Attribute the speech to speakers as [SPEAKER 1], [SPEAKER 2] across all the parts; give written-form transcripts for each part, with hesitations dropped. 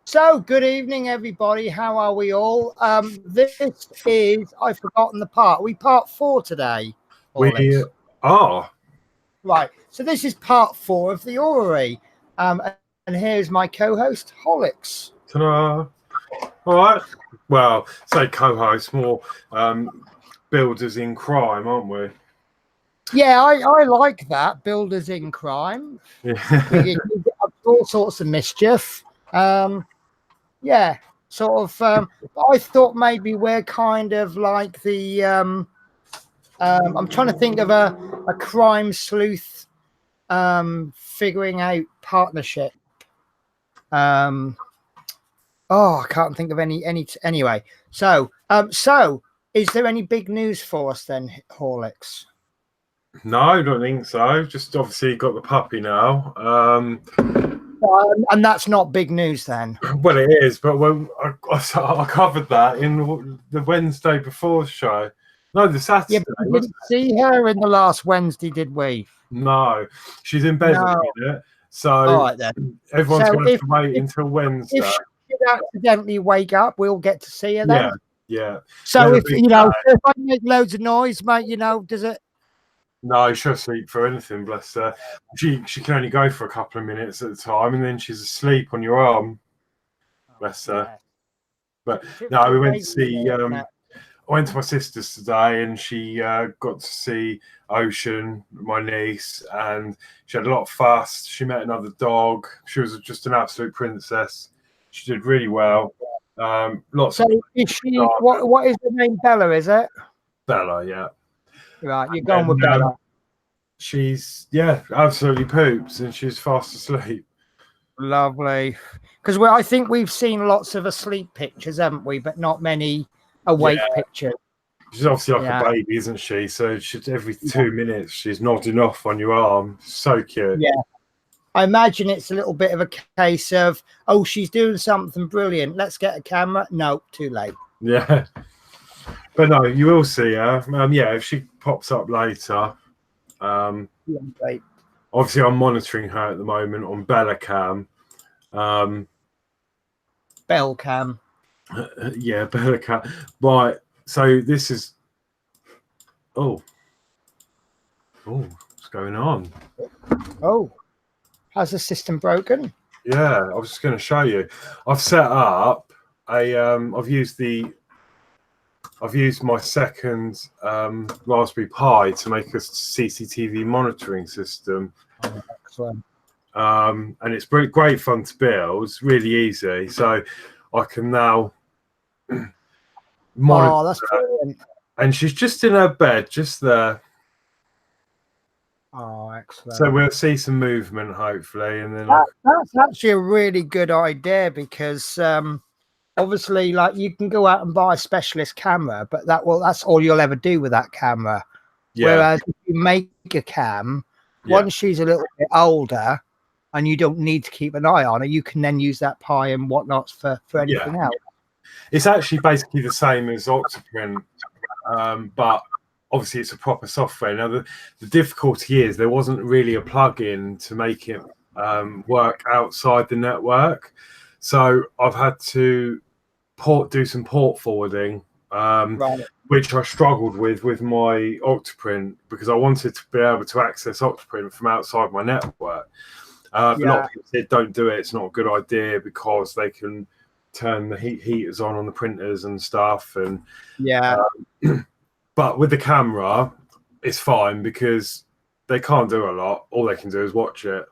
[SPEAKER 1] So, good evening, everybody. How are we all? This is, I've forgotten the part. We part 4 today,
[SPEAKER 2] We
[SPEAKER 1] Horlicks.
[SPEAKER 2] are.
[SPEAKER 1] Right. So, this is part 4 of the Orrery. And here's my co host, Horlicks.
[SPEAKER 2] Ta-da. All right. Well, say co-host, more builders in crime, aren't we?
[SPEAKER 1] Yeah, I like that. Builders in crime.
[SPEAKER 2] Yeah.
[SPEAKER 1] We get all sorts of mischief. Yeah, sort of. I thought maybe we're kind of like the. I'm trying to think of a crime sleuth figuring out partnership. Oh, I can't think of any anyway. So is there any big news for us then, Horlicks?
[SPEAKER 2] No, I don't think so. Just obviously got the puppy now.
[SPEAKER 1] And that's not big news then.
[SPEAKER 2] Well, it is, but I covered that in the Wednesday before the show. No, the Saturday.
[SPEAKER 1] Yeah, but we didn't see her in the last Wednesday, did we?
[SPEAKER 2] No, she's in bed at the minute. So
[SPEAKER 1] all right then.
[SPEAKER 2] Everyone's going to have to wait until Wednesday.
[SPEAKER 1] If she accidentally wake up, we'll get to see her then.
[SPEAKER 2] Yeah.
[SPEAKER 1] So if if I make loads of noise, mate, does it?
[SPEAKER 2] No, she'll sleep for anything, bless her. She can only go for a couple of minutes at a time, and then she's asleep on your arm. Bless her. Yeah. But no, we went to see. I went to my sister's today, and she got to see Ocean, my niece, and she had a lot of fuss. She met another dog. She was just an absolute princess. She did really well. Lots.
[SPEAKER 1] So is she? What is the name? Bella, is it?
[SPEAKER 2] Bella, yeah.
[SPEAKER 1] Right, you're going with Bella.
[SPEAKER 2] She's absolutely poops, and she's fast asleep.
[SPEAKER 1] Lovely, because I think we've seen lots of asleep pictures, haven't we? But not many awake pictures.
[SPEAKER 2] She's obviously like a baby, isn't she? So every 2 minutes she's nodding off on your arm. So cute.
[SPEAKER 1] Yeah. I imagine it's a little bit of a case of, oh, she's doing something brilliant. Let's get a camera. No, too late.
[SPEAKER 2] Yeah. But no, you will see her. If she pops up later. Obviously, I'm monitoring her at the moment on Bella Cam.
[SPEAKER 1] Bell Cam.
[SPEAKER 2] Yeah, Bella Cam. Right. So this is. Oh, what's going on?
[SPEAKER 1] Oh, has the system broken?
[SPEAKER 2] Yeah, I was just going to show you. I've set up a. I've used my second Raspberry Pi to make a CCTV monitoring system.
[SPEAKER 1] Oh, excellent.
[SPEAKER 2] And it's great fun to build. It's really easy. So I can now monitor.
[SPEAKER 1] Oh, that's brilliant.
[SPEAKER 2] And she's just in her bed, just there.
[SPEAKER 1] Oh, excellent.
[SPEAKER 2] So we'll see some movement, hopefully. And then
[SPEAKER 1] that's actually a really good idea because obviously, like, you can go out and buy a specialist camera, but that's all you'll ever do with that camera. Yeah. Whereas if you make a cam, once she's a little bit older and you don't need to keep an eye on her, you can then use that Pi and whatnot for anything else.
[SPEAKER 2] It's actually basically the same as Octoprint, but obviously it's a proper software. Now, the difficulty is there wasn't really a plug-in to make it work outside the network. So I've had to do some port forwarding, which I struggled with my Octoprint because I wanted to be able to access Octoprint from outside my network. A lot of people said don't do it. It's not a good idea because they can turn the heaters on the printers and stuff. And but with the camera, it's fine because they can't do a lot. All they can do is watch it,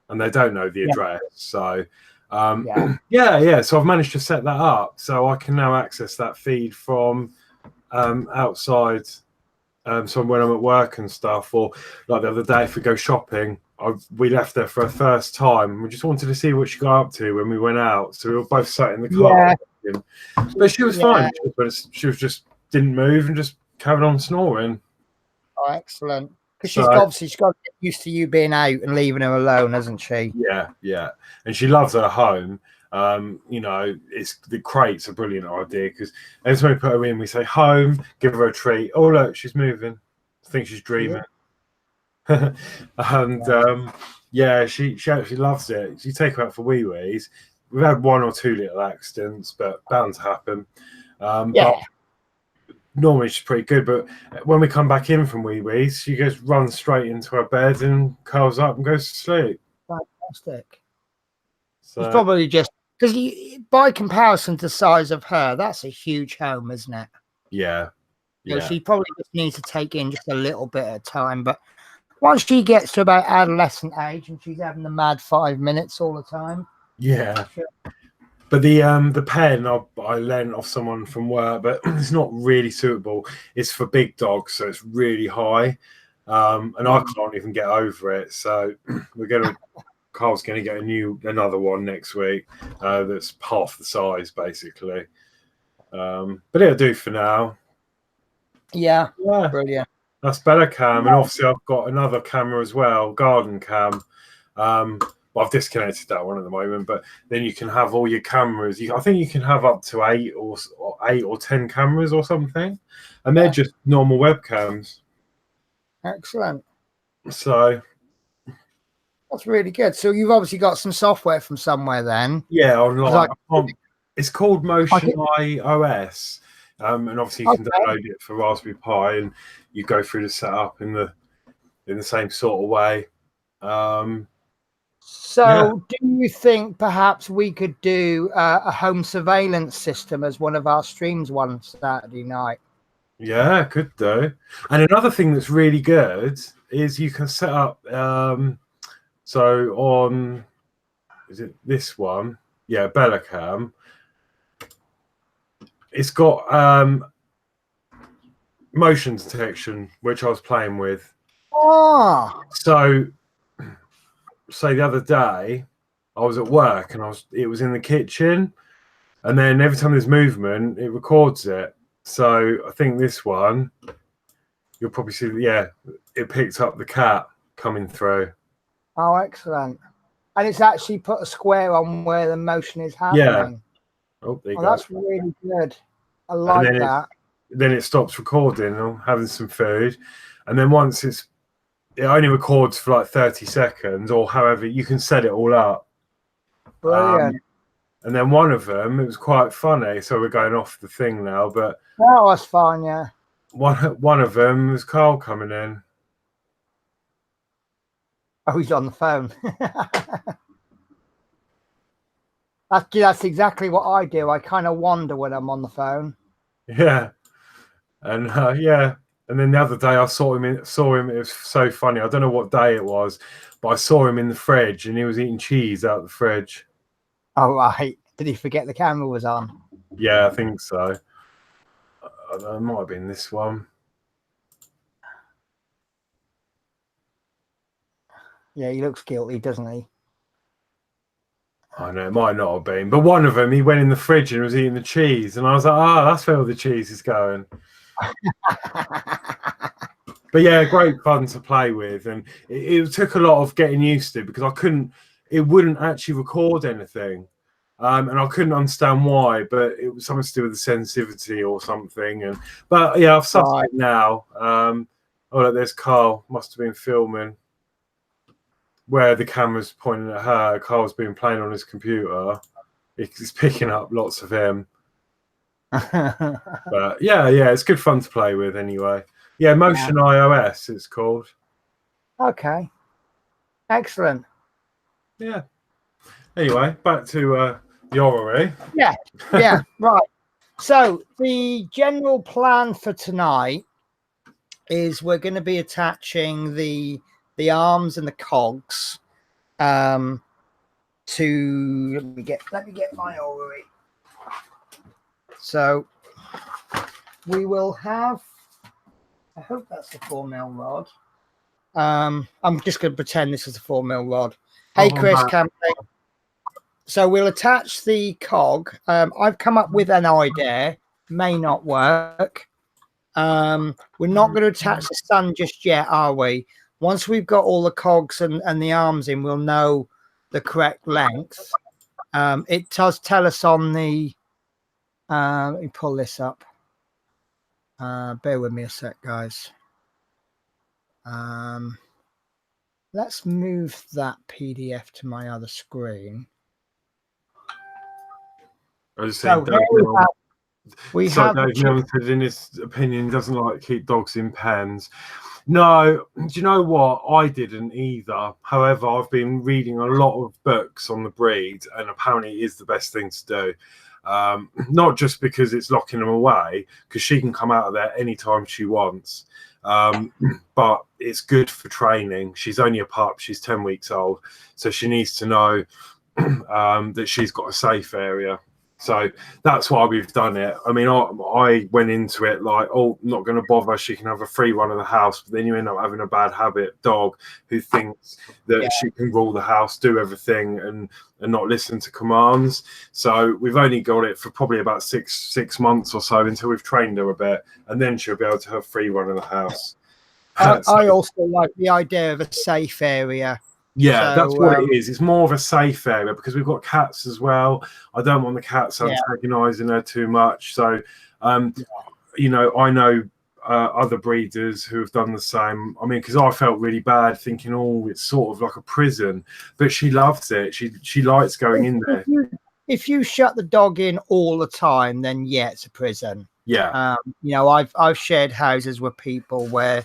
[SPEAKER 2] and they don't know the address. So. So I've managed to set that up so I can now access that feed from outside. So when I'm at work and stuff, or like the other day if we go shopping, we left there for a first time. We just wanted to see what she got up to when we went out, so we were both sat in the car. But she was fine. She was just didn't move and just carried on snoring.
[SPEAKER 1] Oh, excellent. Because she's obviously got to get used to you being out and leaving her alone, hasn't she?
[SPEAKER 2] Yeah. And she loves her home. The crate's a brilliant idea because every time we put her in, we say home, give her a treat. Oh, look, she's moving. I think she's dreaming. And she actually loves it. You take her out for wee-wees. we've had one or two little accidents, but bound to happen.
[SPEAKER 1] Yeah.
[SPEAKER 2] But normally she's pretty good. But when we come back in from wee wees, she just runs straight into her bed and curls up and goes to sleep.
[SPEAKER 1] Fantastic.
[SPEAKER 2] So
[SPEAKER 1] it's probably just because by comparison to the size of her, that's a huge home, isn't it?
[SPEAKER 2] yeah.
[SPEAKER 1] So she probably just needs to take in just a little bit of time. But once she gets to about adolescent age and she's having the mad 5 minutes all the time.
[SPEAKER 2] Yeah. But the pen I lent off someone from work, but it's not really suitable. It's for big dogs, so it's really high, and I can't even get over it. So Carl's gonna get another one next week. That's half the size basically, but it'll do for now.
[SPEAKER 1] Yeah, brilliant.
[SPEAKER 2] That's better cam, and obviously I've got another camera as well, garden cam. I've disconnected that one at the moment, but then you can have all your cameras. I think you can have up to 8 or 10 cameras or something, and they're just normal webcams.
[SPEAKER 1] Excellent.
[SPEAKER 2] So
[SPEAKER 1] that's really good. So you've obviously got some software from somewhere then.
[SPEAKER 2] Yeah, online. It's called Motion iOS, and obviously you can download it for Raspberry Pi, and you go through the setup in the same sort of way.
[SPEAKER 1] So do you think perhaps we could do a home surveillance system as one of our streams one Saturday night?
[SPEAKER 2] Yeah, could do. And another thing that's really good is you can set up, so on, is it this one? Yeah, Bellacam. It's got motion detection, which I was playing with.
[SPEAKER 1] Oh.
[SPEAKER 2] So say the other day I was at work and it was in the kitchen, and then every time there's movement it records it. So I think this one you'll probably see it picked up the cat coming through.
[SPEAKER 1] Oh, excellent. And it's actually put a square on where the motion is happening.
[SPEAKER 2] Oh, there you go.
[SPEAKER 1] That's really good. I like that.
[SPEAKER 2] Then it stops recording or having some food, and then once it only records for like 30 seconds or however, you can set it all up.
[SPEAKER 1] Brilliant.
[SPEAKER 2] And then one of them, it was quite funny. So we're going off the thing now, but
[SPEAKER 1] that's fine. Yeah.
[SPEAKER 2] One of them was Carl coming in.
[SPEAKER 1] Oh, he's on the phone. That's exactly what I do. I kind of wander when I'm on the phone.
[SPEAKER 2] Yeah, and and then the other day I saw him. It was so funny. I don't know what day it was, but I saw him in the fridge and he was eating cheese out of the fridge.
[SPEAKER 1] Oh, right. Did he forget the camera was on?
[SPEAKER 2] Yeah, I think so. It might have been this one.
[SPEAKER 1] Yeah, he looks guilty, doesn't he?
[SPEAKER 2] I know, it might not have been. But one of them, he went in the fridge and was eating the cheese. And I was like, that's where all the cheese is going. But yeah, great fun to play with. And it took a lot of getting used to because it wouldn't actually record anything. And I couldn't understand why, but it was something to do with the sensitivity or something. But yeah, I've sussed it now. Look, there's Carl, must have been filming where the camera's pointing at her. Carl's been playing on his computer. He's picking up lots of him. But yeah, it's good fun to play with anyway. Yeah, Motion iOS it's called.
[SPEAKER 1] Okay. Excellent.
[SPEAKER 2] Yeah. Anyway, back to the Orrery.
[SPEAKER 1] Yeah, right. So the general plan for tonight is we're going to be attaching the arms and the cogs to let me get my Orrery. So we will have, I hope that's a 4mm rod. I'm just going to pretend this is a 4mm rod. Hey, Chris Campbell. So we'll attach the cog. I've come up with an idea. May not work. We're not going to attach the sun just yet, are we? Once we've got all the cogs and the arms in, we'll know the correct length. It does tell us on the... let me pull this up. Bear with me a sec, guys. Let's move that PDF to my other screen.
[SPEAKER 2] I was
[SPEAKER 1] So
[SPEAKER 2] saying,
[SPEAKER 1] we
[SPEAKER 2] so
[SPEAKER 1] have
[SPEAKER 2] Dave Milne said in his opinion he doesn't like to keep dogs in pens. No, do you know what? I didn't either. However, I've been reading a lot of books on the breed, and apparently it is the best thing to do. Not just because it's locking them away, because she can come out of there anytime she wants. But it's good for training. She's only a pup. She's 10 weeks old. So she needs to know that she's got a safe area. So that's why we've done it. I mean, I went into it like, oh, not going to bother. She can have a free run of the house. But then you end up having a bad habit dog who thinks that she can rule the house, do everything, and not listen to commands. So we've only got it for probably about six months or so until we've trained her a bit, and then she'll be able to have free run of the house.
[SPEAKER 1] I also like the idea of a safe area.
[SPEAKER 2] Yeah,
[SPEAKER 1] so,
[SPEAKER 2] that's what it is. It's more of a safe area because we've got cats as well. I don't want the cats antagonizing her too much. So, you know, I know other breeders who have done the same. I mean, because I felt really bad thinking, oh, it's sort of like a prison, but she loves it. She likes going in there.
[SPEAKER 1] If you shut the dog in all the time, then yeah, it's a prison.
[SPEAKER 2] Yeah.
[SPEAKER 1] You know, I've shared houses with people where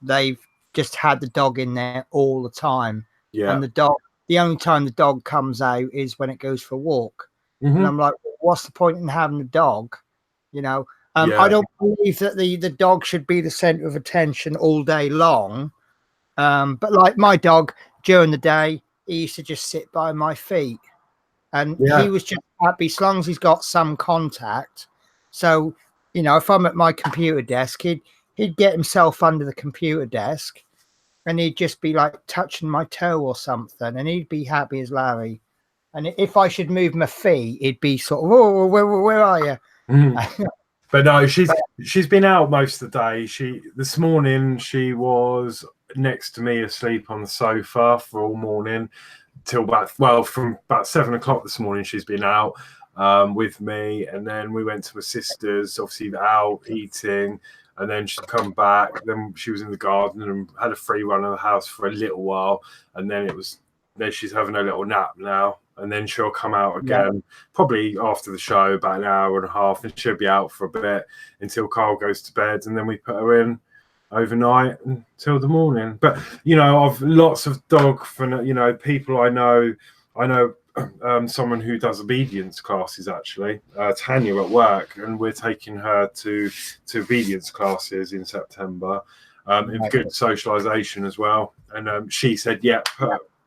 [SPEAKER 1] they've just had the dog in there all the time.
[SPEAKER 2] Yeah.
[SPEAKER 1] And the only time the dog comes out is when it goes for a walk.
[SPEAKER 2] Mm-hmm.
[SPEAKER 1] And I'm like, what's the point in having a dog? You know, I don't believe that the dog should be the center of attention all day long. But like my dog during the day, he used to just sit by my feet, and he was just happy as long as he's got some contact. So, you know, if I'm at my computer desk, he'd get himself under the computer desk, and he'd just be like touching my toe or something, and he'd be happy as Larry. And if I should move my feet, he'd be sort of, oh, where are you?
[SPEAKER 2] Mm-hmm. But no, she's been out most of the day. This morning she was next to me asleep on the sofa for all morning till from about 7 o'clock this morning. She's been out with me, and then we went to my sister's, obviously out eating. And then she'd come back. Then she was in the garden and had a free run of the house for a little while. And then she's having a little nap now. And then she'll come out again, probably after the show, about an hour and a half. And she'll be out for a bit until Carl goes to bed. And then we put her in overnight until the morning. But, you know, I've lots of dog for, you know, people I know someone who does obedience classes, actually, Tanya at work, and we're taking her to obedience classes in September. It's good socialization as well. And she said,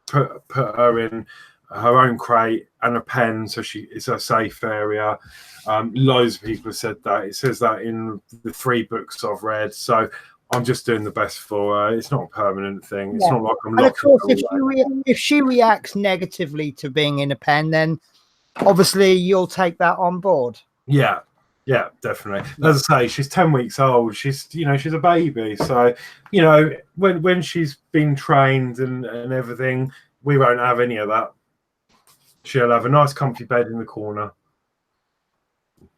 [SPEAKER 2] put her in her own crate and a pen, so it's a safe area. Loads of people have said that. It says that in the 3 books I've read. So I'm just doing the best for her. It's not a permanent thing. It's not like I'm locking her.
[SPEAKER 1] And of course, if she reacts negatively to being in a pen, then obviously you'll take that on board.
[SPEAKER 2] Yeah, definitely. As I say, she's 10 weeks old. She's a baby. So, you know, when she's been trained and everything, we won't have any of that. She'll have a nice comfy bed in the corner.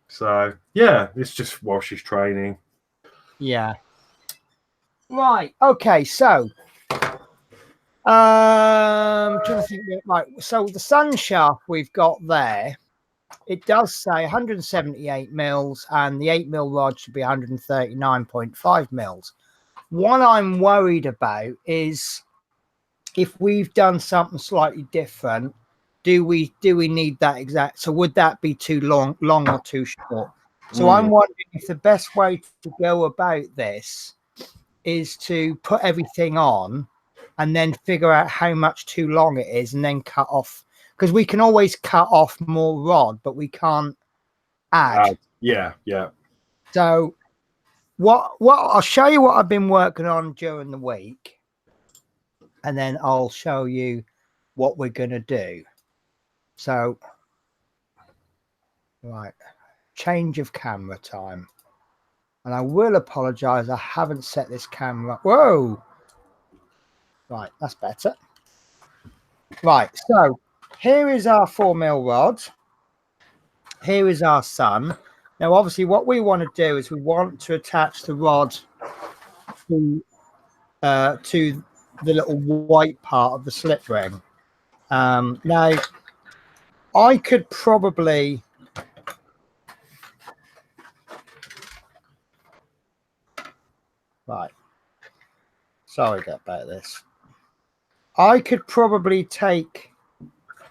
[SPEAKER 2] So, yeah, it's just while she's training.
[SPEAKER 1] Yeah. Right. Okay. So, trying to think. Right. So the sun shaft we've got there, it does say 178 mils, and the 8 mil rod should be 139.5 mils. What I'm worried about is if we've done something slightly different, do we need that exact? So would that be too long or too short? So I'm wondering if the best way to go about this is to put everything on and then figure out how much too long it is and then cut off, because we can always cut off more rod, but we can't add.
[SPEAKER 2] Yeah.
[SPEAKER 1] So what I'll show you what I've been working on during the week, and then I'll show you what we're going to do. So, right, change of camera time. And I will apologize, I haven't set this camera. Whoa! Right, that's better. Right, so here is our 4 mil rod. Here is our sun. Now, obviously, what we want to do is we want to attach the rod to the little white part of the slip ring. Now, I could probably Right. Sorry about this. I could probably take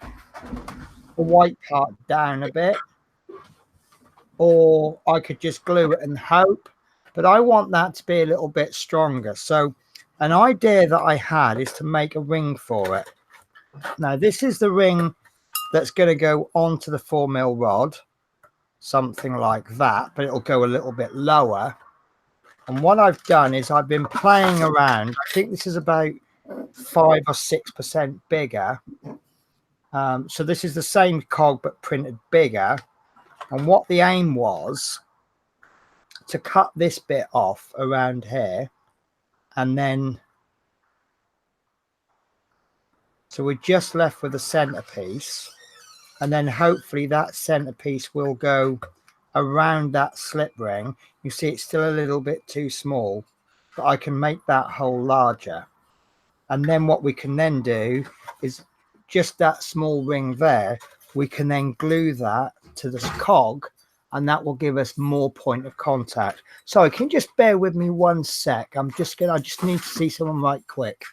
[SPEAKER 1] the white part down a bit, or I could just glue it and hope, but I want that to be a little bit stronger. So an idea that I had is to make a ring for it. Now this is the ring that's going to go onto the 4mm rod, something like that, but it'll go a little bit lower. And what I've done is I've been playing around. I think this is about 5 or 6% bigger. So this is the same cog but printed bigger. And what the aim was to cut this bit off around here, and then so we're just left with the centerpiece, and then hopefully that centerpiece will go around that slip ring. You see it's still a little bit too small, but I can make that hole larger. And then what we can then do is just that small ring there, we can then glue that to this cog, and that will give us more point of contact. Sorry, can you just bear with me 1 sec? I just need to see someone right quick.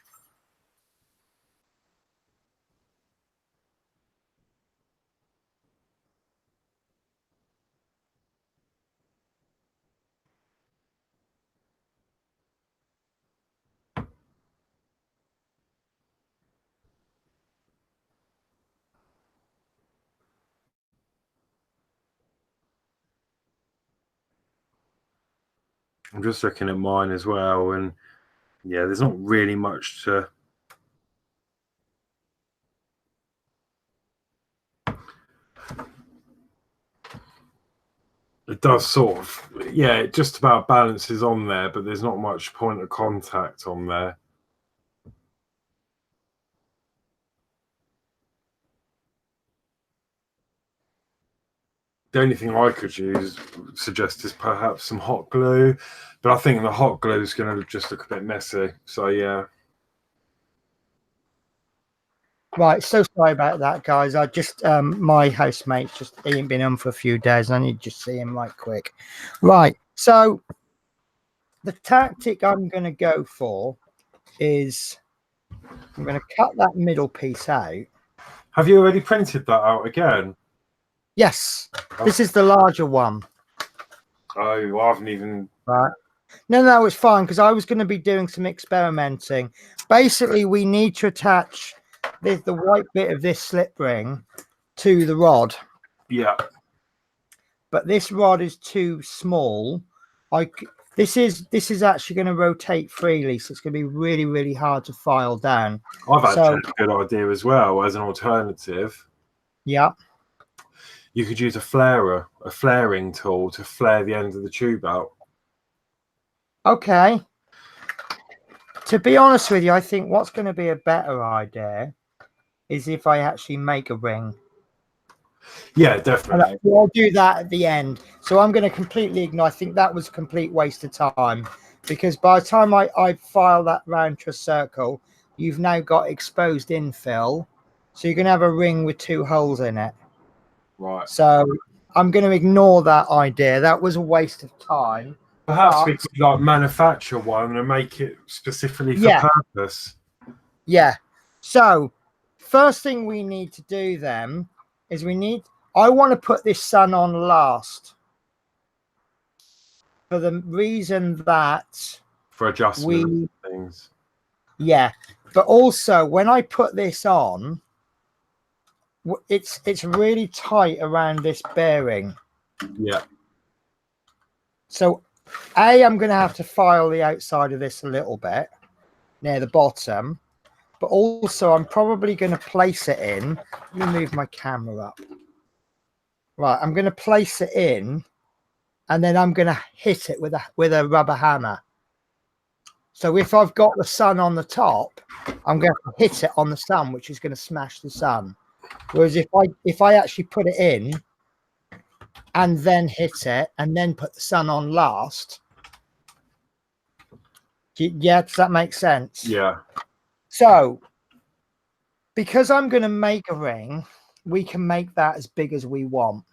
[SPEAKER 2] I'm just looking at mine as well, and yeah, there's not really much to. It does sort of, yeah, it just about balances on there, but there's not much point of contact on there. The only thing I could suggest is perhaps some hot glue, but I think the hot glue is going to just look a bit messy. So yeah.
[SPEAKER 1] Right, so sorry about that, guys. I just my housemate he ain't been on for a few days, and I need to just see him right quick. Right, so the tactic I'm going to go for is I'm going to cut that middle piece out.
[SPEAKER 2] Have you already printed that out again?
[SPEAKER 1] Yes, this is the larger one.
[SPEAKER 2] Oh, I haven't even.
[SPEAKER 1] Right. No, it's fine, because I was going to be doing some experimenting. Basically, we need to attach the white bit of this slip ring to the rod.
[SPEAKER 2] Yeah.
[SPEAKER 1] But this rod is too small. This is actually going to rotate freely, so it's going to be really, really hard to file down.
[SPEAKER 2] I've had a good idea as well as an alternative.
[SPEAKER 1] Yeah.
[SPEAKER 2] You could use a flaring tool to flare the end of the tube out.
[SPEAKER 1] Okay. To be honest with you, I think what's going to be a better idea is if I actually make a ring.
[SPEAKER 2] Yeah, definitely.
[SPEAKER 1] I'll do that at the end. So I'm going to completely ignore. I think that was a complete waste of time, because by the time I file that round to a circle, you've now got exposed infill. So you're going to have a ring with 2 holes in it.
[SPEAKER 2] Right.
[SPEAKER 1] So I'm going to ignore that idea. That was a waste of time.
[SPEAKER 2] Perhaps we could like manufacture one and make it specifically for purpose.
[SPEAKER 1] Yeah. So first thing we need to do then is I want to put this sun on last, for the reason that
[SPEAKER 2] for adjustment things.
[SPEAKER 1] Yeah, but also when I put this on, it's really tight around this bearing.
[SPEAKER 2] Yeah.
[SPEAKER 1] So I'm going to have to file the outside of this a little bit near the bottom, but also I'm probably going to place it in. Let me move my camera up. Right, I'm going to place it in, and then I'm going to hit it with a rubber hammer. So if I've got the sun on the top, I'm going to hit it on the sun, which is going to smash the sun. Whereas if I actually put it in and then hit it and then put the sun on last, yeah, does that make sense?
[SPEAKER 2] Yeah.
[SPEAKER 1] So because I'm going to make a ring, we can make that as big as we want.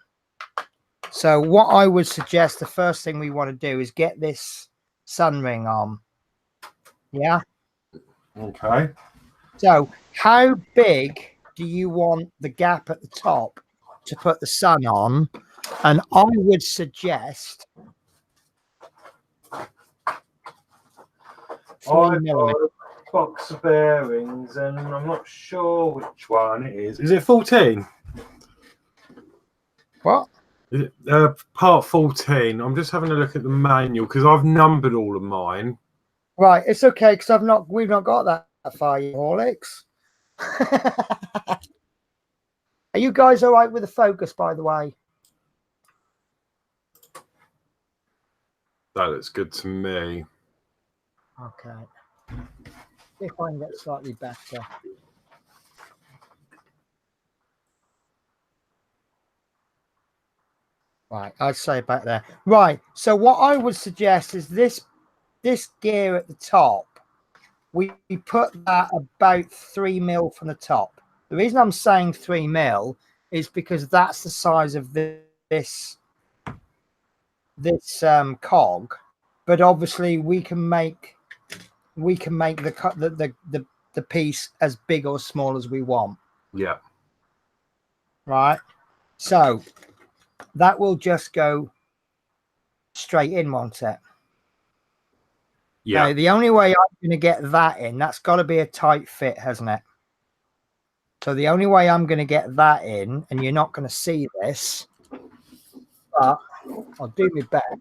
[SPEAKER 1] So what I would suggest, the first thing we want to do is get this sun ring on. Yeah.
[SPEAKER 2] Okay.
[SPEAKER 1] So how big do you want the gap at the top to put the sun on? And I would suggest 3
[SPEAKER 2] I've got
[SPEAKER 1] millimeters.
[SPEAKER 2] a box of bearings, and I'm not sure which one it is. Is it 14?
[SPEAKER 1] What?
[SPEAKER 2] Is it, part 14. I'm just having a look at the manual because I've numbered all of mine.
[SPEAKER 1] Right, it's okay because we've not got that far, you Horlicks. Are you guys all right with the focus, by the way?
[SPEAKER 2] That looks good to me.
[SPEAKER 1] Okay. See if I can get slightly better. Right, I'd say back there. Right, so what I would suggest is this gear at the top, we put that about 3 mil from the top. The reason I'm saying 3 mil is because that's the size of this cog, but obviously we can make the piece as big or small as we want.
[SPEAKER 2] Yeah.
[SPEAKER 1] Right, so that will just go straight in, won't it?
[SPEAKER 2] Yeah.
[SPEAKER 1] Now, the only way I'm going to get that in, that's got to be a tight fit, hasn't it? So the only way I'm going to get that in, and you're not going to see this, but I'll do my best.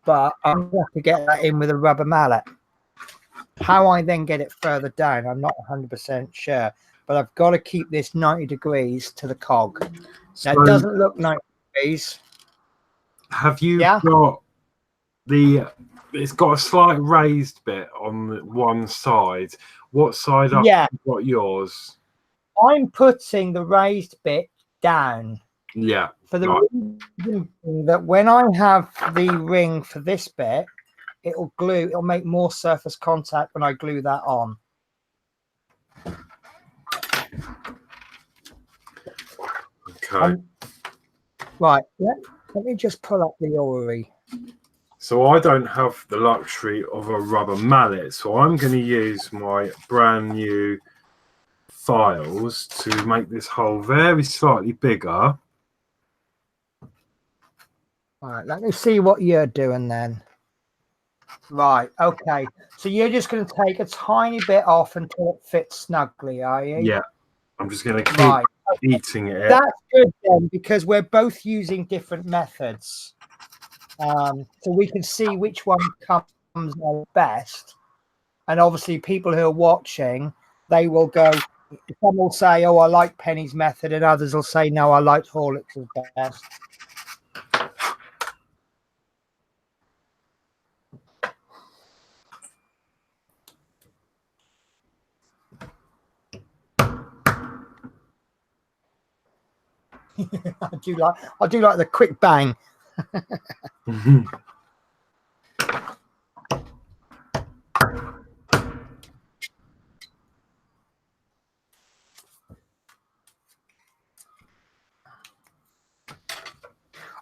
[SPEAKER 1] But I'm going to have to get that in with a rubber mallet. How I then get it further down, I'm not 100% sure. But I've got to keep this 90 degrees to the cog.
[SPEAKER 2] So
[SPEAKER 1] Now, it doesn't look 90 degrees.
[SPEAKER 2] have you got it's got a slight raised bit on one side. What side up have you got yours?
[SPEAKER 1] I'm putting the raised bit down.
[SPEAKER 2] Yeah.
[SPEAKER 1] For the reason that when I have the ring for this bit, it'll make more surface contact when I glue that on.
[SPEAKER 2] Okay.
[SPEAKER 1] Right, let me just pull up the Orrery.
[SPEAKER 2] So I don't have the luxury of a rubber mallet, so I'm going to use my brand new files to make this hole very slightly bigger.
[SPEAKER 1] All right, let me see what you're doing then. Right, okay. So you're just going to take a tiny bit off until it fits snugly, are you?
[SPEAKER 2] Yeah, I'm just going to keep eating it.
[SPEAKER 1] That's good then, because we're both using different methods. So we can see which one comes out best. And obviously people who are watching, they will go, some will say, oh, I like Penny's method, and others will say, no, I like Horlicks' best. I do like the quick bang.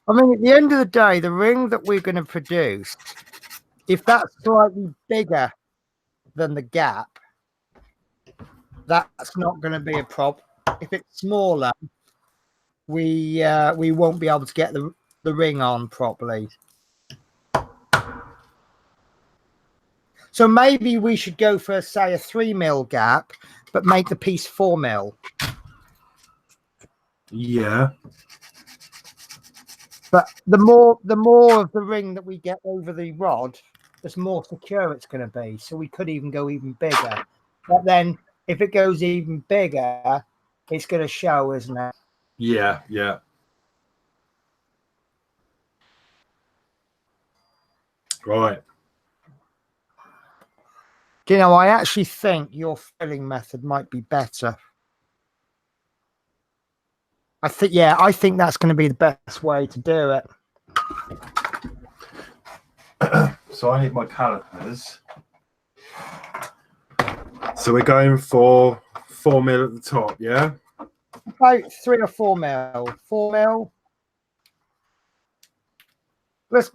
[SPEAKER 1] I mean, at the end of the day, the ring that we're going to produce, if that's slightly bigger than the gap, that's not going to be a problem. If it's smaller, we won't be able to get the ring on properly. So maybe we should go for, say, a 3 mil gap, but make the piece 4 mil.
[SPEAKER 2] Yeah.
[SPEAKER 1] But the more of the ring that we get over the rod, the more secure it's going to be. So we could even go even bigger. But then if it goes even bigger, it's going to show, isn't it?
[SPEAKER 2] Yeah, yeah. Right.
[SPEAKER 1] Do you know, I actually think your filling method might be better. I think that's going to be the best way to do it.
[SPEAKER 2] So I need my calipers. So we're going for 4 mil at the top, yeah?
[SPEAKER 1] About 3 or 4 mil. 4 mil. Let's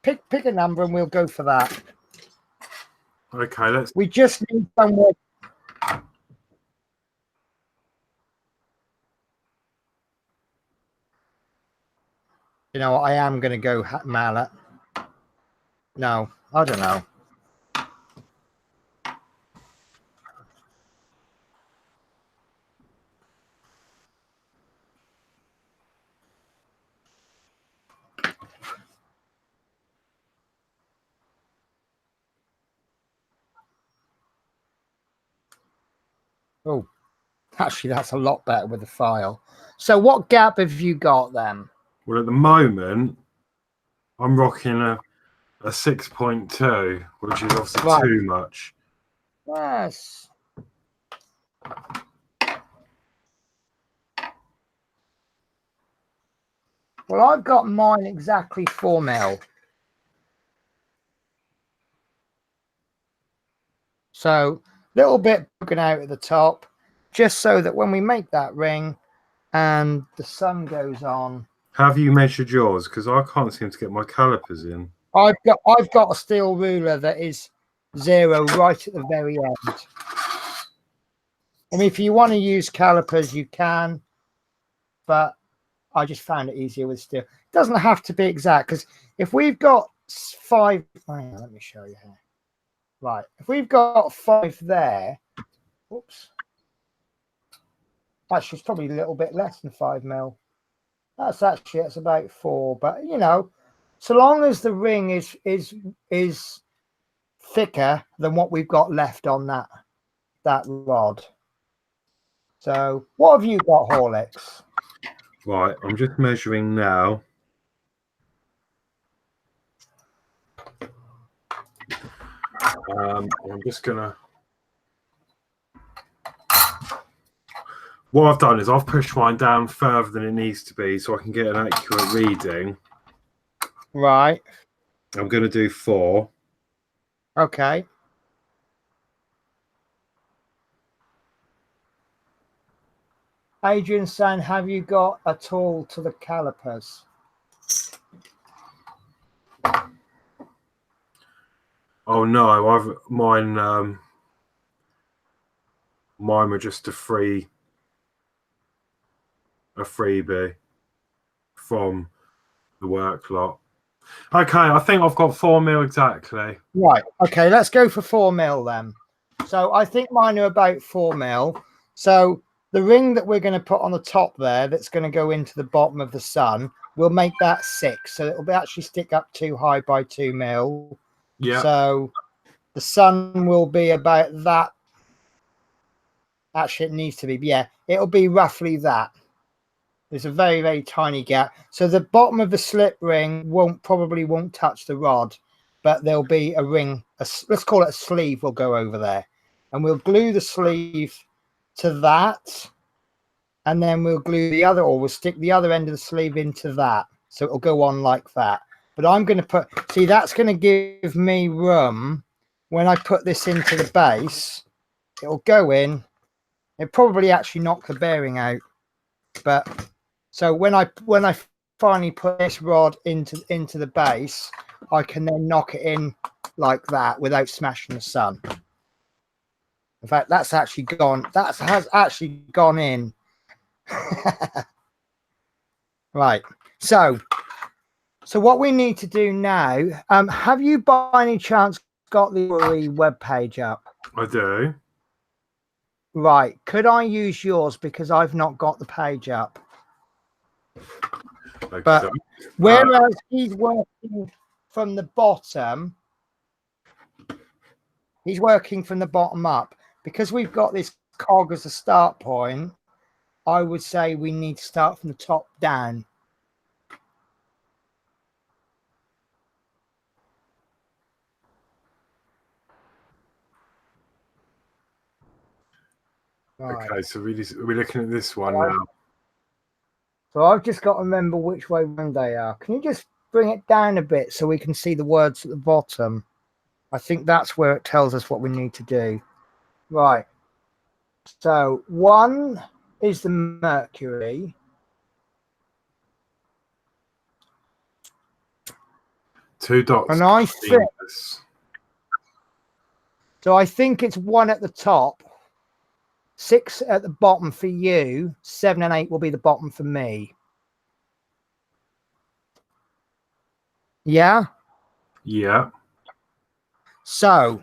[SPEAKER 1] pick a number and we'll go for that.
[SPEAKER 2] Okay, let's.
[SPEAKER 1] We just need somewhere. You know, I am going to go mallet. No, I don't know. Oh, actually, that's a lot better with the file. So what gap have you got then?
[SPEAKER 2] Well, at the moment, I'm rocking a 6.2, which is obviously
[SPEAKER 1] Right.
[SPEAKER 2] too much.
[SPEAKER 1] Yes. Well, I've got mine exactly 4 mil. So a little bit broken out at the top, just so that when we make that ring and the sun goes on.
[SPEAKER 2] Have you measured yours? Because I can't seem to get my calipers in.
[SPEAKER 1] I've got a steel ruler that is 0 right at the very end. I mean, if you want to use calipers, you can, but I just found it easier with steel. It doesn't have to be exact, because if we've got 5, hang on, let me show you here. Right, if we've got 5 there, whoops. Actually, it's probably a little bit less than 5 mil. That's about 4, but you know, so long as the ring is thicker than what we've got left on that rod. So what have you got, Horlicks?
[SPEAKER 2] Right, I'm just measuring now. I'm just gonna. What I've done is I've pushed mine down further than it needs to be, so I can get an accurate reading.
[SPEAKER 1] Right.
[SPEAKER 2] I'm going to do 4.
[SPEAKER 1] Okay. Adrian saying, have you got a tool to the calipers?
[SPEAKER 2] Oh no, mine were just a freebie from the work lot. Okay, I think I've got 4 mil exactly.
[SPEAKER 1] Right. Okay, let's go for 4 mil then. So I think mine are about 4 mil. So the ring that we're going to put on the top there, that's going to go into the bottom of the sun, we'll make that 6. So it'll actually stick up too high by 2 mil.
[SPEAKER 2] Yeah.
[SPEAKER 1] So the sun will be about that. Actually, it needs to be. Yeah, it'll be roughly that. There's a very, very tiny gap. So the bottom of the slip ring probably won't touch the rod, but there'll be a ring. Let's call it a sleeve. Will go over there, and we'll glue the sleeve to that, and then we'll glue the other, or we'll stick the other end of the sleeve into that, so it'll go on like that. But I'm going to put. See, that's going to give me room when I put this into the base. It'll go in. It probably actually knock the bearing out, but. So when I finally put this rod into the base, I can then knock it in like that without smashing the sun. In fact, that's actually gone. That has actually gone in. Right. So what we need to do now? Have you by any chance got the Orrery web page up?
[SPEAKER 2] I do.
[SPEAKER 1] Right. Could I use yours because I've not got the page up? But whereas he's working from the bottom, he's working from the bottom up. Because we've got this cog as a start point, I would say we need to start from the top down.
[SPEAKER 2] Right.
[SPEAKER 1] Right.
[SPEAKER 2] Okay, so we're looking at this one now.
[SPEAKER 1] So I've just got to remember which way round they are. Can you just bring it down a bit so we can see the words at the bottom? I think that's where it tells us what we need to do. Right. So 1 is the Mercury.
[SPEAKER 2] 2 dots.
[SPEAKER 1] And I think So I think it's 1 at the top, 6 at the bottom for you, 7 and 8 will be the bottom for me. Yeah?
[SPEAKER 2] Yeah.
[SPEAKER 1] So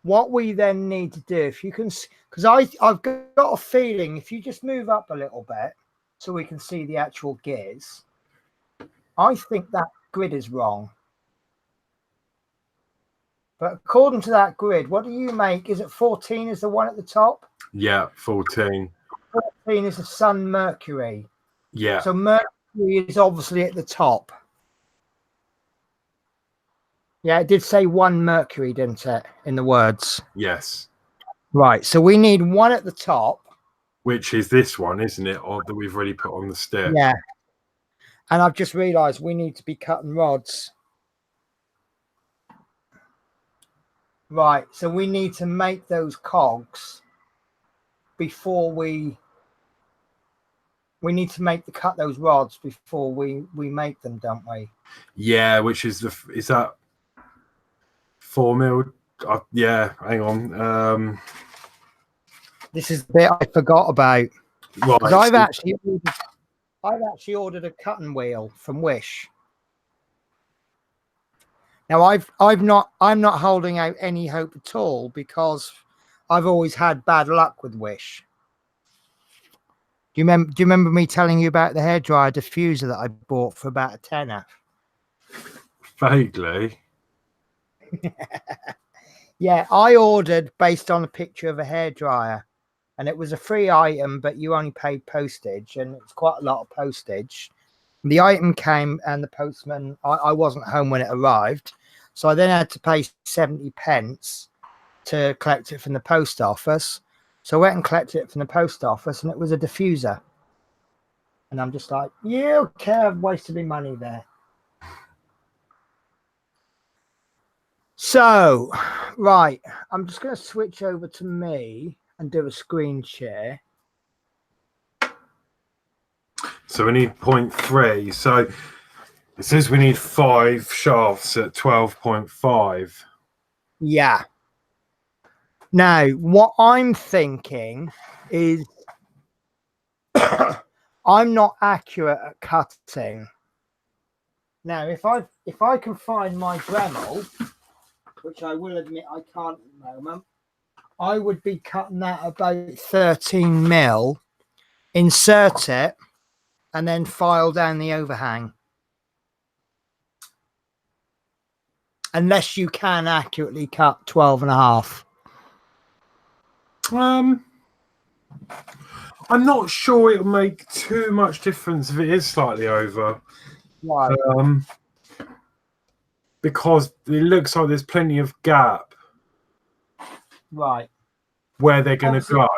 [SPEAKER 1] what we then need to do, if you can, because I've got a feeling if you just move up a little bit so we can see the actual gears, I think that grid is wrong. But according to that grid, what do you make? Is it 14 is the one at the top?
[SPEAKER 2] Yeah, 14.
[SPEAKER 1] 14 is the Sun Mercury.
[SPEAKER 2] Yeah.
[SPEAKER 1] So Mercury is obviously at the top. Yeah, it did say 1 Mercury, didn't it, in the words?
[SPEAKER 2] Yes.
[SPEAKER 1] Right, so we need 1 at the top.
[SPEAKER 2] Which is this one, isn't it? Or that we've already put on the stick.
[SPEAKER 1] Yeah. And I've just realised we need to be cutting rods. Right, so we need to make those cogs before we need to cut those rods before we make them, don't we?
[SPEAKER 2] Yeah, which is is that 4 mil? Yeah, hang on.
[SPEAKER 1] This is the bit I forgot about.
[SPEAKER 2] Right,
[SPEAKER 1] Because I've actually ordered a cutting wheel from Wish. Now I'm not holding out any hope at all because I've always had bad luck with Wish. Do you remember me telling you about the hairdryer diffuser that I bought for about a tenner?
[SPEAKER 2] vaguely.
[SPEAKER 1] Yeah, I ordered based on a picture of a hairdryer, and it was a free item, but you only paid postage, and it's quite a lot of postage. The item came, and the postman, I wasn't home when it arrived, so I then had to pay 70 pence to collect it from the post office. So I went and collected it from the post office, and it was a diffuser. And I'm just like, yeah, okay, I've wasted my money there. So, right, I'm just going to switch over to me and do a screen share.
[SPEAKER 2] So we need 0.3. So it says we need 5 shafts at 12.5.
[SPEAKER 1] Yeah. Now, what I'm thinking is I'm not accurate at cutting. Now, if I can find my Dremel, which I will admit I can't at the moment, I would be cutting that about 13 mil, insert it, and then file down the overhang. Unless you can accurately cut 12 and a half.
[SPEAKER 2] I'm not sure it'll make too much difference if it is slightly over.
[SPEAKER 1] Right.
[SPEAKER 2] Because it looks like there's plenty of gap.
[SPEAKER 1] Right.
[SPEAKER 2] Where they're going to go.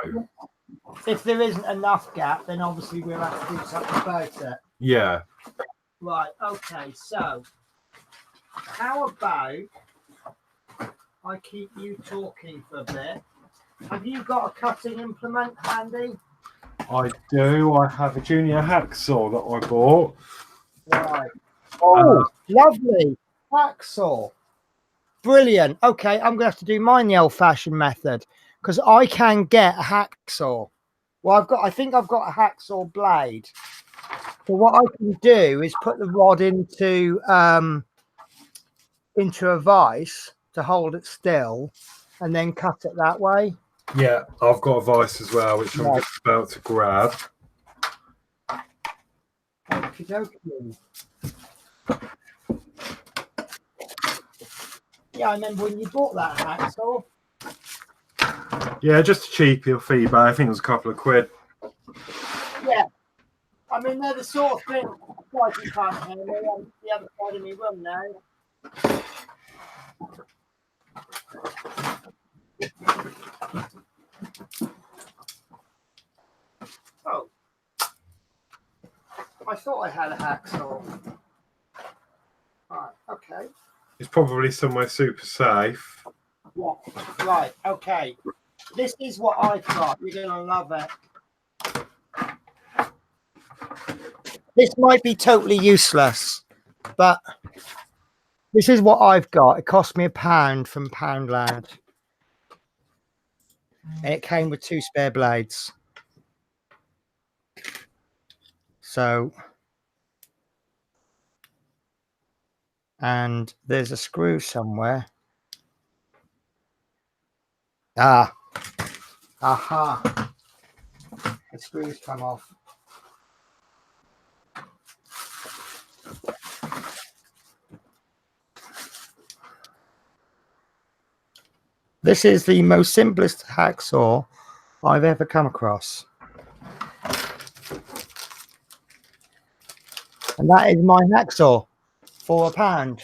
[SPEAKER 1] If there isn't enough gap, then obviously we'll have to do something about it.
[SPEAKER 2] Yeah.
[SPEAKER 1] Right. Okay. So, how about I keep you talking for a bit? Have you got a cutting implement handy?
[SPEAKER 2] I do. I have a junior hacksaw that I bought.
[SPEAKER 1] Right. Oh, lovely. Hacksaw. Brilliant. Okay, I'm going to have to do mine the old-fashioned method because I can get a hacksaw. Well, I think I've got a hacksaw blade. So what I can do is put the rod into a vise to hold it still and then cut it that way.
[SPEAKER 2] Yeah, I've got a vise as well, which I'm just about to grab.
[SPEAKER 1] Okey-dokey. Yeah, I remember when you bought that hacksaw.
[SPEAKER 2] Yeah, just a cheapie off eBay. I think it was a couple of quid.
[SPEAKER 1] Yeah. I mean, they're the sort of thing like you can't hear me on the other side of my room now. Oh. I thought I had a hacksaw. Right, okay.
[SPEAKER 2] It's probably somewhere super safe.
[SPEAKER 1] What? Right, okay. This is what I've got. You're going to love it. This might be totally useless, but this is what I've got. It cost me £1 from Poundland. and it came with 2 spare blades. So, and there's a screw somewhere. Aha. The screws come off. This is the most simplest hacksaw I've ever come across. And that is my hacksaw for £1.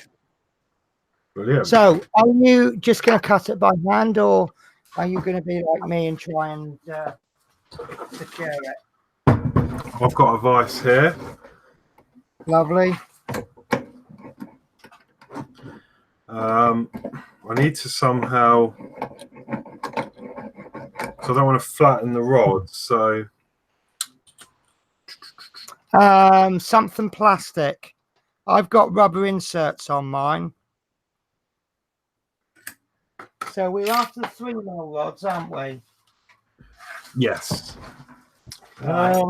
[SPEAKER 2] Brilliant.
[SPEAKER 1] So, are you just going to cut it by hand, or are you going to be like me and try and secure it?
[SPEAKER 2] I've got a vice here.
[SPEAKER 1] Lovely.
[SPEAKER 2] I need to somehow, because I don't want to flatten the rod, so
[SPEAKER 1] something plastic. I've got rubber inserts on mine. So we're after the 3mm rods, aren't we?
[SPEAKER 2] yes.
[SPEAKER 1] Right.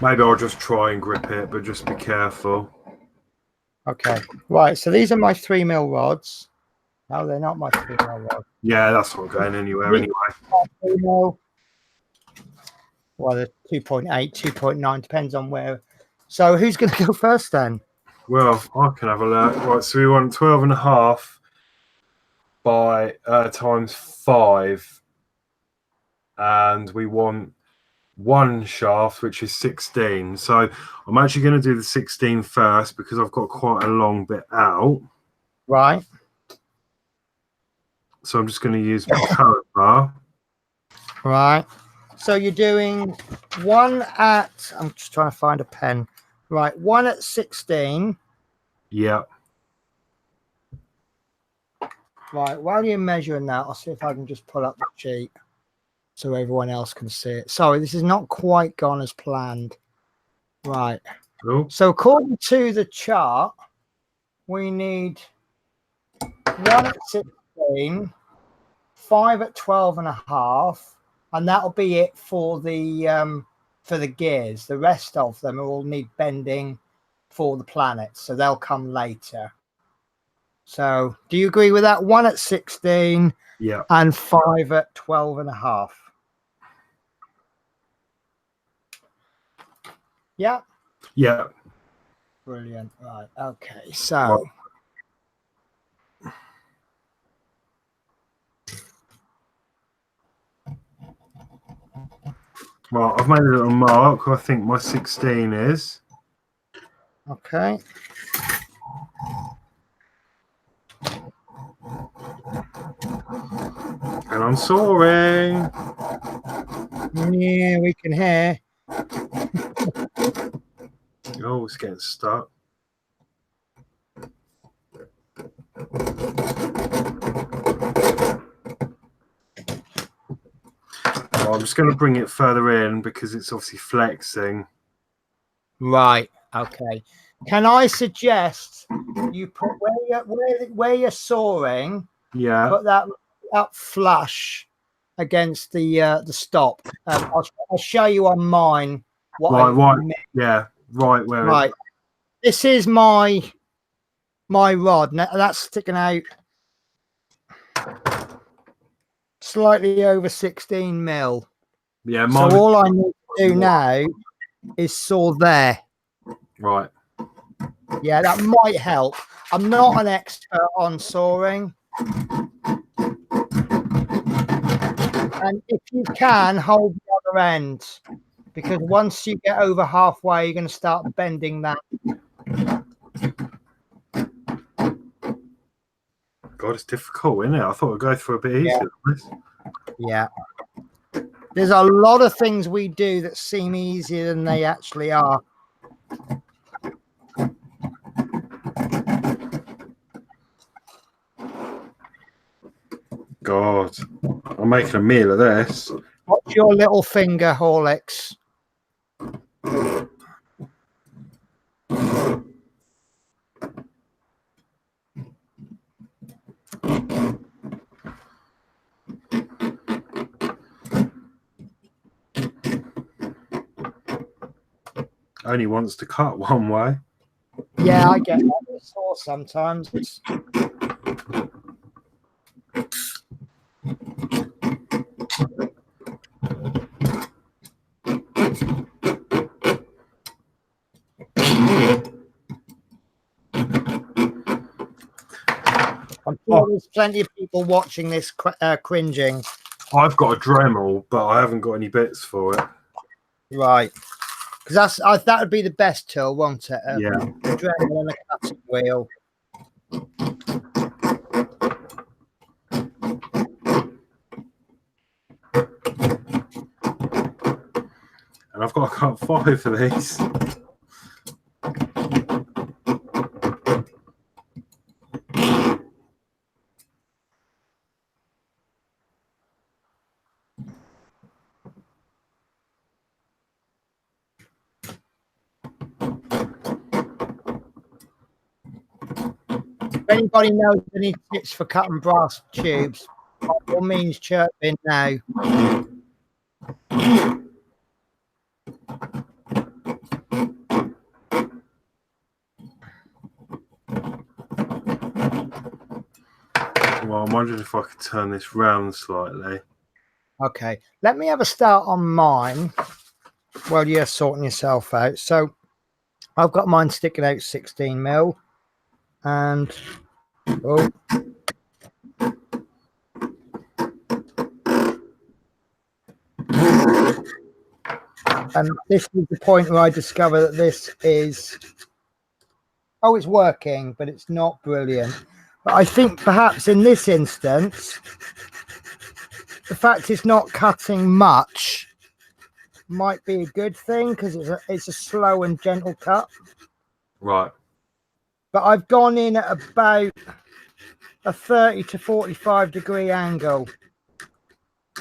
[SPEAKER 2] Maybe I'll just try and grip it, but just be careful.
[SPEAKER 1] Okay. Right. So these are my 3mm rods. No, they're not my 3mm rods.
[SPEAKER 2] Yeah, that's not going anywhere anyway.
[SPEAKER 1] 3mm. Well, they're 2.8, 2.9, depends on where. So who's going to go first then?
[SPEAKER 2] Well, I can have a look. Right, so we want 12.5 by times 5, and we want 1 shaft, which is 16. So I'm actually going to do the 16 first because I've got quite a long bit out.
[SPEAKER 1] Right.
[SPEAKER 2] So I'm just going to use my current bar.
[SPEAKER 1] Right. So you're doing 1 at, I'm just trying to find a pen. Right. 1 at 16.
[SPEAKER 2] Yeah.
[SPEAKER 1] Right. While you're measuring that, I'll see if I can just pull up the sheet so everyone else can see it. Sorry, this is not quite gone as planned. Right.
[SPEAKER 2] Cool.
[SPEAKER 1] So according to the chart, we need 1 at 16, 5 at 12.5, and that'll be it for the gears. The rest of them will need bending for the planets, so they'll come later. So do you agree with that? 1 at 16,
[SPEAKER 2] yeah,
[SPEAKER 1] and 5 at 12.5. Yeah.
[SPEAKER 2] Yeah.
[SPEAKER 1] Brilliant. Right. Okay. So.
[SPEAKER 2] Well, I've made a little mark. I think my 16 is.
[SPEAKER 1] Okay.
[SPEAKER 2] And I'm soaring.
[SPEAKER 1] Yeah, we can hear.
[SPEAKER 2] Oh, it's getting stuck. Well, I'm just going to bring it further in because it's obviously flexing.
[SPEAKER 1] Right. Okay. Can I suggest you put where you're sawing?
[SPEAKER 2] Yeah.
[SPEAKER 1] Put that up flush against the stop. I'll show you on mine.
[SPEAKER 2] Right. Yeah. Right where.
[SPEAKER 1] Right. This is my rod. Now that's sticking out slightly over 16mm.
[SPEAKER 2] Yeah.
[SPEAKER 1] So all I need to do now is saw there.
[SPEAKER 2] Right.
[SPEAKER 1] Yeah, that might help. I'm not an expert on sawing. And if you can, hold the other end. Because once you get over halfway, you're going to start bending that.
[SPEAKER 2] God, it's difficult, isn't it? I thought it'd go through a bit easier.
[SPEAKER 1] Yeah. There's a lot of things we do that seem easier than they actually are.
[SPEAKER 2] God, I'm making a meal of this.
[SPEAKER 1] Watch your little finger, Horlicks.
[SPEAKER 2] only wants to cut one way.
[SPEAKER 1] Yeah, I get that with a saw sometimes. I'm sure there's plenty of people watching this cringing.
[SPEAKER 2] I've got a Dremel, but I haven't got any bits for it.
[SPEAKER 1] Right. Because that would be the best tool, won't it?
[SPEAKER 2] Yeah.
[SPEAKER 1] A Dremel and a cutting wheel.
[SPEAKER 2] And I've got to cut 5 of these.
[SPEAKER 1] If anybody knows any tips for cutting brass tubes, by all means chirp in now.
[SPEAKER 2] Well, I'm wondering if I could turn this round slightly.
[SPEAKER 1] Okay, let me have a start on mine while you're sorting yourself out. So I've got mine sticking out 16mm, and and this is the point where I discover that this is, it's working, but it's not brilliant. But I think perhaps in this instance, the fact it's not cutting much might be a good thing, because it's a slow and gentle cut.
[SPEAKER 2] Right.
[SPEAKER 1] But I've gone in at about a 30 to 45 degree angle,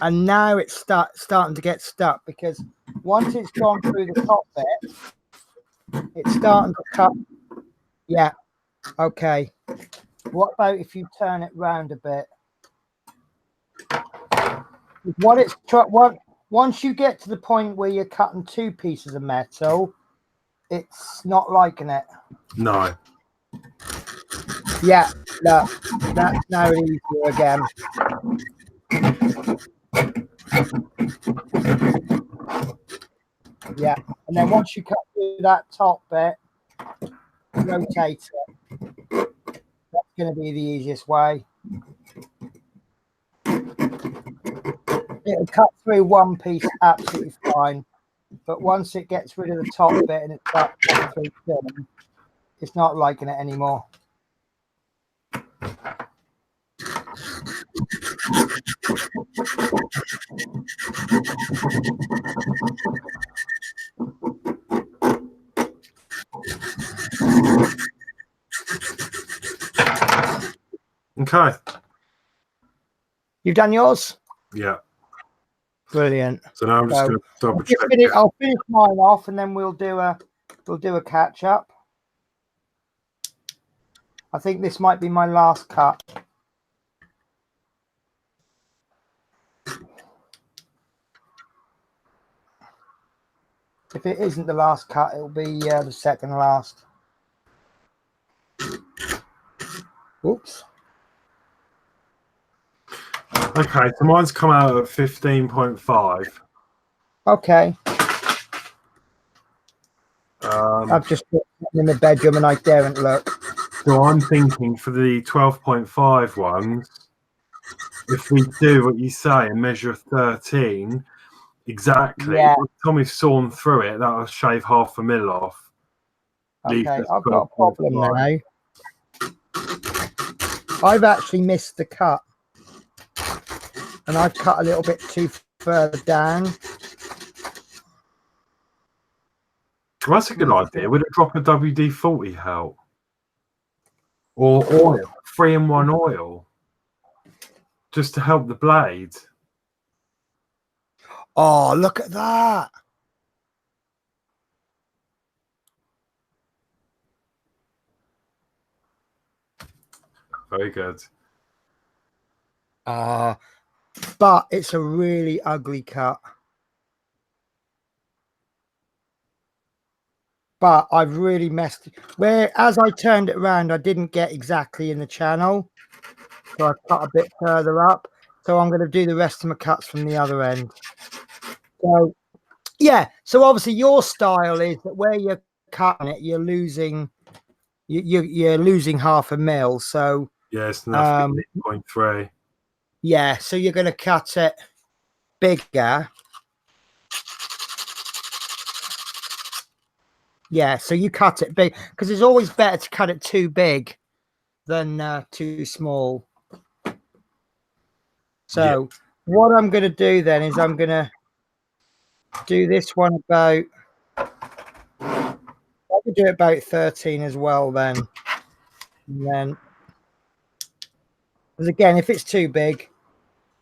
[SPEAKER 1] and now it's starting to get stuck, because once it's gone through the top bit, it's starting to cut. Yeah. Okay. What about if you turn it round a bit? Once you get to the point where you're cutting 2 pieces of metal, it's not liking it.
[SPEAKER 2] No.
[SPEAKER 1] Yeah, look, that's now easier again. Yeah, and then once you cut through that top bit, rotate it. That's going to be the easiest way. It'll cut through one piece absolutely fine, but once it gets rid of the top bit and it starts cutting through thin, it's not liking it anymore.
[SPEAKER 2] Okay.
[SPEAKER 1] You've done yours?
[SPEAKER 2] Yeah.
[SPEAKER 1] Brilliant.
[SPEAKER 2] So now I'm just going to double check.
[SPEAKER 1] I'll finish mine off, and then we'll do a catch up. I think this might be my last cut. If it isn't the last cut, it'll be the second last. Oops.
[SPEAKER 2] Okay, so mine's come out at 15.5.
[SPEAKER 1] Okay.
[SPEAKER 2] I've
[SPEAKER 1] just put it in the bedroom and I daren't look.
[SPEAKER 2] So I'm thinking for the 12.5 ones, if we do what you say and measure 13 exactly,
[SPEAKER 1] yeah.
[SPEAKER 2] by the time we've sawn through it, that'll shave 0.5 mil off.
[SPEAKER 1] Okay, I've got a problem now. I've actually missed the cut, and I've cut a little bit too further down.
[SPEAKER 2] Well, that's a good idea. Would a drop of WD-40 help? Or oil, 3-in-1 oil, just to help the blade.
[SPEAKER 1] Oh, look at that.
[SPEAKER 2] Very good.
[SPEAKER 1] But it's a really ugly cut. but I've really messed where as I turned it around, I didn't get exactly in the channel. So I cut a bit further up. So I'm going to do the rest of my cuts from the other end. So yeah, so obviously your style is that where you're cutting it, you're losing you're losing half a mil. So
[SPEAKER 2] yeah, it's nothing 0.3.
[SPEAKER 1] yeah, so you're going to cut it bigger. Yeah, so you cut it big because it's always better to cut it too big than too small. So what I'm going to do then is I'm going to do this one about, I could do it about 13 as well then. And then, because again, if it's too big,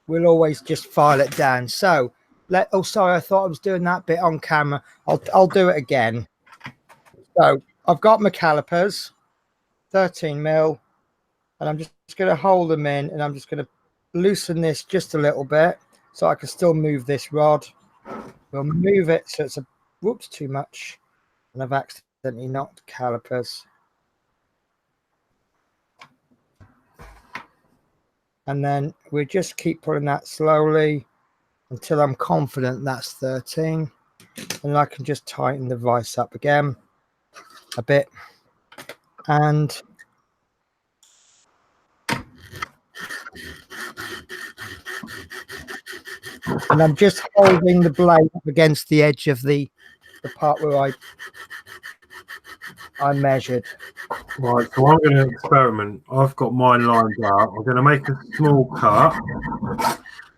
[SPEAKER 1] we'll always just file it down. So oh, sorry, I thought I was doing that bit on camera. I'll do it again. So I've got my calipers, 13 mil, and I'm just going to hold them in, and I'm just going to loosen this just a little bit so I can still move this rod. We'll move it so it's a whoops too much, and I've accidentally knocked calipers. And then we just keep pulling that slowly until I'm confident that's 13, and I can just tighten the vise up again a bit. And I'm just holding the blade up against the edge of the part where I measured.
[SPEAKER 2] Right, so I'm going to experiment. I've got mine lined up. I'm going to make a small cut.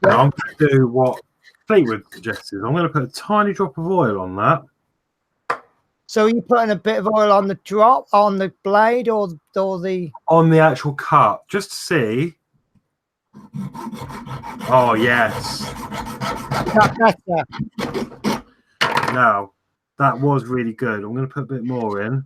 [SPEAKER 2] And I'm going to do what Fleetwood suggested. I'm going to put a tiny drop of oil on that.
[SPEAKER 1] So are you putting a bit of oil on the drop, on the blade, or the... On
[SPEAKER 2] the actual cut, just to see. Oh, yes.
[SPEAKER 1] That's better.
[SPEAKER 2] Now, that was really good. I'm going to put a bit more in.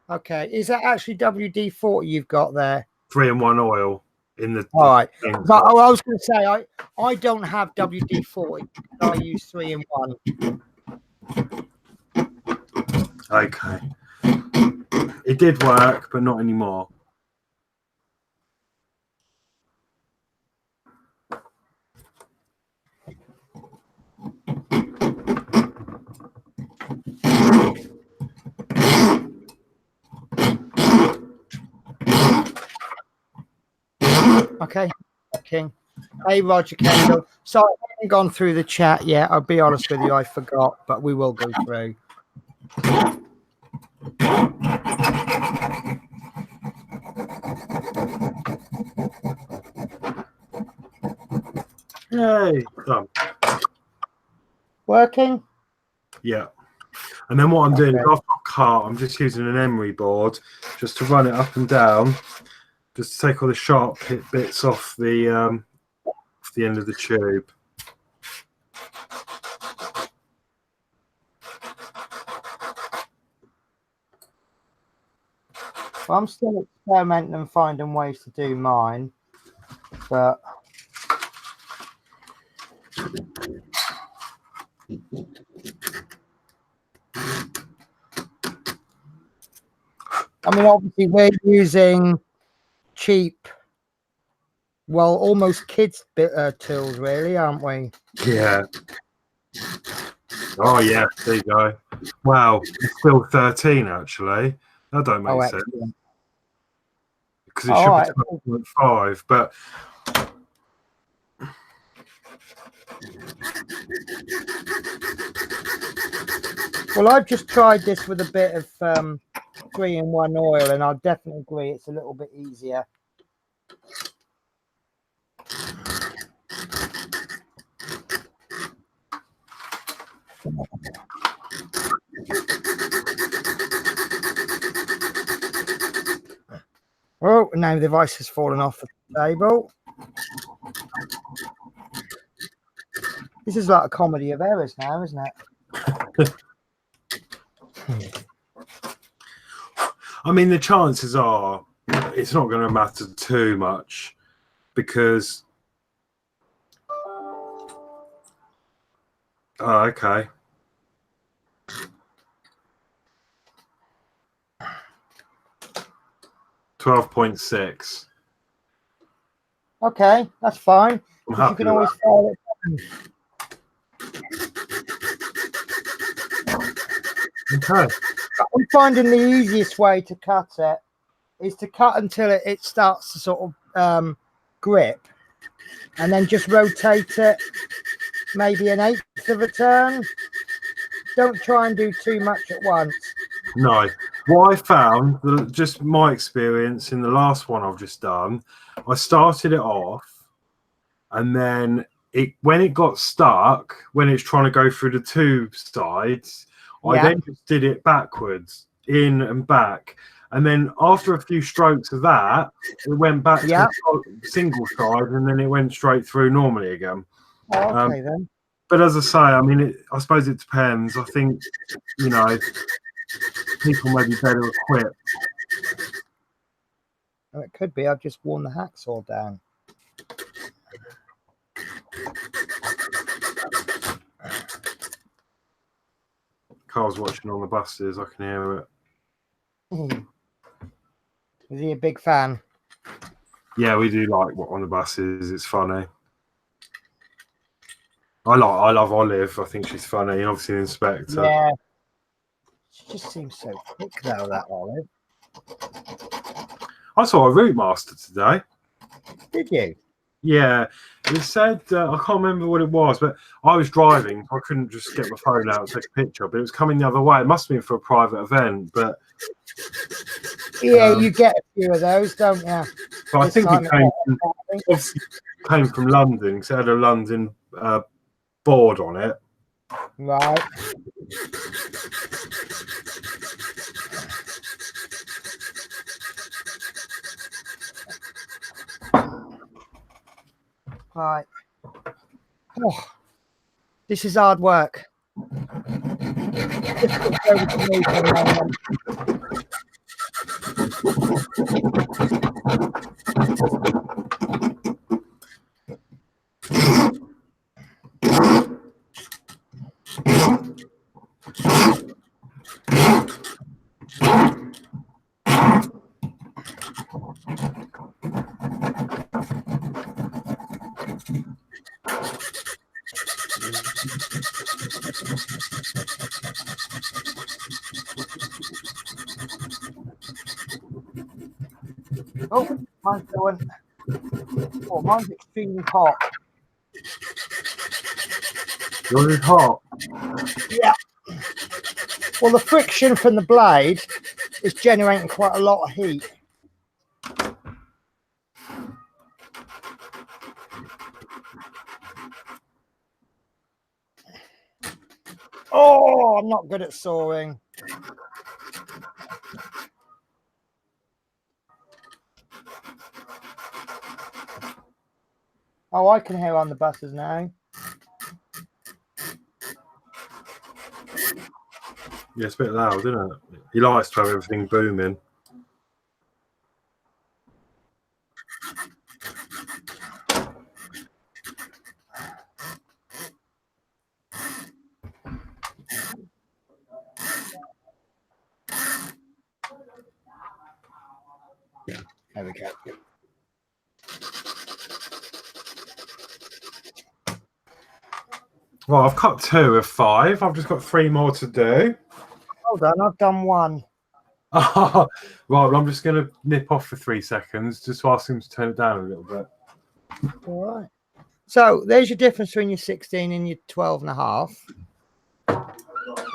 [SPEAKER 1] Okay. Is that actually WD-40 you've got there?
[SPEAKER 2] 3-in-1 oil in the...
[SPEAKER 1] All right. But I was going to say, I don't have WD-40. I use 3-in-1.
[SPEAKER 2] Okay. It did work, but not anymore.
[SPEAKER 1] Okay. Okay. Hey, Roger Kendall. So I haven't gone through the chat yet. I'll be honest with you, I forgot, but we will go through.
[SPEAKER 2] Yay, done.
[SPEAKER 1] Working?
[SPEAKER 2] Yeah. And then what I'm doing is after I cut, I'm just using an emery board just to run it up and down, just to take all the sharp bits off the end of the tube.
[SPEAKER 1] Well, I'm still experimenting and finding ways to do mine, but I mean, obviously we're using cheap, well, almost kids tools, really, aren't we?
[SPEAKER 2] Yeah. Oh yeah, there you go. Wow, it's still 13 actually. That don't make sense.
[SPEAKER 1] Excellent.
[SPEAKER 2] Because it should be 12.5, but
[SPEAKER 1] well, I've just tried this with a bit of 3-in-1 oil, and I'll definitely agree it's a little bit easier. Oh, now the device has fallen off the table. This is like a comedy of errors now, isn't it?
[SPEAKER 2] I mean, the chances are it's not going to matter too much because... Oh, okay. 12.6.
[SPEAKER 1] Okay, that's fine.
[SPEAKER 2] I'm
[SPEAKER 1] You
[SPEAKER 2] happy
[SPEAKER 1] can
[SPEAKER 2] with
[SPEAKER 1] always
[SPEAKER 2] that.
[SPEAKER 1] file it down.
[SPEAKER 2] Okay.
[SPEAKER 1] I'm finding the easiest way to cut it is to cut until it starts to sort of grip, and then just rotate it maybe an eighth of a turn. Don't try and do too much at once.
[SPEAKER 2] No. What I found, just my experience in the last one I've just done, I started it off, and then when it got stuck, when it's trying to go through the two sides, I then just did it backwards, in and back. And then after a few strokes of that, it went back to a single side, and then it went straight through normally again.
[SPEAKER 1] Oh, okay, then.
[SPEAKER 2] But as I say, I mean, I suppose it depends. I think, you know, people may be better equipped.
[SPEAKER 1] Oh, it could be I've just worn the hacksaw down.
[SPEAKER 2] Carl's watching on the buses. I can hear it.
[SPEAKER 1] Is he a big fan?
[SPEAKER 2] Yeah, we do like what on the buses. It's funny. I love Olive. I think she's funny. And obviously, the inspector.
[SPEAKER 1] Yeah. She just seems so quick though, that Olive.
[SPEAKER 2] I saw a Routemaster today.
[SPEAKER 1] Did you?
[SPEAKER 2] Yeah, it said I can't remember what it was, but I was driving. I couldn't just get my phone out and take a picture. But it was coming the other way. It must have been for a private event, but
[SPEAKER 1] yeah, you get a few of those, don't you?
[SPEAKER 2] But I think it came from London because it had a London board on it.
[SPEAKER 1] Right. Right. Oh, this is hard work. Oh, mine's going. Oh, mine's extremely hot.
[SPEAKER 2] Yours is hot.
[SPEAKER 1] Yeah. Well, the friction from the blade is generating quite a lot of heat. Oh, I'm not good at sawing. Oh, I can hear on the buses now.
[SPEAKER 2] Yeah, it's a bit loud, isn't it? He likes to have everything booming.
[SPEAKER 1] There we go.
[SPEAKER 2] Well, I've cut 2 of 5. I've just got 3 more to do.
[SPEAKER 1] Well done. I've done 1.
[SPEAKER 2] Right, well, I'm just going to nip off for 3 seconds just to ask him to turn it down a little bit.
[SPEAKER 1] All right. So there's your difference between your 16 and your 12 and a half.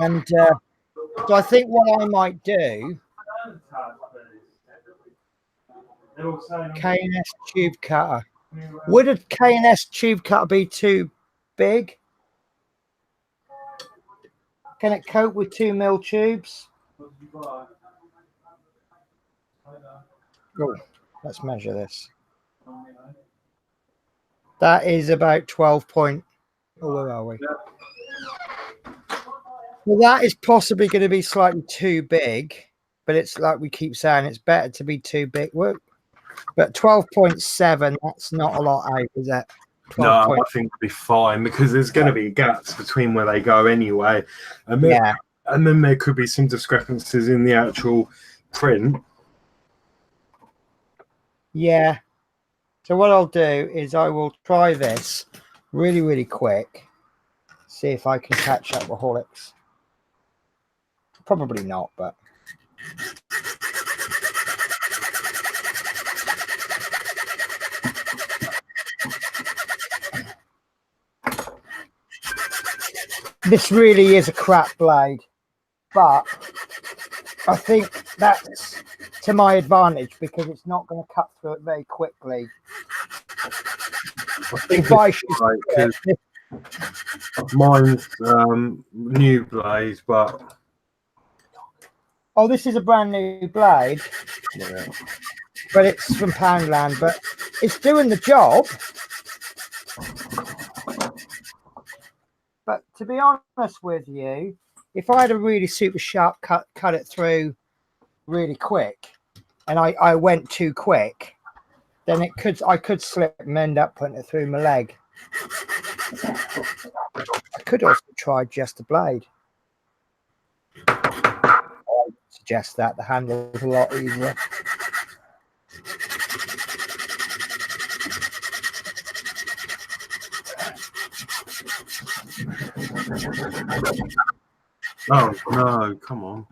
[SPEAKER 1] And so I think what I might do, K&S tube cutter. Would a K&S tube cutter be too big? Can it cope with 2mm tubes? Oh, let's measure this. That is about 12 point. Oh, where are we? Well, that is possibly going to be slightly too big, but it's like we keep saying, it's better to be too big. But 12.7, that's not a lot out, is it?
[SPEAKER 2] No, I think it'll be fine because there's going to be gaps between where they go anyway. And then there could be some discrepancies in the actual print.
[SPEAKER 1] Yeah. So what I'll do is I will try this really, really quick. See if I can catch up with Horlicks. Probably not, but this really is a crap blade. But I think that's to my advantage because it's not going to cut through it very quickly.
[SPEAKER 2] I think
[SPEAKER 1] If I
[SPEAKER 2] it's
[SPEAKER 1] should
[SPEAKER 2] right, 'cause mine's new blade, but
[SPEAKER 1] oh, this is a brand new blade,
[SPEAKER 2] yeah.
[SPEAKER 1] but it's from Poundland, but it's doing the job. But to be honest with you, if I had a really super sharp cut it through really quick, and I went too quick, then I could slip and end up putting it through my leg. I could also try just the blade. I suggest that the handle is a lot easier.
[SPEAKER 2] Oh no, come on.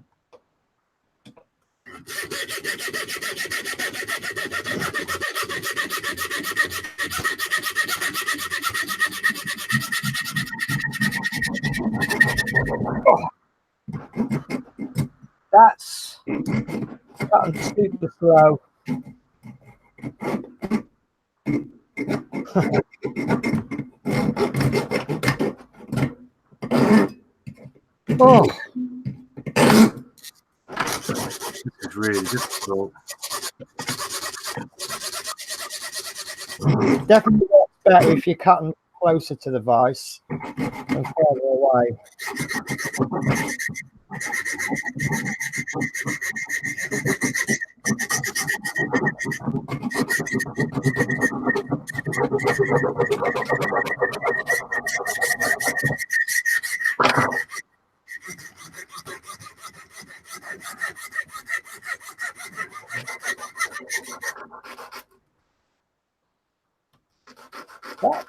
[SPEAKER 1] That's super slow. Oh,
[SPEAKER 2] This is really difficult.
[SPEAKER 1] definitely better if you're cutting closer to the vice than further away. Right.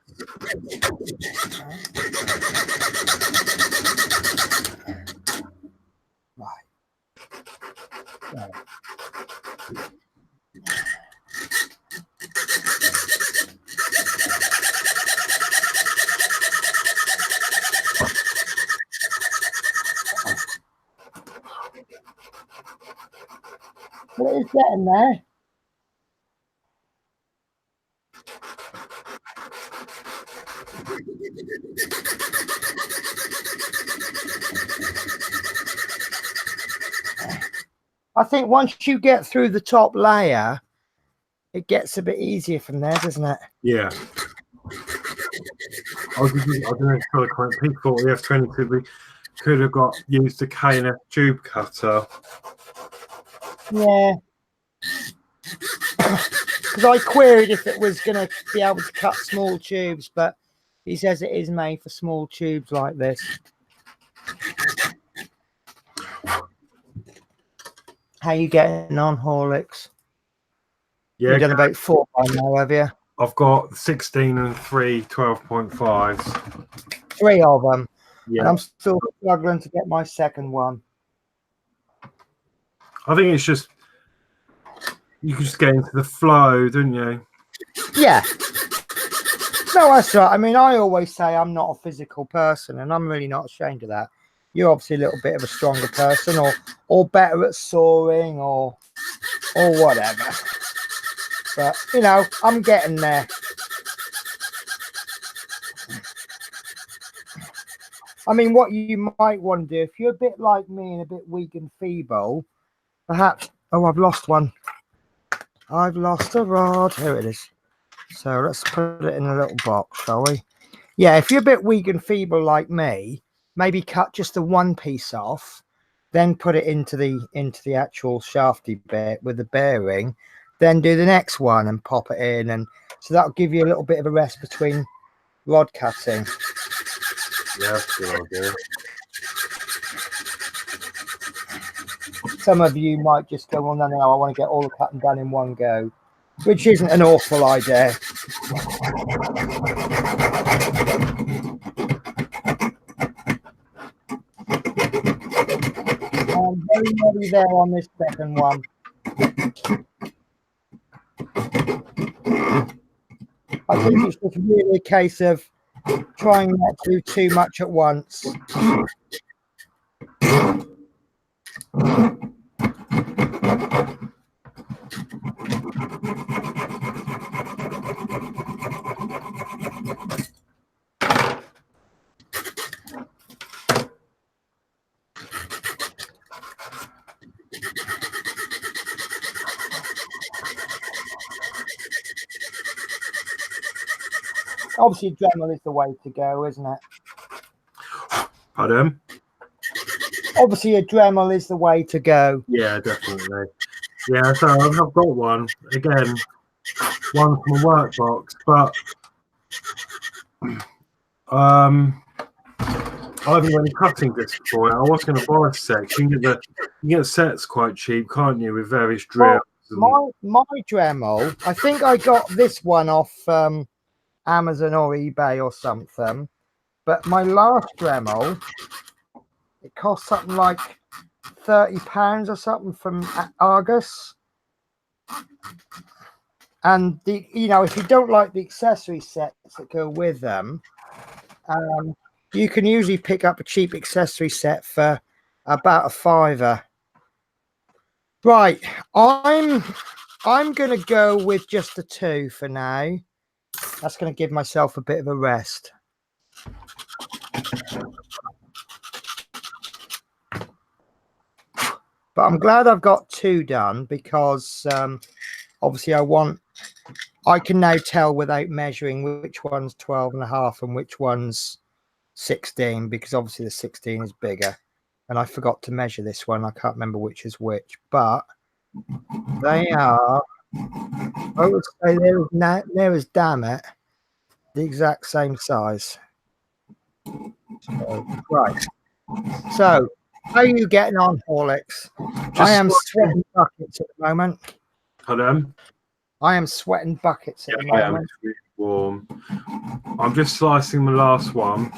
[SPEAKER 1] Well, it's getting there. I think once you get through the top layer, it gets a bit easier from there, doesn't it?
[SPEAKER 2] Yeah. I don't know if people thought the F22 we could have used a K&F tube cutter.
[SPEAKER 1] Yeah. Because I queried if it was going to be able to cut small tubes, but he says it is made for small tubes like this. How you getting on, Horlicks?
[SPEAKER 2] Yeah,
[SPEAKER 1] You've done about 4 by now, have you?
[SPEAKER 2] I've got 16 and 3 12.5s.
[SPEAKER 1] 3 of them.
[SPEAKER 2] Yeah.
[SPEAKER 1] And I'm still struggling to get my second one.
[SPEAKER 2] I think it's just you can just get into the flow, don't you?
[SPEAKER 1] Yeah. No, that's right. I mean, I always say I'm not a physical person, and I'm really not ashamed of that. You're obviously a little bit of a stronger person, or better at sawing, or whatever. But you know, I'm getting there. I mean, what you might want to do if you're a bit like me and a bit weak and feeble, perhaps. Oh, I've lost one. I've lost a rod. Here it is. So let's put it in a little box, shall we? Yeah, if you're a bit weak and feeble like me, maybe cut just the one piece off, then put it into the actual shafty bit with the bearing, then do the next one and pop it in, and so that'll give you a little bit of a rest between rod cutting.
[SPEAKER 2] Yeah, that's a good idea.
[SPEAKER 1] Some of you might just go, well, no, I want to get all the cutting done in one go. which isn't an awful idea. I'm very nearly there on this second one. I think it's just really a case of trying not to do too much at once. Obviously, Dremel is the way to go, isn't it?
[SPEAKER 2] Pardon?
[SPEAKER 1] Obviously, a Dremel is the way to go.
[SPEAKER 2] Yeah, definitely. Yeah, so I've got one again, one from a work box, but I haven't got any cutting discs for it. I was going to buy a set. You can get sets quite cheap, can't you, with various drills?
[SPEAKER 1] Well, my Dremel, I think I got this one off Amazon or eBay or something. But my last Dremel, it cost something like £30 or something from Argus. And if you don't like the accessory sets that go with them, you can usually pick up a cheap accessory set for about £5. Right, I'm going to go with just the 2 for now. That's going to give myself a bit of a rest. But I'm glad I've got 2 done because obviously I can now tell without measuring which one's 12.5 and which one's 16, because obviously the 16 is bigger. And I forgot to measure this one. I can't remember which is which, but they are, I would say there is, damn it, the exact same size. So, right. So, how are you getting on, Horlicks? I am sweating buckets at the moment.
[SPEAKER 2] Pardon?
[SPEAKER 1] I am sweating buckets at the moment.
[SPEAKER 2] I am. It's really warm. I'm just slicing the last one.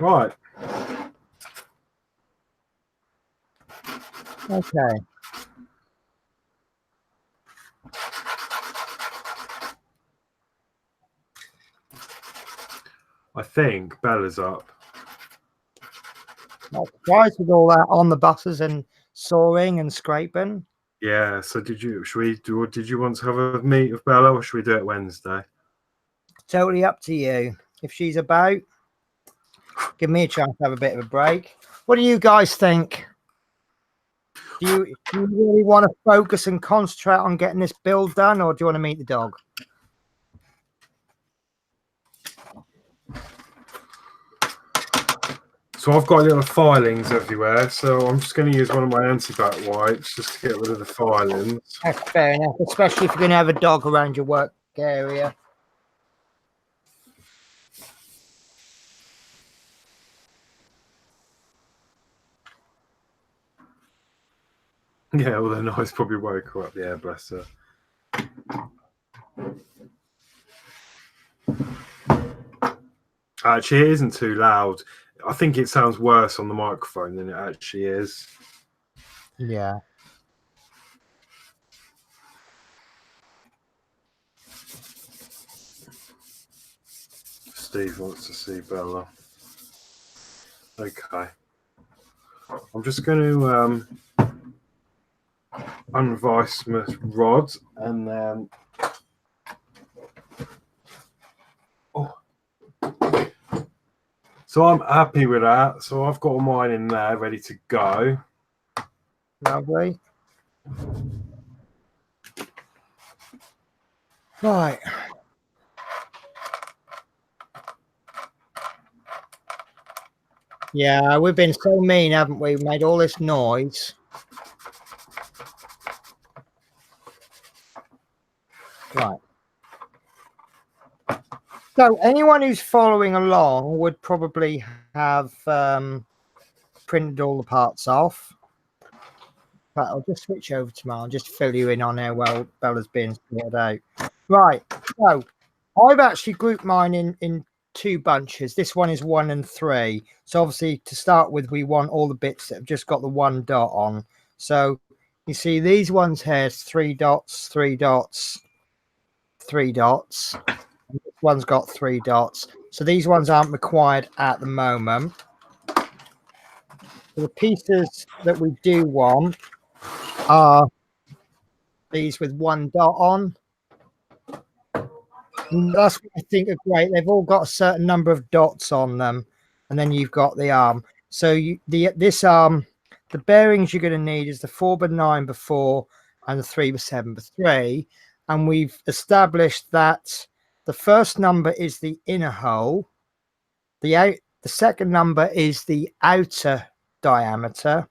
[SPEAKER 2] Right.
[SPEAKER 1] Okay.
[SPEAKER 2] I think Bella's up.
[SPEAKER 1] Not surprised with all that on the buses and sawing and scraping.
[SPEAKER 2] Yeah. So did you want to have a meet with Bella, or should we do it Wednesday?
[SPEAKER 1] Totally up to you. If she's about, give me a chance to have a bit of a break. What do you guys think? Do you really want to focus and concentrate on getting this build done, or do you want to meet the dog?
[SPEAKER 2] So I've got little filings everywhere, so I'm just going to use one of my anti-bat wipes just to get rid of the filings.
[SPEAKER 1] That's fair enough, especially if you're going to have a dog around your work area.
[SPEAKER 2] Yeah, well, the noise probably woke her up. Yeah, bless her. Actually, it isn't too loud. I think it sounds worse on the microphone than it actually is.
[SPEAKER 1] Yeah.
[SPEAKER 2] Steve wants to see Bella. Okay. I'm just going to unvise my rod and then So I'm happy with that. So I've got all mine in there ready to go.
[SPEAKER 1] Lovely. Right. Yeah, we've been so mean, haven't we? We've made all this noise. Right. So anyone who's following along would probably have printed all the parts off. But I'll just switch over to mine. I'll just fill you in on how well Bella's being sorted out. Right. So I've actually grouped mine in two bunches. This one is 1 and 3. So obviously to start with, we want all the bits that have just got the 1 dot on. So you see these ones here, 3 dots, 3 dots, 3 dots. And this one's got 3 dots. So these ones aren't required at the moment. So the pieces that we do want are these with 1 dot on. And that's what I think are great. They've all got a certain number of dots on them, and then you've got the arm. So this arm, the bearings you're going to need is the 4x9 before and the 3x7x3, and we've established that the first number is the inner hole, the second number is the outer diameter,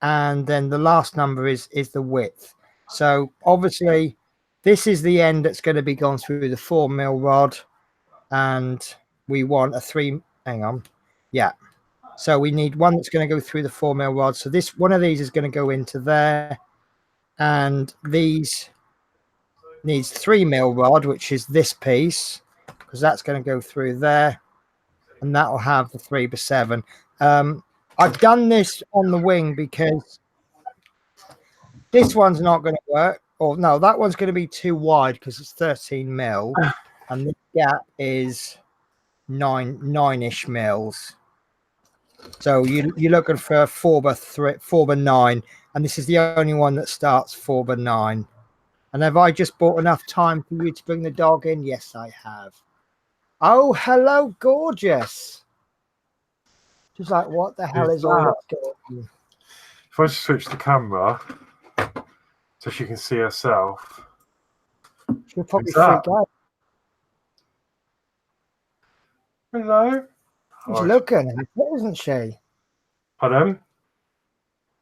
[SPEAKER 1] and then the last number is the width. So obviously this is the end that's going to be gone through the 4mm rod, and we want a 3. Hang on, yeah. So we need one that's going to go through the 4mm rod. So this one of these is going to go into there, and these needs 3mm rod, which is this piece, because that's going to go through there, and that will have the 3x7. I've done this on the wing because this one's not going to work. Or no, that one's going to be too wide because it's 13mm, and this gap is 9-ish mils. So you're looking for 4x3, 4x9, and this is the only one that starts 4x9. And have I just bought enough time for you to bring the dog in? Yes, I have. Oh, hello, gorgeous. She's like, what the hell is all this going on?
[SPEAKER 2] If I just switch the camera so she can see herself.
[SPEAKER 1] She'll probably freak out.
[SPEAKER 2] Hello.
[SPEAKER 1] She's looking at it, isn't she?
[SPEAKER 2] Pardon?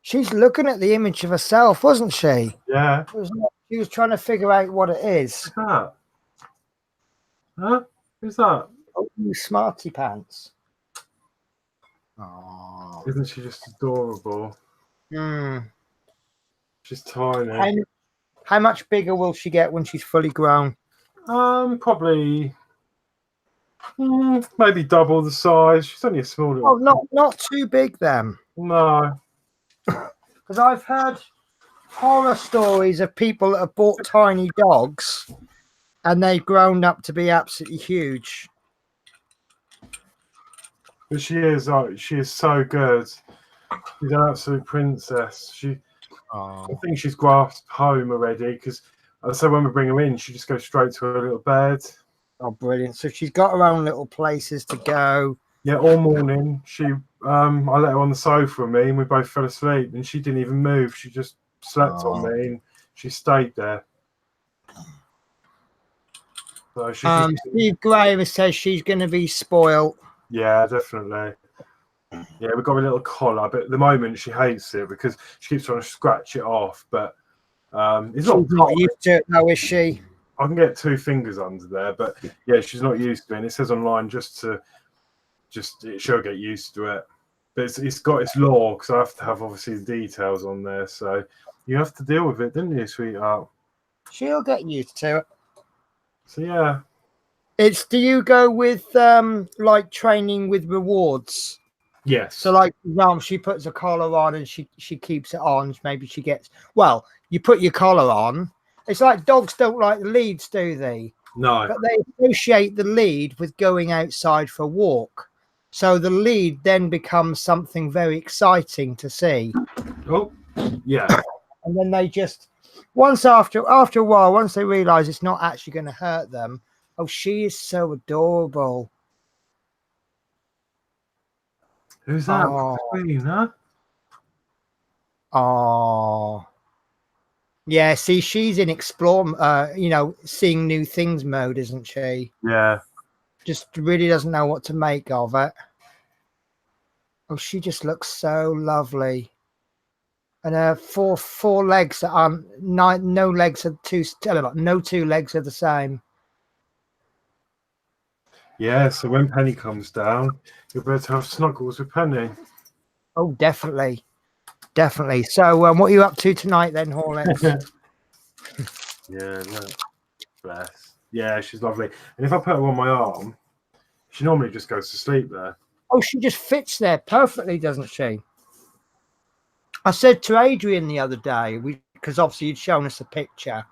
[SPEAKER 1] She's looking at the image of herself, wasn't she?
[SPEAKER 2] Yeah.
[SPEAKER 1] She was trying to figure out what it is.
[SPEAKER 2] What's that? Huh? Who's that?
[SPEAKER 1] Oh, you smarty pants. Oh.
[SPEAKER 2] Isn't she just adorable?
[SPEAKER 1] Hmm.
[SPEAKER 2] She's tiny.
[SPEAKER 1] How much bigger will she get when she's fully grown?
[SPEAKER 2] Probably maybe double the size. She's only a small little.
[SPEAKER 1] Oh, not too big then.
[SPEAKER 2] No.
[SPEAKER 1] Because I've heard horror stories of people that have bought tiny dogs and they've grown up to be absolutely huge.
[SPEAKER 2] But she is so good. She's an absolute princess. I think she's grasped home already, because so when we bring her in, she just goes straight to her little bed.
[SPEAKER 1] Oh, brilliant. So she's got her own little places to go.
[SPEAKER 2] Yeah, all morning I let her on the sofa with me and we both fell asleep, and she didn't even move. She just slept on me and she stayed there. So
[SPEAKER 1] Steve Graver says she's going to be spoiled.
[SPEAKER 2] Yeah, definitely. Yeah, we've got a little collar, but at the moment she hates it because she keeps trying to scratch it off. But it's
[SPEAKER 1] not used to it now, is she?
[SPEAKER 2] I can get 2 fingers under there, but yeah, she's not used to it. And it says online she'll get used to it. But it's got its law, because I have to have obviously the details on there. So you have to deal with it, didn't you, sweetheart?
[SPEAKER 1] She'll get used to it.
[SPEAKER 2] So yeah.
[SPEAKER 1] Do you go with like training with rewards?
[SPEAKER 2] Yes.
[SPEAKER 1] So like, for example, she puts a collar on and she keeps it on. Maybe she gets, well, you put your collar on. It's like dogs don't like the leads, do they?
[SPEAKER 2] No.
[SPEAKER 1] But they associate the lead with going outside for a walk. So the lead then becomes something very exciting to see.
[SPEAKER 2] Oh, yeah.
[SPEAKER 1] And then they just, after a while, once they realize it's not actually going to hurt them, oh, she is so adorable.
[SPEAKER 2] Who's that?
[SPEAKER 1] Oh,
[SPEAKER 2] Queen, huh?
[SPEAKER 1] oh. Yeah, see, she's in explore, seeing new things mode, isn't she?
[SPEAKER 2] Yeah.
[SPEAKER 1] Just really doesn't know what to make of it. Oh, she just looks so lovely. And her four legs that aren't no legs are no two legs are the same.
[SPEAKER 2] Yeah, so when Penny comes down, you'll be able to have snuggles with Penny.
[SPEAKER 1] Oh, definitely. Definitely. So what are you up to tonight then, Horlicks?
[SPEAKER 2] Yeah, look. Bless. Yeah, she's lovely. And if I put her on my arm, she normally just goes to sleep there.
[SPEAKER 1] Oh, she just fits there perfectly, doesn't she? I said to Adrian the other day, because obviously you'd shown us a picture,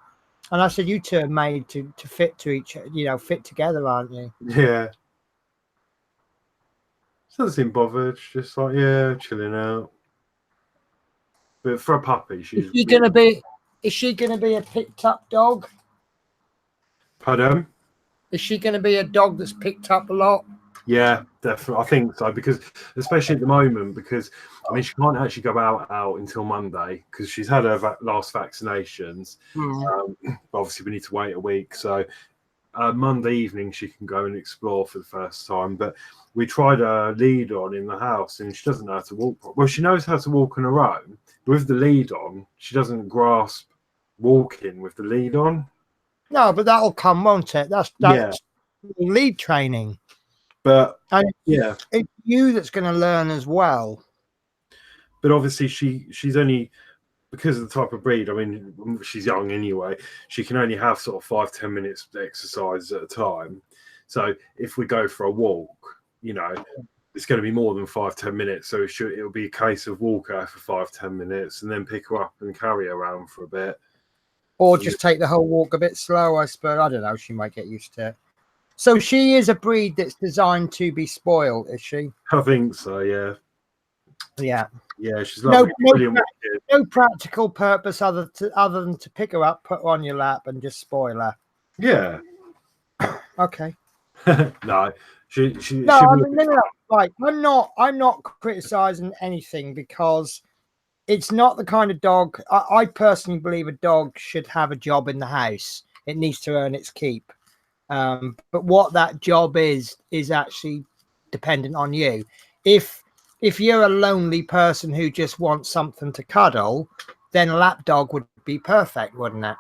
[SPEAKER 1] and I said, you two are made to fit to each, fit together, aren't you?
[SPEAKER 2] Yeah. She doesn't seem bothered. She's just like, yeah, chilling out. But for a puppy, she's...
[SPEAKER 1] Is she gonna be a picked up dog?
[SPEAKER 2] Pardon?
[SPEAKER 1] Is she gonna be a dog that's picked up a lot?
[SPEAKER 2] Yeah, definitely. I think so, because especially at the moment, because I mean, she can't actually go out until Monday because she's had her last vaccinations. Obviously, we need to wait a week. So Monday evening, she can go and explore for the first time. But we tried a lead on in the house, and she doesn't know how to walk. Well, she knows how to walk on her own. With the lead on, she doesn't grasp walking with the lead on.
[SPEAKER 1] No, but that'll come, won't it? That's lead training.
[SPEAKER 2] But
[SPEAKER 1] And
[SPEAKER 2] yeah,
[SPEAKER 1] it's you that's going to learn as well.
[SPEAKER 2] but obviously she's only, because of the type of breed, I mean, she's young anyway, she can only have sort of 5-10 minutes of exercise at a time. So if we go for a walk, it's going to be more than 5-10 minutes. So it'll be a case of walk her for 5-10 minutes and then pick her up and carry her around for a bit.
[SPEAKER 1] Or just take the whole walk a bit slow, I suppose. I don't know. She might get used to it. So she is a breed that's designed to be spoiled, is she?
[SPEAKER 2] I think so, yeah.
[SPEAKER 1] Yeah.
[SPEAKER 2] Yeah, she's lovely.
[SPEAKER 1] No practical purpose other than to pick her up, put her on your lap, and just spoil her.
[SPEAKER 2] Yeah.
[SPEAKER 1] Okay.
[SPEAKER 2] No.
[SPEAKER 1] No. Right. I'm not criticizing anything because it's not the kind of dog. I personally believe a dog should have a job in the house. It needs to earn its keep. But what that job is actually dependent on you. If you're a lonely person who just wants something to cuddle, then a lap dog would be perfect, wouldn't it?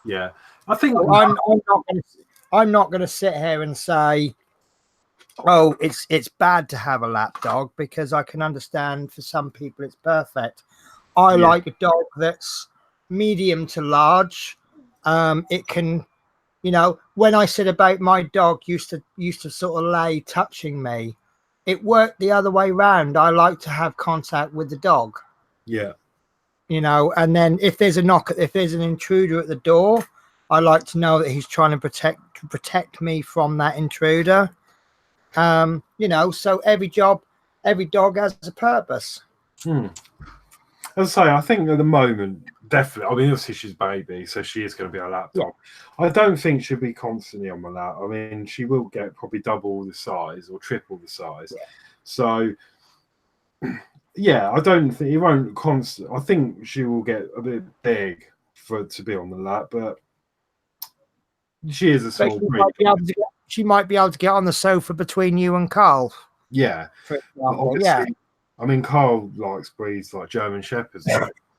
[SPEAKER 2] Yeah, I think
[SPEAKER 1] I'm not going to sit here and say, oh, it's bad to have a lap dog, because I can understand for some people it's perfect. I like a dog that's medium to large. It can, when I said about my dog used to sort of lay touching me, it worked the other way round. I like to have contact with the dog.
[SPEAKER 2] Yeah.
[SPEAKER 1] And then if there's an intruder at the door, I like to know that he's trying to protect me from that intruder. So every dog has a purpose.
[SPEAKER 2] As I say, I think at the moment, definitely. I mean, obviously she's baby, so she is going to be a lap dog. Yeah. I don't think she'll be constantly on my lap. I mean, she will get probably double the size or triple the size. Yeah. So, yeah, I don't think it won't constant. I think she will get a bit big to be on the lap, but she is a small breed.
[SPEAKER 1] She might be able to get on the sofa between you and Carl.
[SPEAKER 2] Yeah, for example. Yeah. I mean, Carl likes breeds like German Shepherds.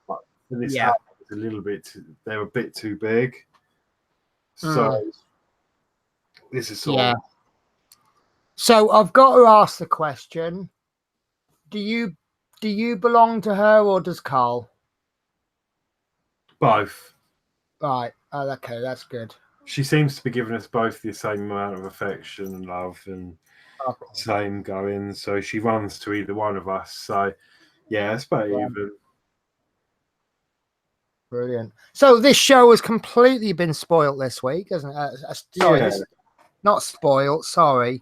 [SPEAKER 2] But in this house, it's a little bit they're a bit too big. So this is sort of...
[SPEAKER 1] So I've got to ask the question: Do you belong to her, or does Carl?
[SPEAKER 2] Both.
[SPEAKER 1] Right. Oh, okay, that's good.
[SPEAKER 2] She seems to be giving us both the same amount of affection and love and same going. So she runs to either one of us. So yeah, it's about even.
[SPEAKER 1] Brilliant. So this show has completely been spoilt this week, hasn't it? Sorry, not spoiled. Sorry,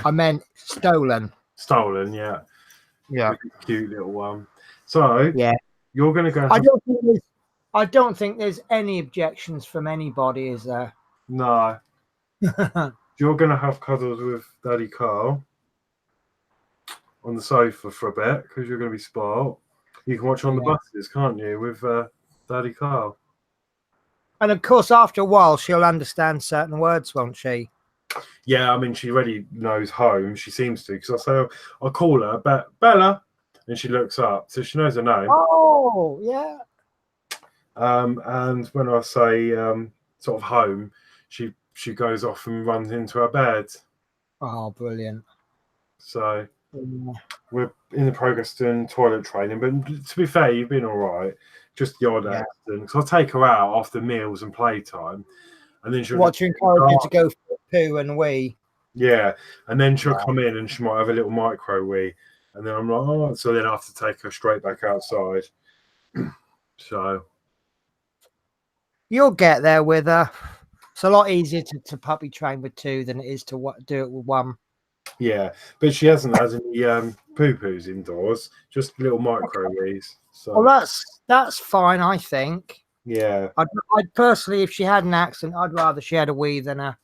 [SPEAKER 1] I meant stolen.
[SPEAKER 2] Stolen, yeah.
[SPEAKER 1] Yeah.
[SPEAKER 2] Cute little one. So
[SPEAKER 1] yeah,
[SPEAKER 2] you're going to go.
[SPEAKER 1] I don't think there's any objections from anybody, is there?
[SPEAKER 2] No. You're going to have cuddles with Daddy Carl. on the sofa for a bit because you're going to be spoiled. You can watch on the buses, can't you, with Daddy Carl?
[SPEAKER 1] And of course, after a while, she'll understand certain words, won't she?
[SPEAKER 2] Yeah, I mean, she already knows home. She seems to, because I'll call her Bella, and she looks up, so she knows her name.
[SPEAKER 1] Oh, yeah.
[SPEAKER 2] And when I say sort of home, she goes off and runs into her bed.
[SPEAKER 1] Oh, brilliant.
[SPEAKER 2] So we're in the progress doing toilet training, but to be fair, you've been all right. Just the odd accident. Because I'll take her out after meals and playtime, and then she'll
[SPEAKER 1] to encourage you to go for poo and wee.
[SPEAKER 2] Yeah, and then she'll come in and she might have a little micro wee, and then I'm like, oh, so then I have to take her straight back outside. So
[SPEAKER 1] you'll get there with her. It's a lot easier to puppy train with 2 than it is to do it with 1.
[SPEAKER 2] Yeah, but she hasn't had any poo-poos indoors, just little micro wees. So
[SPEAKER 1] well, that's fine, I think.
[SPEAKER 2] Yeah,
[SPEAKER 1] I'd personally, if she had an accident, I'd rather she had a wee than a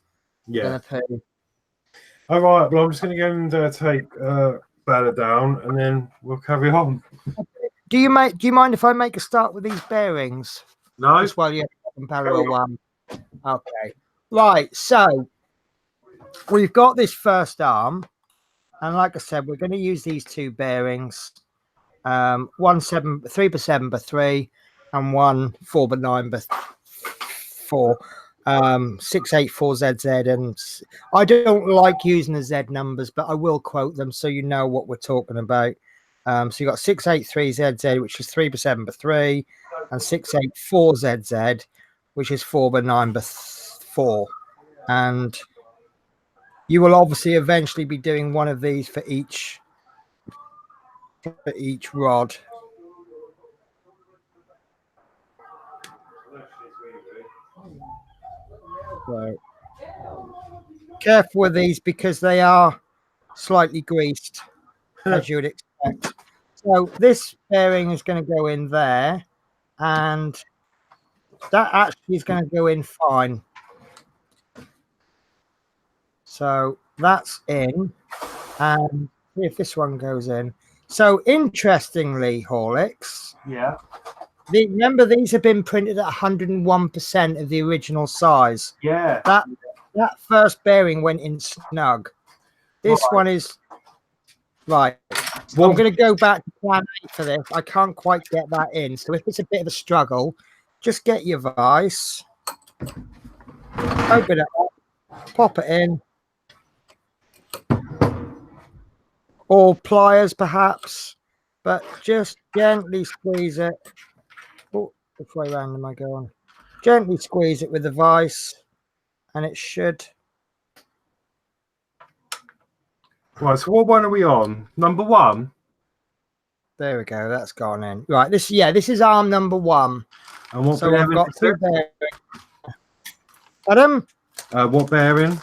[SPEAKER 1] poo.
[SPEAKER 2] All right, well, I'm just going to go and take Bella down, and then we'll carry on.
[SPEAKER 1] Do you mind if I make a start with these bearings?
[SPEAKER 2] No.
[SPEAKER 1] Just while you're in parallel 1. Okay. Right. So we've got this first arm, and like I said, we're going to use these 2 bearings. 3 by 7 by 3, and 1 4 by 9 by 4. 684ZZ, and I don't like using the Z numbers, but I will quote them so you know what we're talking about. So you got 683ZZ, which is 3 by 7 by 3, and 684ZZ, which is 4 by 9 by 4. And you will obviously eventually be doing one of these for each rod. So careful with these because they are slightly greased, as you would expect. So this bearing is going to go in there, and that actually is going to go in fine. So that's in, and see if this one goes in. So interestingly, Horlicks.
[SPEAKER 2] Yeah.
[SPEAKER 1] Remember, these have been printed at 101% of the original size.
[SPEAKER 2] Yeah.
[SPEAKER 1] That first bearing went in snug. This one is right. Well, I'm going to go back to plan 8 for this. I can't quite get that in. So if it's a bit of a struggle, just get your vise, open it up, pop it in, or pliers perhaps, but just gently squeeze it. Oh, which way round am I going? Gently squeeze it with the vise, and it should.
[SPEAKER 2] Right, so what one are we on? Number 1?
[SPEAKER 1] There we go. That's gone in. Right. This is arm number 1.
[SPEAKER 2] And what
[SPEAKER 1] so
[SPEAKER 2] bearing?
[SPEAKER 1] I've got 2 bearings. Adam?
[SPEAKER 2] What bearing?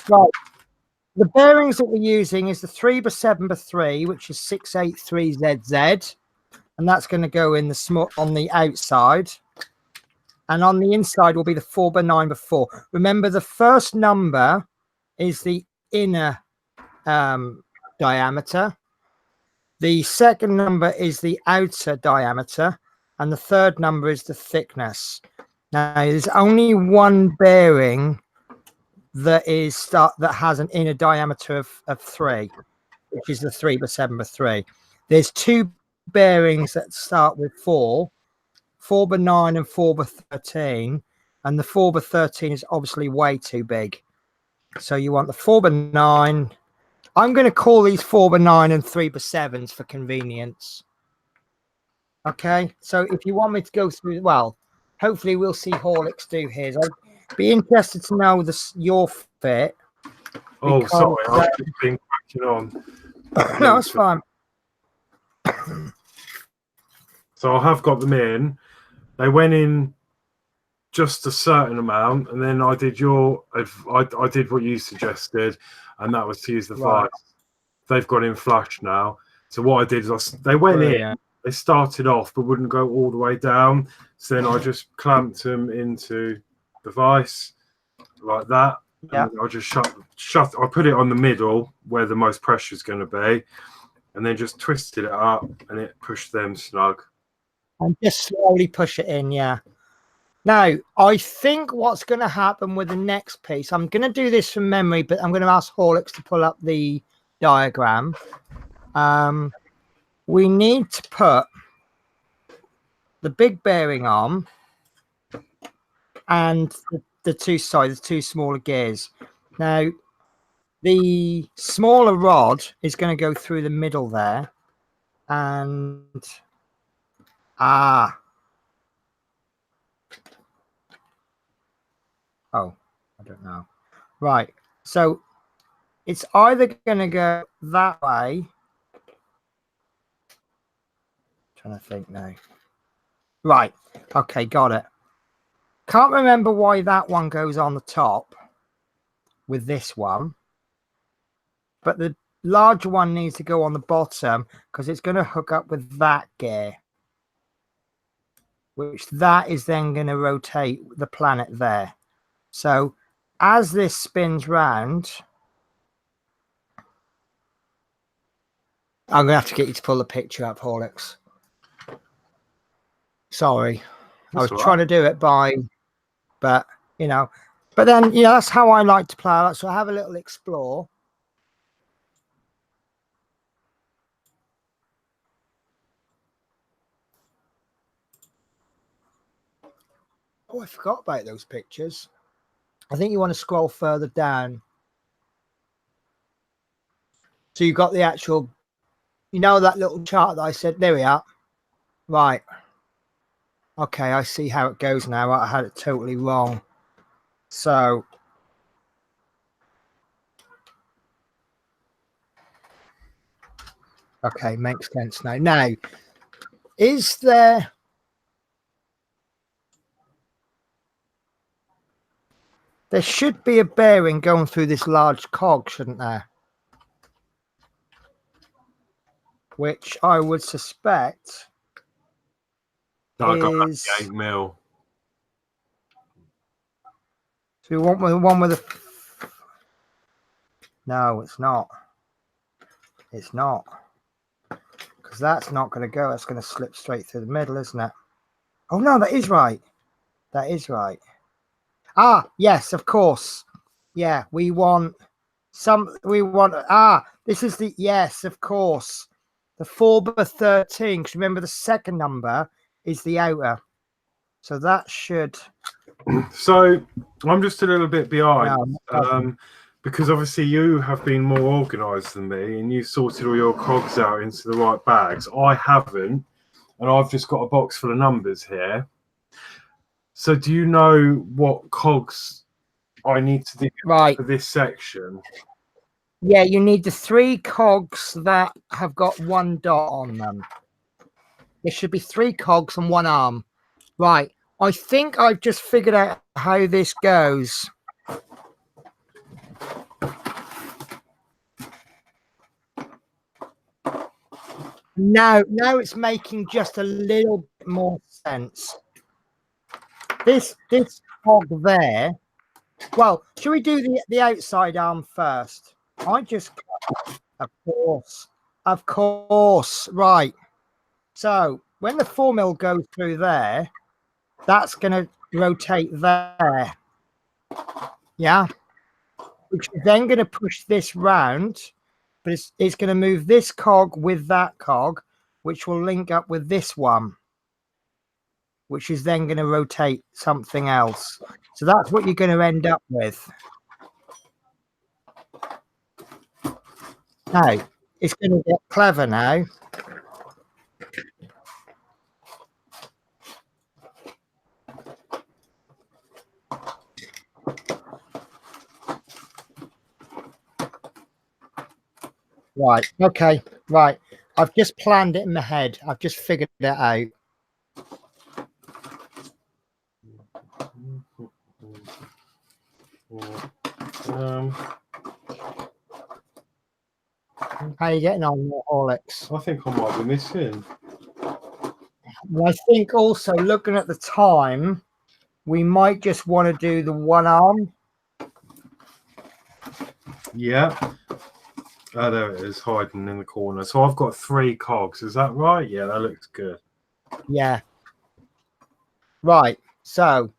[SPEAKER 1] Right. The bearings that we're using is the 3 by 7 by 3, which is 683ZZ, and that's going to go in the small on the outside. And on the inside will be the 4 by 9 by 4. Remember, the first number is the inner diameter. The second number is the outer diameter, and the third number is the thickness. Now, there's only one bearing that has an inner diameter of 3, which is the 3 by 7 by 3. There's 2 bearings that start with 4 by 9 and 4 by 13, and the 4 by 13 is obviously way too big. So you want the 4 by 9. I'm going to call these 4 by 9 and 3 by 7s for convenience. Okay, so if you want me to go through, well, hopefully we'll see Horlicks do his. I'd be interested to know your fit.
[SPEAKER 2] Oh, sorry, I've just been cracking on.
[SPEAKER 1] No, it's fine.
[SPEAKER 2] So I have got them in. They went in just a certain amount, and then I did I did what you suggested, and that was to use the vise. They've got in flush now. So what I did is they went in. They started off, but wouldn't go all the way down. So then I just clamped them into the vise like that.
[SPEAKER 1] Yeah.
[SPEAKER 2] And I just shut. I put it on the middle where the most pressure is going to be, and then just twisted it up, and it pushed them snug.
[SPEAKER 1] And just slowly push it in, yeah. Now, I think what's going to happen with the next piece, I'm going to do this from memory, but I'm going to ask Horlicks to pull up the diagram. We need to put the big bearing arm and the two smaller gears. Now, the smaller rod is going to go through the middle there, and oh, I don't know. Right, so it's either going to go that way. Trying to think now. Right, okay, got it. Can't remember why that one goes on the top with this one, but the larger one needs to go on the bottom because it's going to hook up with that gear, which that is then going to rotate the planet there. So as this spins round, I'm going to have to get you to pull the picture up, Horlicks. Sorry.
[SPEAKER 2] That's
[SPEAKER 1] I was trying to do it but then, that's how I like to play. So I have a little explore. Oh, I forgot about those pictures. I think you want to scroll further down. So you've got the actual, that little chart that I said, there we are. Right. Okay, I see how it goes now. I had it totally wrong. So okay, makes sense now. Now, is there should be a bearing going through this large cog, shouldn't there? Which I would suspect is
[SPEAKER 2] 8 mil.
[SPEAKER 1] So we want the one with the. No, it's not. It's not. Because that's not going to go. That's going to slip straight through the middle, isn't it? Oh, no, that is right. That is right. Ah, yes, of course. Yeah, we want this is the, yes, of course. The 4x13, because remember the second number is the outer. So that should.
[SPEAKER 2] So I'm just a little bit behind. Because obviously you have been more organised than me and you sorted all your cogs out into the right bags. I haven't, and I've just got a box full of numbers here. So do you know what cogs I need to do for this section?
[SPEAKER 1] Yeah, you need the 3 cogs that have got 1 dot on them. There should be 3 cogs and 1 arm. Right. I think I've just figured out how this goes. Now it's making just a little bit more sense. This cog there. Well, should we do the outside arm first? Of course, right. So when the 4 mil goes through there, that's going to rotate there. Yeah. Which is then going to push this round, but it's going to move this cog with that cog, which will link up with this one, which is then going to rotate something else. So that's what you're going to end up with. Now, it's going to get clever now. Right. Okay. Right. I've just planned it in my head. I've just figured it out. How are you getting on, Horlicks?
[SPEAKER 2] I think I might be missing.
[SPEAKER 1] And I think also looking at the time, we might just want to do the 1 arm.
[SPEAKER 2] Yeah. Oh, there it is, hiding in the corner. So I've got 3 cogs. Is that right? Yeah, that looks good.
[SPEAKER 1] Yeah. Right. So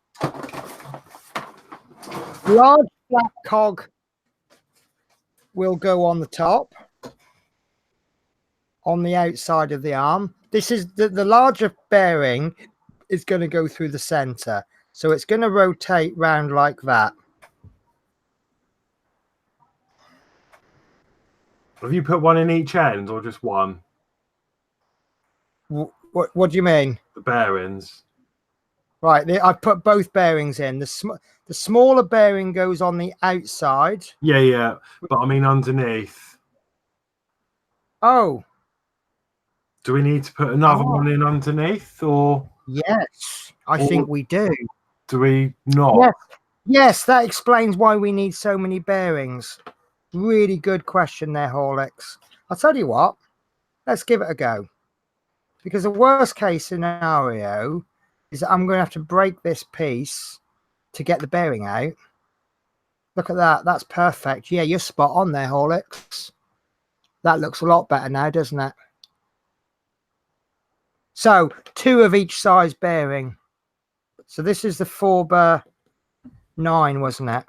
[SPEAKER 1] large flat cog will go on the top, on the outside of the arm. This is the larger bearing is going to go through the center. So it's going to rotate round like that.
[SPEAKER 2] Have you put one in each end or just one?
[SPEAKER 1] What do you mean?
[SPEAKER 2] The bearings.
[SPEAKER 1] Right, I've put both bearings in. The smaller bearing goes on the outside.
[SPEAKER 2] Yeah, but I mean underneath.
[SPEAKER 1] Oh.
[SPEAKER 2] Do we need to put another one in underneath, or?
[SPEAKER 1] Yes, I think we do.
[SPEAKER 2] Do we not?
[SPEAKER 1] Yes. Yes, that explains why we need so many bearings. Really good question there, Horlicks. I'll tell you what, let's give it a go. Because the worst case scenario is that I'm going to have to break this piece to get the bearing out. Look at that. That's perfect. Yeah, you're spot on there, Horlicks. That looks a lot better now, doesn't it? So 2 of each size bearing. So this is the 4x9, wasn't it?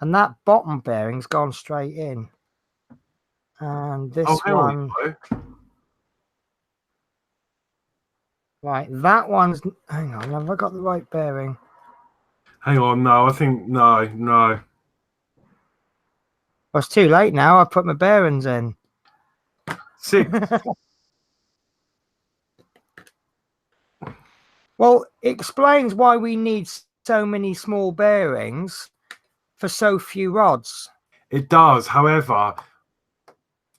[SPEAKER 1] And that bottom bearing's gone straight in. And this one. Right, that one's. Hang on, have I got the right bearing?
[SPEAKER 2] Hang on, no, I think no.
[SPEAKER 1] Well, it's too late now. I put my bearings in.
[SPEAKER 2] 6.
[SPEAKER 1] Well, it explains why we need so many small bearings for so few rods.
[SPEAKER 2] It does. However,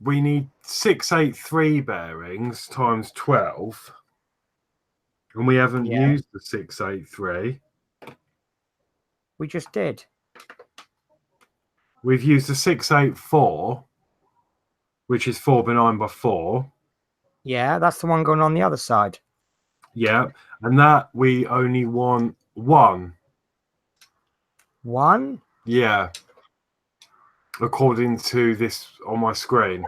[SPEAKER 2] we need 683 bearings times 12, and we haven't used the 683.
[SPEAKER 1] We just did.
[SPEAKER 2] We've used the 684, which is 4x9x4.
[SPEAKER 1] Yeah, that's the one going on the other side.
[SPEAKER 2] Yeah, and that we only want 1.
[SPEAKER 1] 1?
[SPEAKER 2] Yeah, according to this on my screen.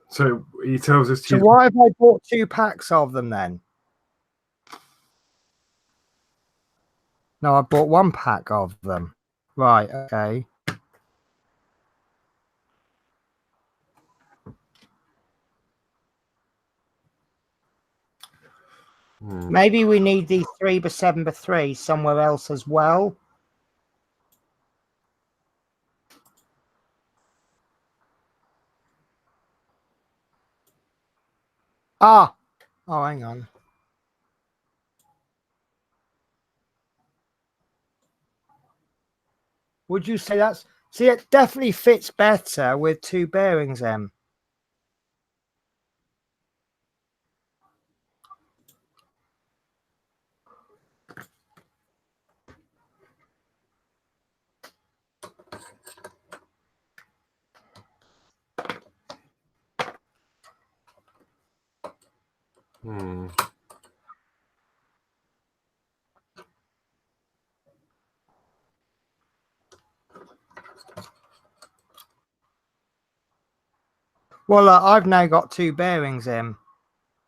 [SPEAKER 2] So he tells us to.
[SPEAKER 1] So why have I bought 2 packs of them then? No, I bought 1 pack of them. Right, okay. Maybe we need these 3x7x3 somewhere else as well. Oh, hang on. Would you say that's... See, it definitely fits better with 2 bearings, Em. Well, I've now got 2 bearings in,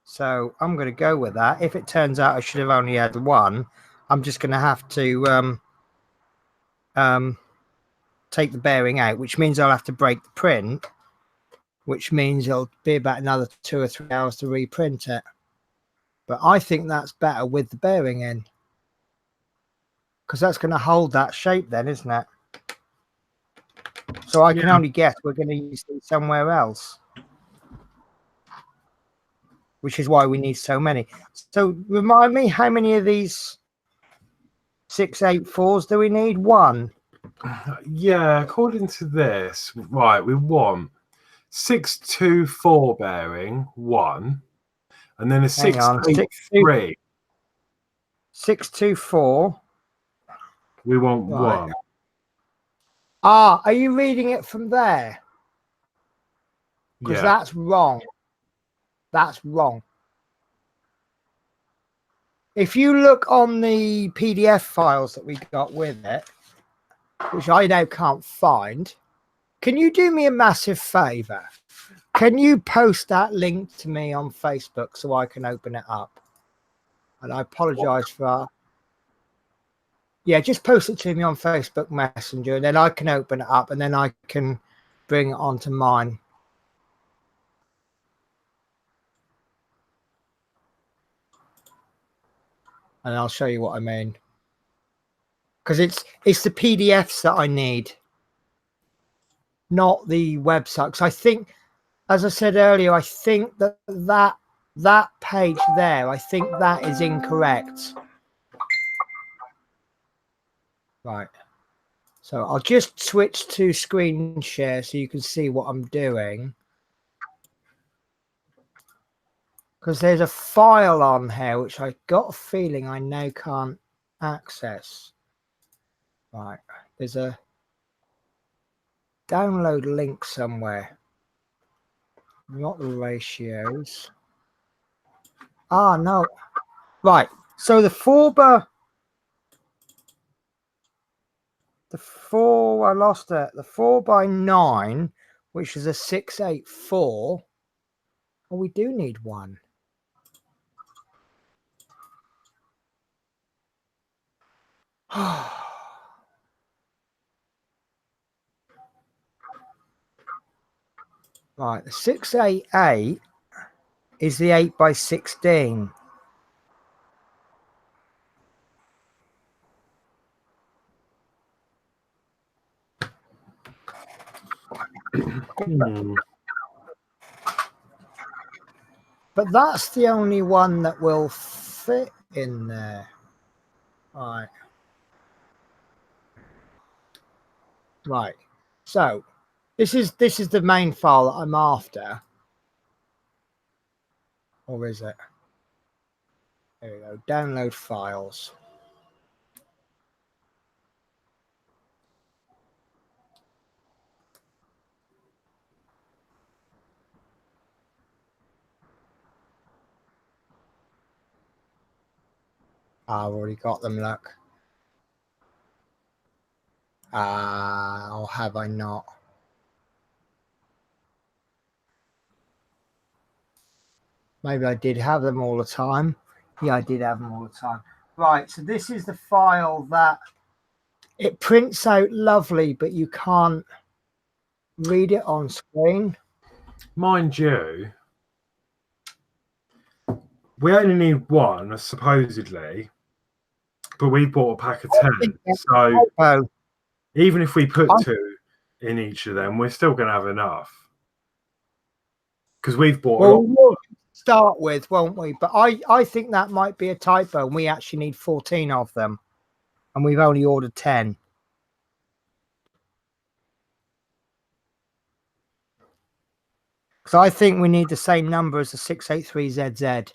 [SPEAKER 1] so I'm going to go with that. If it turns out I should have only had 1, I'm just going to have to take the bearing out, which means I'll have to break the print, which means it'll be about another 2 or 3 hours to reprint it. But I think that's better with the bearing in, because that's going to hold that shape then, isn't it? So I can only guess we're going to use it somewhere else, which is why we need so many. So remind me, how many of these 684s do we need? 1.
[SPEAKER 2] Yeah, according to this, right, we want 624 bearing 1, and then a 683.
[SPEAKER 1] 624.
[SPEAKER 2] We want 1.
[SPEAKER 1] Ah, are you reading it from there? Because that's wrong. That's wrong. If you look on the PDF files that we got with it, which I now can't find. Can you do me a massive favor? Can you post that link to me on Facebook so I can open it up? And I apologize for yeah, just post it to me on Facebook Messenger, and then I can open it up, and then I can bring it onto mine. And I'll show you what I mean. Because it's the PDFs that I need, not the website. Because I think, as I said earlier, I think that page there, I think that is incorrect. Right. So I'll just switch to screen share so you can see what I'm doing. Because there's a file on here which I got a feeling I now can't access. Right. There's a download link somewhere. Not the ratios. Ah, no. Right. So the 4x, I lost it. The 4x9, which is a 684. Oh, we do need one. Right. The 688 is the 8x16. But that's the only one that will fit in there. Right. Right. So this is the main file that I'm after. Or is it? There we go. Download files. I've already got them, look. Or have I not? Maybe I did have them all the time. Yeah, I did have them all the time. Right, so this is the file that it prints out lovely, but you can't read it on screen.
[SPEAKER 2] Mind you, we only need one, supposedly, but we bought a pack of 10. So even if we put 2 in each of them, we're still going to have enough. Because we've bought a lot.
[SPEAKER 1] We'll start with, won't we? But I think that might be a typo, and we actually need 14 of them. And we've only ordered 10. So I think we need the same number as the 683ZZ.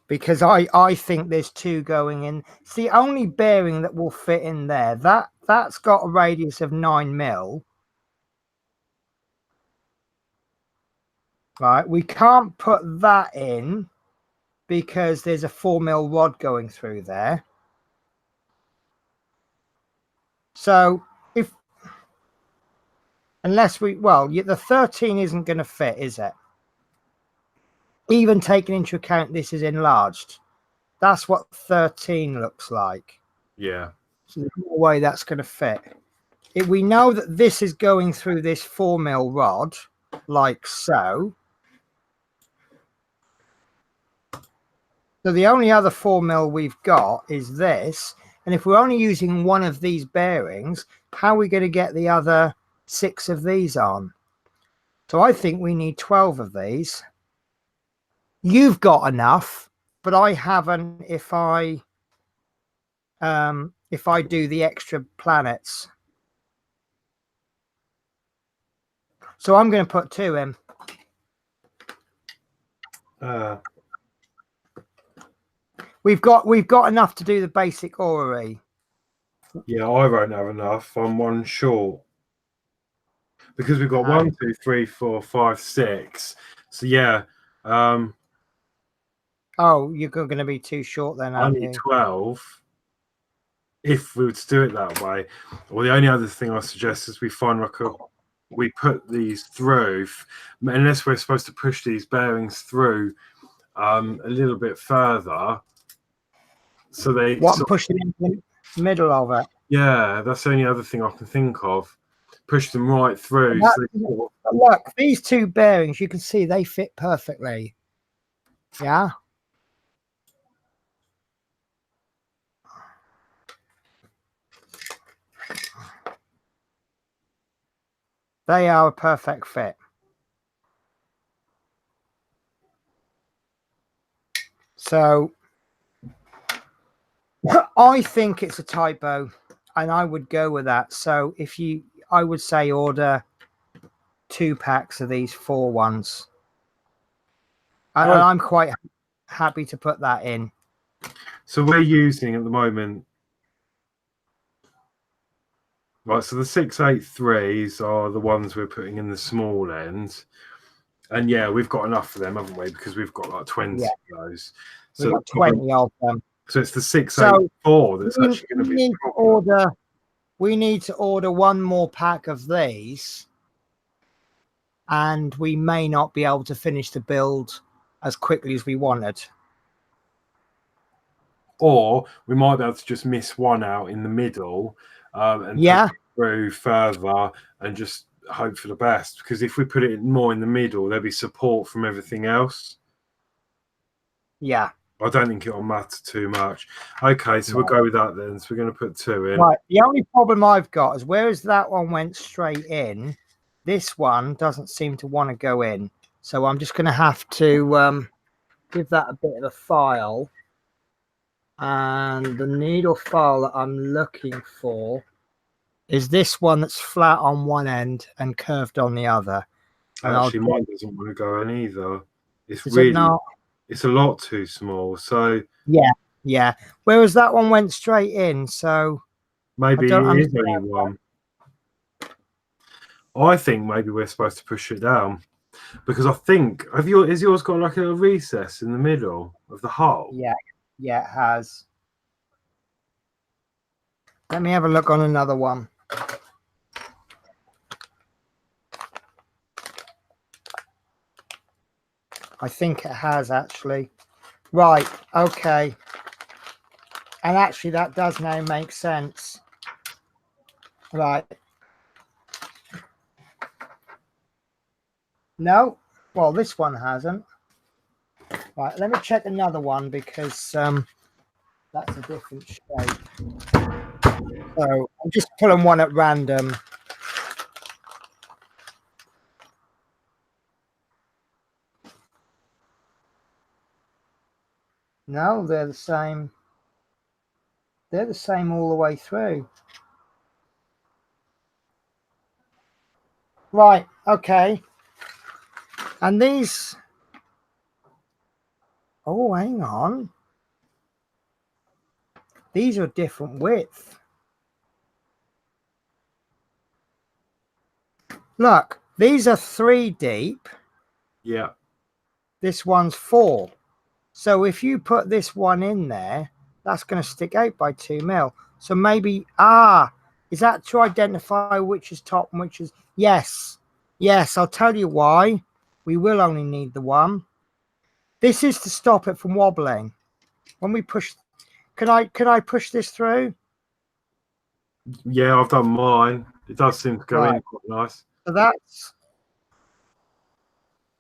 [SPEAKER 1] Because I think there's 2 going in. It's the only bearing that will fit in there. That's got a radius of 9 mil. Right, we can't put that in because there's a 4 mil rod going through there. So unless the 13 isn't going to fit, is it? Even taking into account this is enlarged. That's what 13 looks like.
[SPEAKER 2] Yeah.
[SPEAKER 1] So there's no way that's going to fit. We know that this is going through this 4 mil rod, like so. So the only other 4 mil we've got is this. And if we're only using one of these bearings, how are we going to get the other 6 of these on? So I think we need 12 of these. You've got enough, but I haven't if I do the extra planets. So I'm going to put 2 in. We've got enough to do the basic orrery.
[SPEAKER 2] Yeah, I won't have enough. I'm 1 short. because we've got 1, 2, 3, 4, 5, 6. So yeah,
[SPEAKER 1] oh, you're going to be too short then,
[SPEAKER 2] I
[SPEAKER 1] aren't
[SPEAKER 2] need
[SPEAKER 1] you?
[SPEAKER 2] 12 if we were to do it that way. Or the only other thing I suggest is we find like we put these through, unless we're supposed to push these bearings through a little bit further, so they
[SPEAKER 1] push them in the middle of it.
[SPEAKER 2] Yeah, that's the only other thing I can think of. Push them right through.
[SPEAKER 1] Look, these two bearings, you can see they fit perfectly. Yeah. They are a perfect fit. So I think it's a typo, and I would go with that. So I would say order 2 packs of these 4 ones. And I'm quite happy to put that in.
[SPEAKER 2] So we're using at the moment, right, so the 683s are the ones we're putting in the small end. And yeah, we've got enough of them, haven't we? Because we've got like 20 of those. So
[SPEAKER 1] we've got 20 of them.
[SPEAKER 2] So it's the 684 that's actually going to be
[SPEAKER 1] we need to order 1 more pack of these, and we may not be able to finish the build as quickly as we wanted.
[SPEAKER 2] Or we might be able to just miss one out in the middle and push it through further and just hope for the best. Because if we put it more in the middle, there'll be support from everything else.
[SPEAKER 1] Yeah.
[SPEAKER 2] I don't think it'll matter too much. Okay, so we'll go with that then. So we're going to put 2 in.
[SPEAKER 1] Right. The only problem I've got is whereas that one went straight in, this one doesn't seem to want to go in. So I'm just going to have to give that a bit of a file. And the needle file that I'm looking for is this one that's flat on one end and curved on the other. And
[SPEAKER 2] actually, mine doesn't want to go in either. It's it's a lot too small. So
[SPEAKER 1] yeah. Whereas that one went straight in. So
[SPEAKER 2] maybe it is only one. I think maybe we're supposed to push it down because I think has yours got like a recess in the middle of the hole?
[SPEAKER 1] Yeah, it has. Let me have a look on another one. I think it has actually. Right, okay. And actually that does now make sense. Right. No, well, this one hasn't. Right, let me check another one because that's a different shape. So I'm just pulling one at random. No, they're the same. They're the same all the way through. Right, okay. And these... Oh, hang on. These are different width. Look, these are 3 deep.
[SPEAKER 2] Yeah.
[SPEAKER 1] This one's 4. So if you put this one in there, that's going to stick out by 2 mil. So maybe, is that to identify which is top and which is... Yes, I'll tell you why. We will only need the one. This is to stop it from wobbling. When we push... Can I push this through?
[SPEAKER 2] Yeah, I've done mine. It does seem to go in quite nice.
[SPEAKER 1] So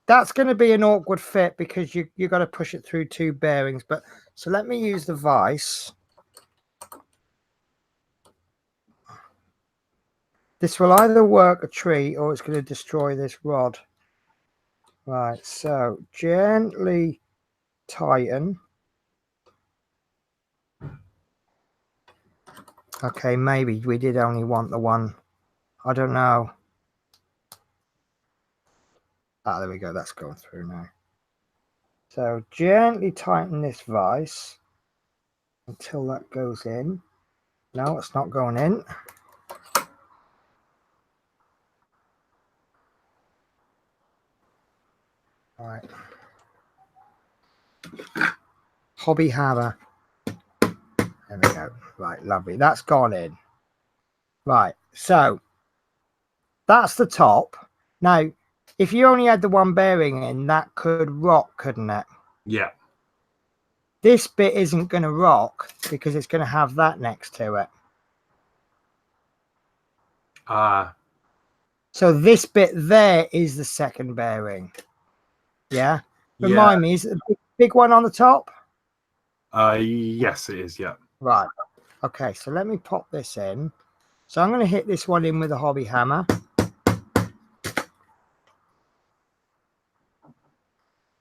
[SPEAKER 1] that's going to be an awkward fit because you got to push it through 2 bearings. But so let me use the vise. This will either work a treat or it's going to destroy this rod. Right, so gently tighten. Okay, maybe we did only want the one. I don't know. There we go. That's going through now. So gently tighten this vise until that goes in. No, it's not going in. Right. Hobby hammer. There we go. Right, lovely. That's gone in. Right, so that's the top. Now, if you only had the one bearing in, that could rock, couldn't it?
[SPEAKER 2] Yeah.
[SPEAKER 1] This bit isn't going to rock because it's going to have that next to it. So this bit there is the second bearing. Yeah. Remind me, is it the big one on the top?
[SPEAKER 2] Yes, it is. Yeah.
[SPEAKER 1] Right. Okay, so let me pop this in. So I'm going to hit this one in with a hobby hammer.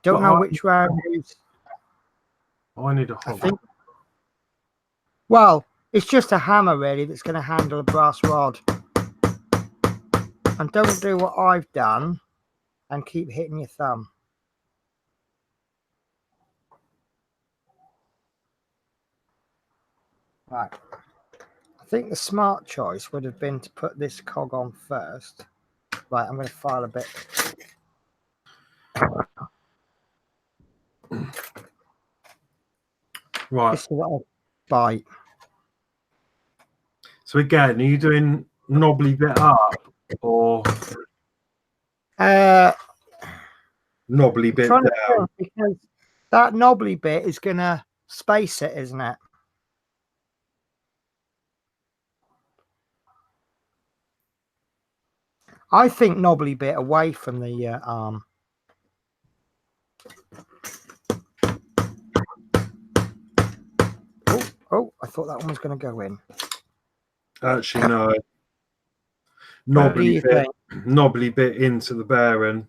[SPEAKER 1] Don't know which round is.
[SPEAKER 2] I need a hobby.
[SPEAKER 1] Well, it's just a hammer really that's going to handle a brass rod. And don't do what I've done and keep hitting your thumb. Right. I think the smart choice would have been to put this cog on first. Right, I'm going to file a bit.
[SPEAKER 2] Right.
[SPEAKER 1] This is what I bite.
[SPEAKER 2] So again, are you doing knobbly bit up or knobbly bit down?
[SPEAKER 1] Because that knobbly bit is going to space it, isn't it? I think knobbly bit away from the arm. Oh, I thought that one was going to go in.
[SPEAKER 2] Actually, no. Knobbly bit into the bearing.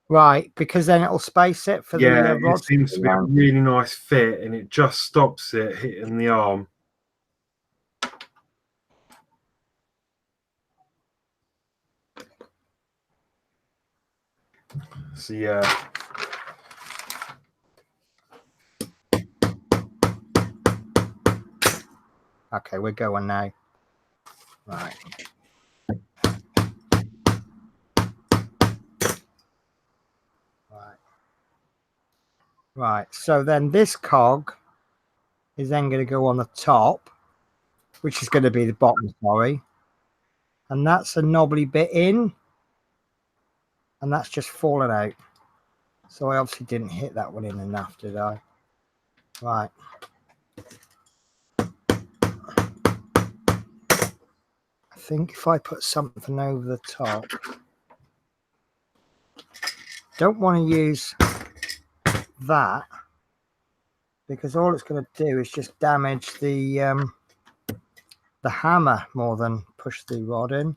[SPEAKER 1] Right, because then it'll space it for the rod.
[SPEAKER 2] It seems to be a really nice fit, and it just stops it hitting the arm. So yeah.
[SPEAKER 1] Okay, we're going now. Right. Right, so then this cog is then going to go on the top, which is going to be the bottom, sorry. And that's a knobbly bit in. And that's just fallen out. So I obviously didn't hit that one in enough, did I? Right. I think if I put something over the top, don't want to use that because all it's going to do is just damage the hammer more than push the rod in.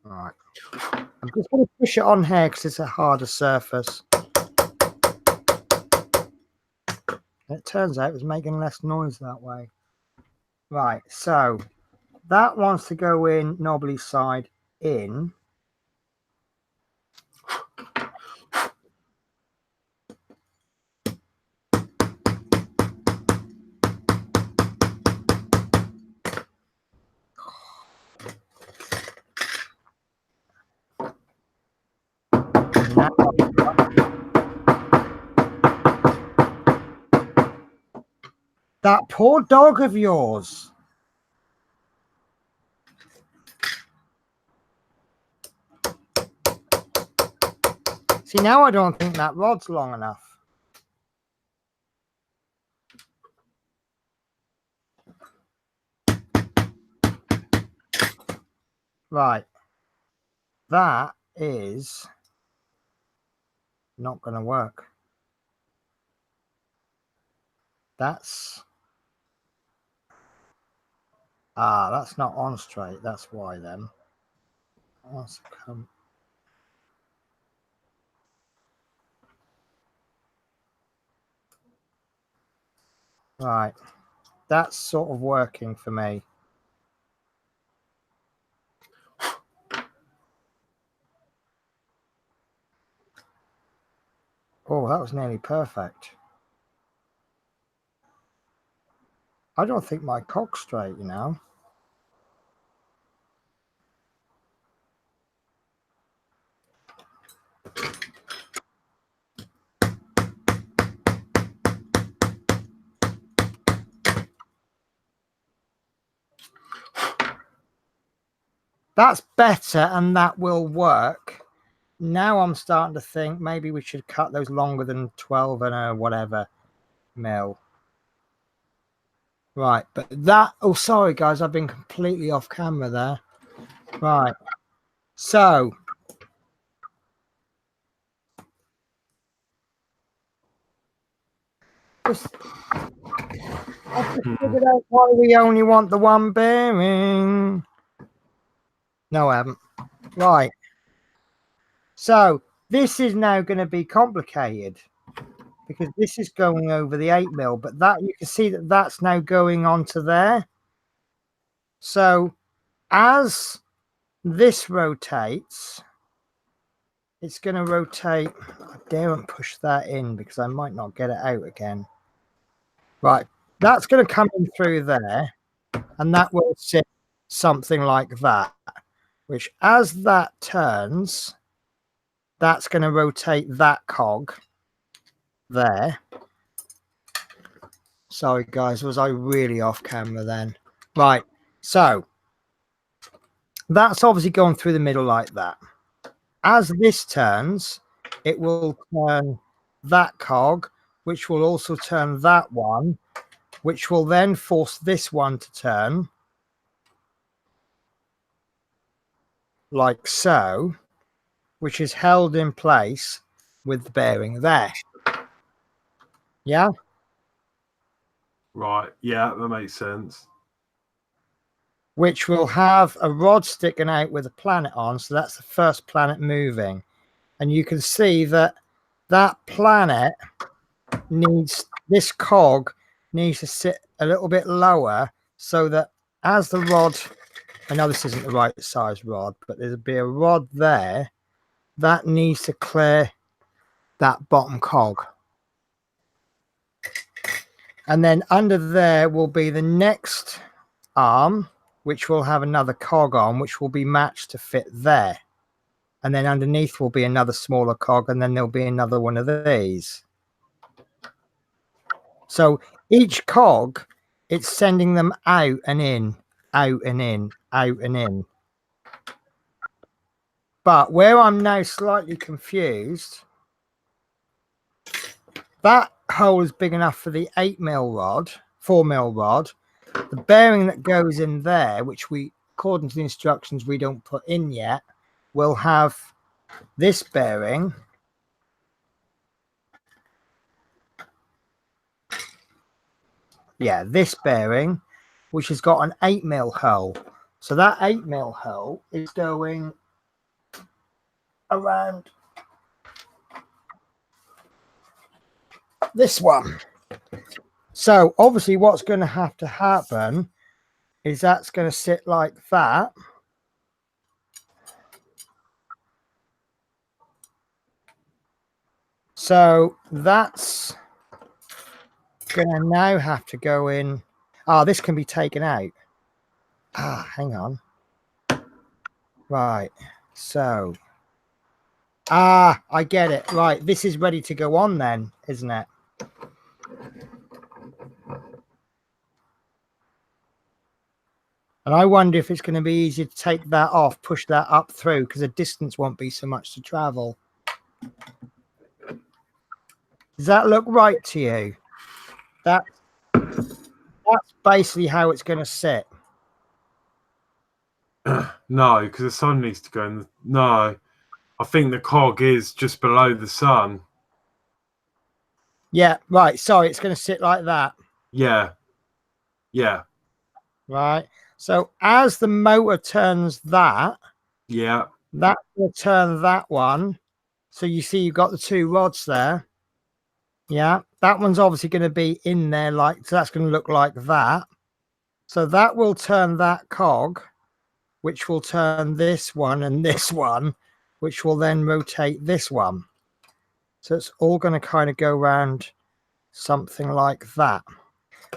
[SPEAKER 1] Right. I'm just going to push it on here because it's a harder surface. It turns out it's making less noise that way. Right, so that wants to go in knobbly side in. That poor dog of yours. See, now I don't think that rod's long enough. Right. That is not going to work. That's not on straight. That's why then. Right. That's sort of working for me. Oh, that was nearly perfect. I don't think my cog's straight, you know. That's better, and that will work. Now I'm starting to think maybe we should cut those longer than 12 and a whatever mil. Right, but that... Oh, sorry, guys. I've been completely off camera there. Right. So... I've just figured out why we only want the one bearing. No, I haven't. Right. So this is now going to be complicated because this is going over the 8 mil, but that you can see that that's now going onto there. So as this rotates, it's going to rotate. I daren't push that in because I might not get it out again. Right. That's going to come in through there, and that will sit something like that, which as that turns, that's going to rotate that cog there. Sorry, guys, was I really off camera then? Right, so that's obviously going through the middle like that. As this turns, it will turn that cog, which will also turn that one, which will then force this one to turn like so, which is held in place with the bearing there. Yeah?
[SPEAKER 2] Right. Yeah, that makes sense.
[SPEAKER 1] Which will have a rod sticking out with a planet on. So that's the first planet moving. And you can see that that planet needs, this cog needs to sit a little bit lower so that as the rod, I know this isn't the right size rod, but there'll be a rod there that needs to clear that bottom cog. And then under there will be the next arm, which will have another cog on, which will be matched to fit there. And then underneath will be another smaller cog, and then there'll be another one of these. So each cog, it's sending them out and in, out and in, out and in. But where I'm now slightly confused, that hole is big enough for the 8 mil rod, 4 mil rod. The bearing that goes in there, which we, according to the instructions, we don't put in yet, will have this bearing. Yeah, this bearing, which has got an 8 mil hole. So that 8 mil hole is going around this one. So obviously what's going to have to happen is that's going to sit like that. So that's going to now have to go in. Ah, this can be taken out. Ah, hang on. Right. So, I get it. Right. This is ready to go on then, isn't it? And I wonder if it's going to be easier to take that off, push that up through, because the distance won't be so much to travel. Does that look right to you? That's basically how it's going to sit.
[SPEAKER 2] No, because the sun needs to go in. No, I think the cog is just below the sun.
[SPEAKER 1] Yeah, right. Sorry, it's going to sit like that.
[SPEAKER 2] Yeah. Yeah.
[SPEAKER 1] Right. So as the motor turns that,
[SPEAKER 2] yeah,
[SPEAKER 1] that will turn that one. So you see you've got the two rods there. Yeah, that one's obviously going to be in there, like, so that's going to look like that. So that will turn that cog, which will turn this one and this one, which will then rotate this one. So it's all going to kind of go around something like that.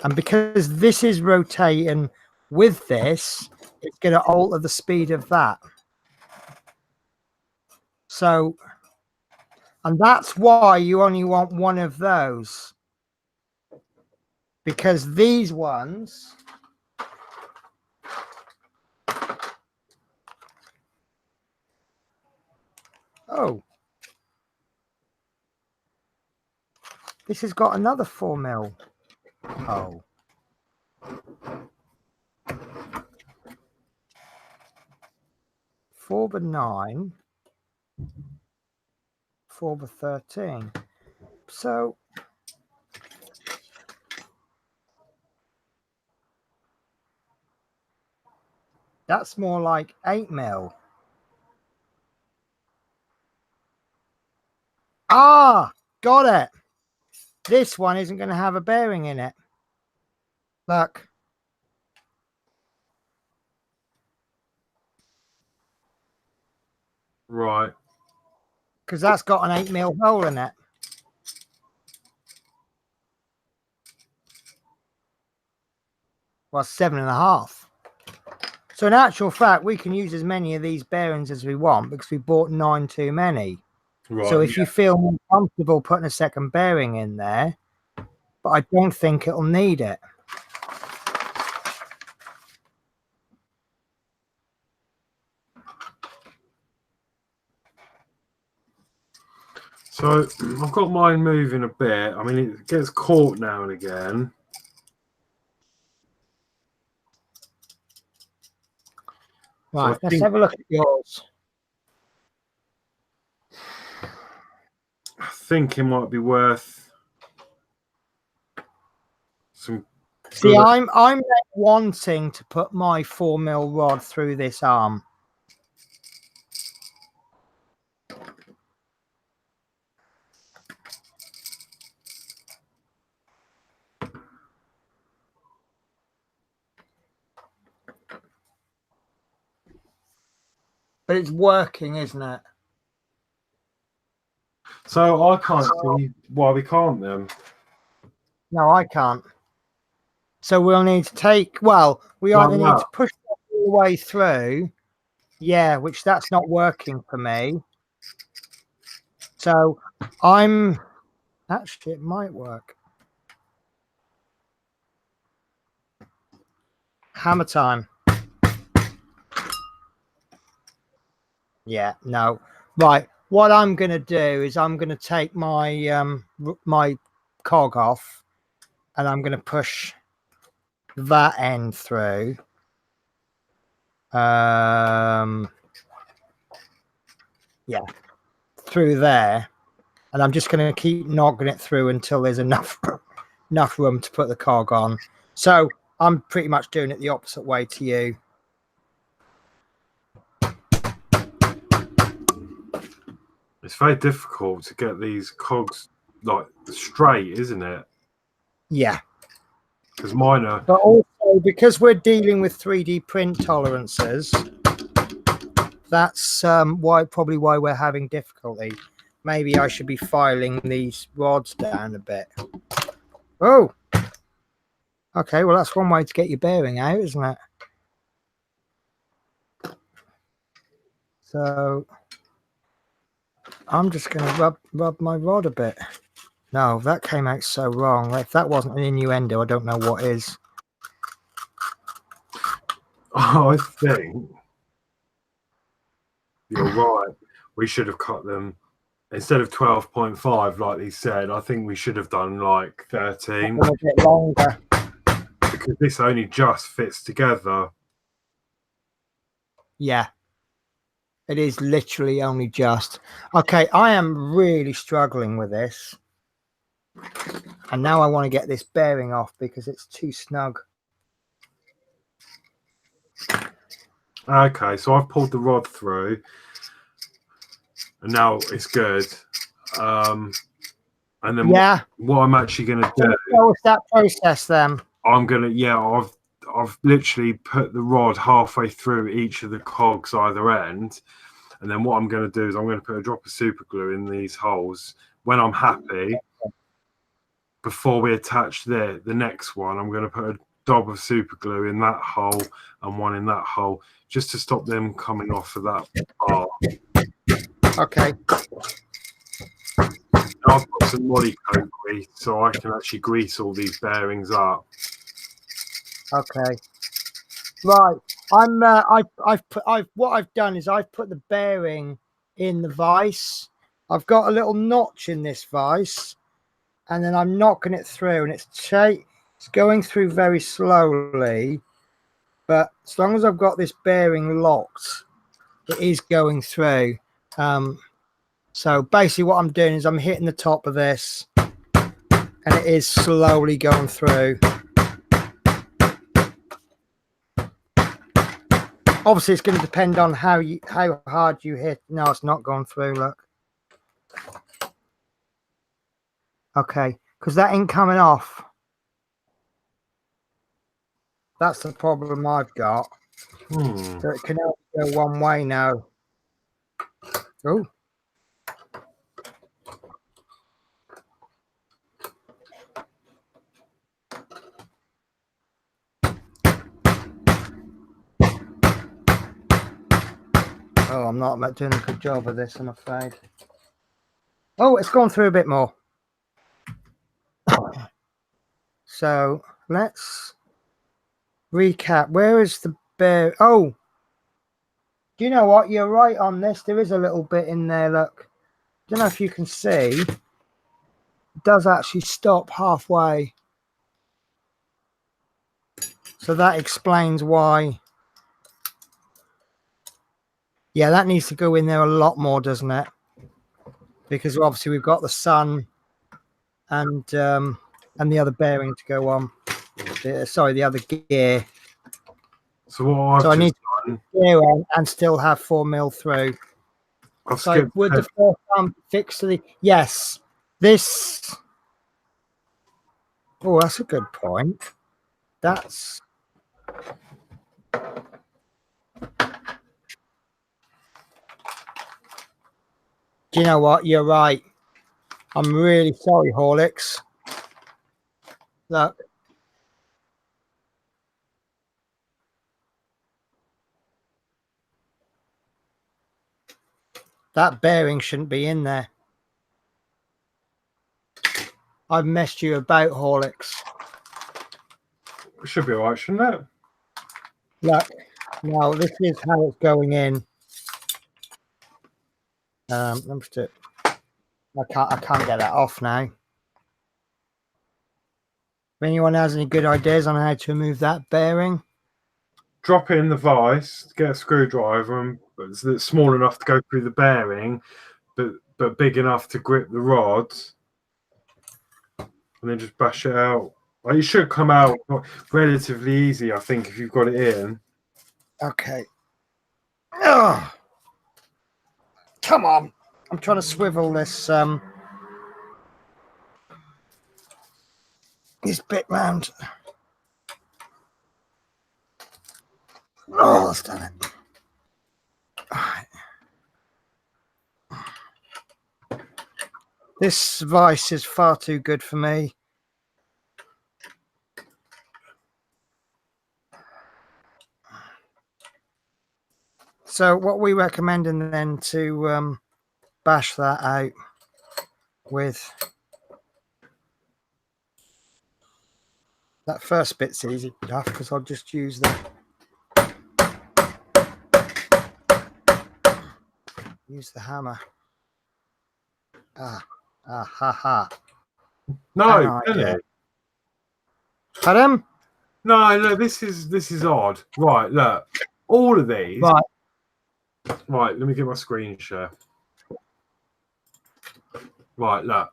[SPEAKER 1] And because this is rotating with this, it's going to alter the speed of that. So And that's why you only want one of those. Because these ones... Oh. This has got another 4mm hole. Four by 9, 4 by 13. So that's more like 8mm. Ah, got it. This one isn't going to have a bearing in it. Look.
[SPEAKER 2] Right.
[SPEAKER 1] Because that's got an 8mm hole in it. Well, 7.5. So in actual fact, we can use as many of these bearings as we want because we bought 9 too many.
[SPEAKER 2] Right.
[SPEAKER 1] So if you feel more comfortable putting a second bearing in there, but I don't think it'll need it.
[SPEAKER 2] So I've got mine moving a bit. I mean, it gets caught now and again.
[SPEAKER 1] Right, let's have a look at yours.
[SPEAKER 2] I think it might be worth some.
[SPEAKER 1] See, I'm wanting to put my 4mm rod through this arm. But it's working, isn't it?
[SPEAKER 2] So I can't see why we can't then.
[SPEAKER 1] No, I can't. So we'll need to take, well, we either need to push that all the way through. Yeah, which that's not working for me. So actually, it might work. Hammer time. Yeah, no. Right. What I'm going to do is I'm going to take my my cog off and I'm going to push that end through. Yeah, through there. And I'm just going to keep knocking it through until there's enough room to put the cog on. So I'm pretty much doing it the opposite way to you.
[SPEAKER 2] It's very difficult to get these cogs like straight, isn't it?
[SPEAKER 1] Yeah.
[SPEAKER 2] Because mine are.
[SPEAKER 1] But also because we're dealing with 3D print tolerances, that's probably why we're having difficulty. Maybe I should be filing these rods down a bit. Oh. Okay, well that's one way to get your bearing out, isn't it? So I'm just going to rub my rod a bit. No, that came out so wrong. If that wasn't an innuendo, I don't know what is.
[SPEAKER 2] Oh, I think you're right. We should have cut them instead of 12.5, like he said. I think we should have done like 13.
[SPEAKER 1] A bit longer.
[SPEAKER 2] Because this only just fits together.
[SPEAKER 1] Yeah. It is literally only just. Okay, I am really struggling with this. And now I want to get this bearing off because it's too snug.
[SPEAKER 2] Okay, so I've pulled the rod through. And now it's good. And then what I'm actually going to do...
[SPEAKER 1] What was that process then?
[SPEAKER 2] I'm going to... I've literally put the rod halfway through each of the cogs either end. And then what I'm going to do is I'm going to put a drop of super glue in these holes. When I'm happy, before we attach the next one, I'm going to put a dab of super glue in that hole and one in that hole, just to stop them coming off of that bar.
[SPEAKER 1] Okay.
[SPEAKER 2] I've got some Molykote grease, so I can actually grease all these bearings up.
[SPEAKER 1] Okay. Right. What I've done is I've put the bearing in the vise. I've got a little notch in this vise, and then I'm knocking it through, and it's going through very slowly. But as long as I've got this bearing locked, it is going through. So basically what I'm doing is I'm hitting the top of this, and it is slowly going through. Obviously, it's going to depend on how hard you hit. No, it's not going through. Look. Okay, because that ain't coming off. That's the problem I've got. So it can only go one way now. Oh. Oh, I'm not doing a good job of this, I'm afraid. Oh, it's gone through a bit more. So let's recap. Where is the bear? Oh, do you know what? You're right on this. There is a little bit in there. Look, don't know if you can see. It does actually stop halfway. So that explains why. Yeah, that needs to go in there a lot more, doesn't it? Because obviously we've got the sun and the other bearing to go on. Sorry, the other gear.
[SPEAKER 2] So
[SPEAKER 1] I need to gear on and still have 4mm through. So would the first time fix the yes? This. Oh, that's a good point. That's. Do you know what? You're right. I'm really sorry, Horlicks. Look. That bearing shouldn't be in there. I've messed you about, Horlicks.
[SPEAKER 2] It should be all right, shouldn't it?
[SPEAKER 1] Look. Now, this is how it's going in. I can't get that off now. If anyone has any good ideas on how to remove that bearing,
[SPEAKER 2] drop it in the vise, get a screwdriver, and it's small enough to go through the bearing, but big enough to grip the rods, and then just bash it out. Like, it should come out relatively easy, I think, if you've got it in.
[SPEAKER 1] Okay. Oh, come on! I'm trying to swivel this bit round. Oh, that's done it. All right. This vise is far too good for me. So what we recommending then to bash that out with. That first bit's easy enough because I'll just use the hammer. Ha ha.
[SPEAKER 2] No, Penny.
[SPEAKER 1] Pardon?
[SPEAKER 2] No, look, this is odd. Right, look, all of these. Right, let me get my screen share. Right, look,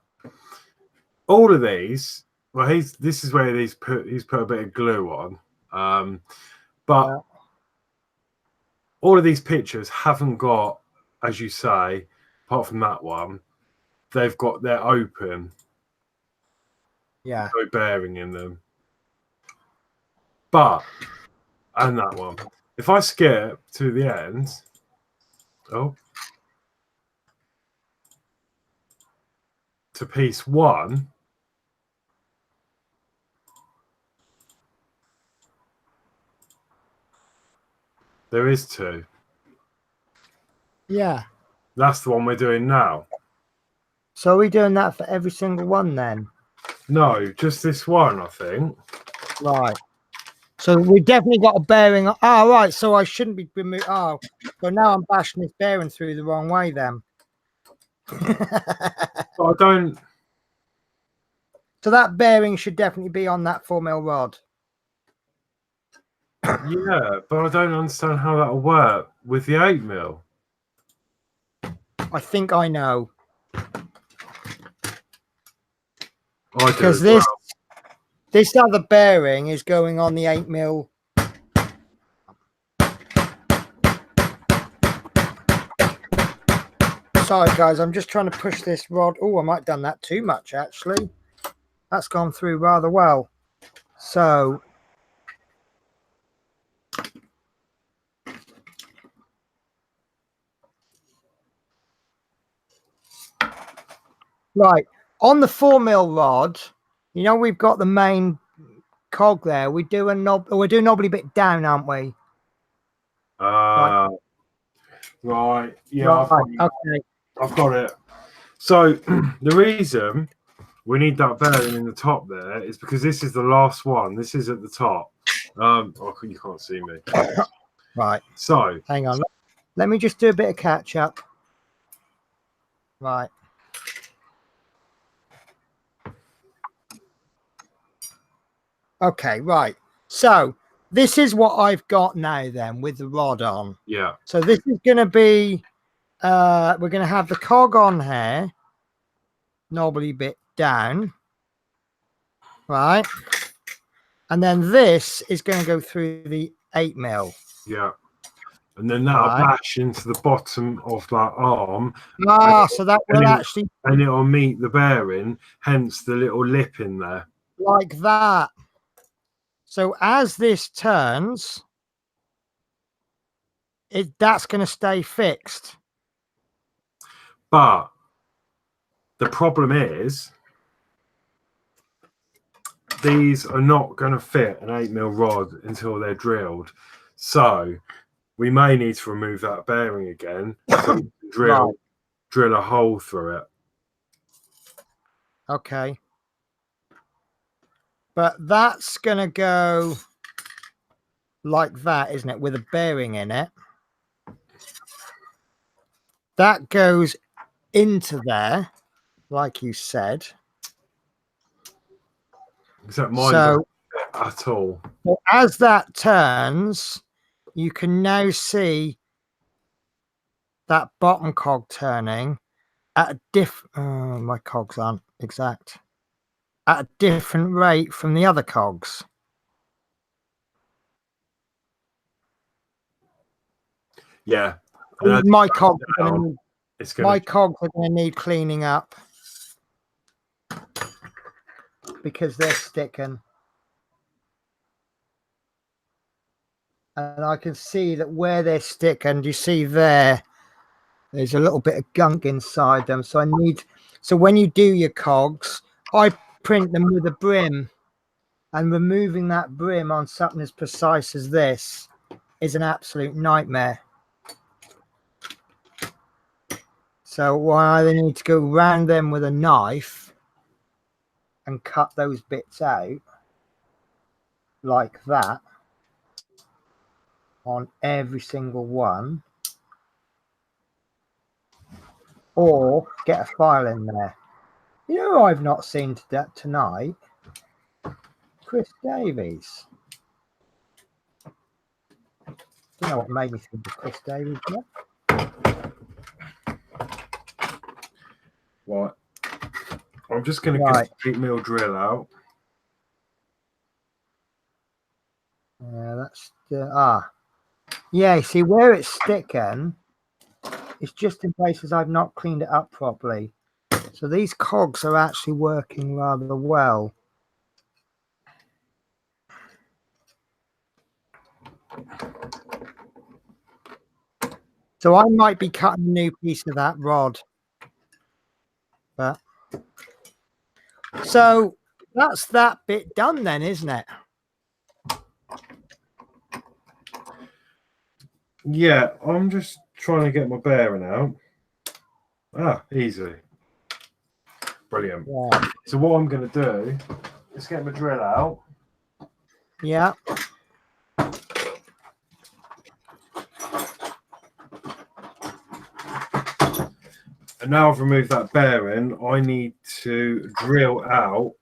[SPEAKER 2] all of these. Well, this is where he's put a bit of glue on, but all of these pictures haven't got, as you say, apart from that one, they're open.
[SPEAKER 1] Yeah.
[SPEAKER 2] No bearing in them. But, and that one. If I skip to the end, to piece 1, there is 2.
[SPEAKER 1] Yeah.
[SPEAKER 2] That's the one we're doing now.
[SPEAKER 1] So are we doing that for every single one then?
[SPEAKER 2] No, just this one, I think.
[SPEAKER 1] Right. So we definitely got a bearing. Oh, right. So I shouldn't be removing. Oh, so now I'm bashing this bearing through the wrong way then.
[SPEAKER 2] But I don't.
[SPEAKER 1] So that bearing should definitely be on that 4mm rod.
[SPEAKER 2] Yeah, but I don't understand how that'll work with the 8mm.
[SPEAKER 1] I think I know.
[SPEAKER 2] I do
[SPEAKER 1] Because
[SPEAKER 2] as
[SPEAKER 1] this other bearing is going on the 8mm. Sorry, guys, I'm just trying to push this rod. Oh, I might have done that too much, actually. That's gone through rather well. So, right, on the 4mm rod, you know, we've got the main cog there. We do a knob, or we do knobbly bit down, aren't we?
[SPEAKER 2] well. Right. Yeah,
[SPEAKER 1] Right. Okay.
[SPEAKER 2] I've got it. So the reason we need that bearing in the top there is because this is the last one. This is at the top. Oh, you can't see me.
[SPEAKER 1] Right.
[SPEAKER 2] So
[SPEAKER 1] Hang on. Let me just do a bit of catch up. Right. Okay, right. So this is what I've got now then with the rod on.
[SPEAKER 2] yeah.
[SPEAKER 1] So this is going to be, we're going to have the cog on here, knobbly bit down, right? And then this is going to go through the 8mm.
[SPEAKER 2] Yeah. And then that'll bash into the bottom of that arm.
[SPEAKER 1] Ah, so that will actually...
[SPEAKER 2] And it'll meet the bearing, hence the little lip in there.
[SPEAKER 1] Like that. So as this turns, that's going to stay fixed.
[SPEAKER 2] But the problem is, these are not going to fit an 8mm rod until they're drilled. So we may need to remove that bearing again. So drill a hole through it.
[SPEAKER 1] Okay. But that's going to go like that, isn't it? With a bearing in it. That goes into there, like you said.
[SPEAKER 2] Except mine doesn't fit at all.
[SPEAKER 1] So as that turns, you can now see that bottom cog turning at a my cogs aren't exact. At a different rate from the other cogs.
[SPEAKER 2] Yeah.
[SPEAKER 1] My cogs are going to need cleaning up because they're sticking. And I can see that where they're sticking, you see there's a little bit of gunk inside them. So so when you do your cogs, I print them with a brim, and removing that brim on something as precise as this is an absolute nightmare. So I either need to go round them with a knife and cut those bits out like that on every single one, or get a file in there. You know who I've not seen tonight? Chris Davies. I don't know what made me think of Chris Davies yet.
[SPEAKER 2] Right. I'm just going to get the 8mm drill out.
[SPEAKER 1] That's yeah, see where it's sticking, it's just in places I've not cleaned it up properly. So these cogs are actually working rather well. So I might be cutting a new piece of that rod. But so that's that bit done then, isn't it?
[SPEAKER 2] Yeah, I'm just trying to get my bearing out. Ah, easy. Brilliant.
[SPEAKER 1] Yeah.
[SPEAKER 2] So what I'm going to do is get my drill out.
[SPEAKER 1] Yeah.
[SPEAKER 2] And now I've removed that bearing, I need to drill out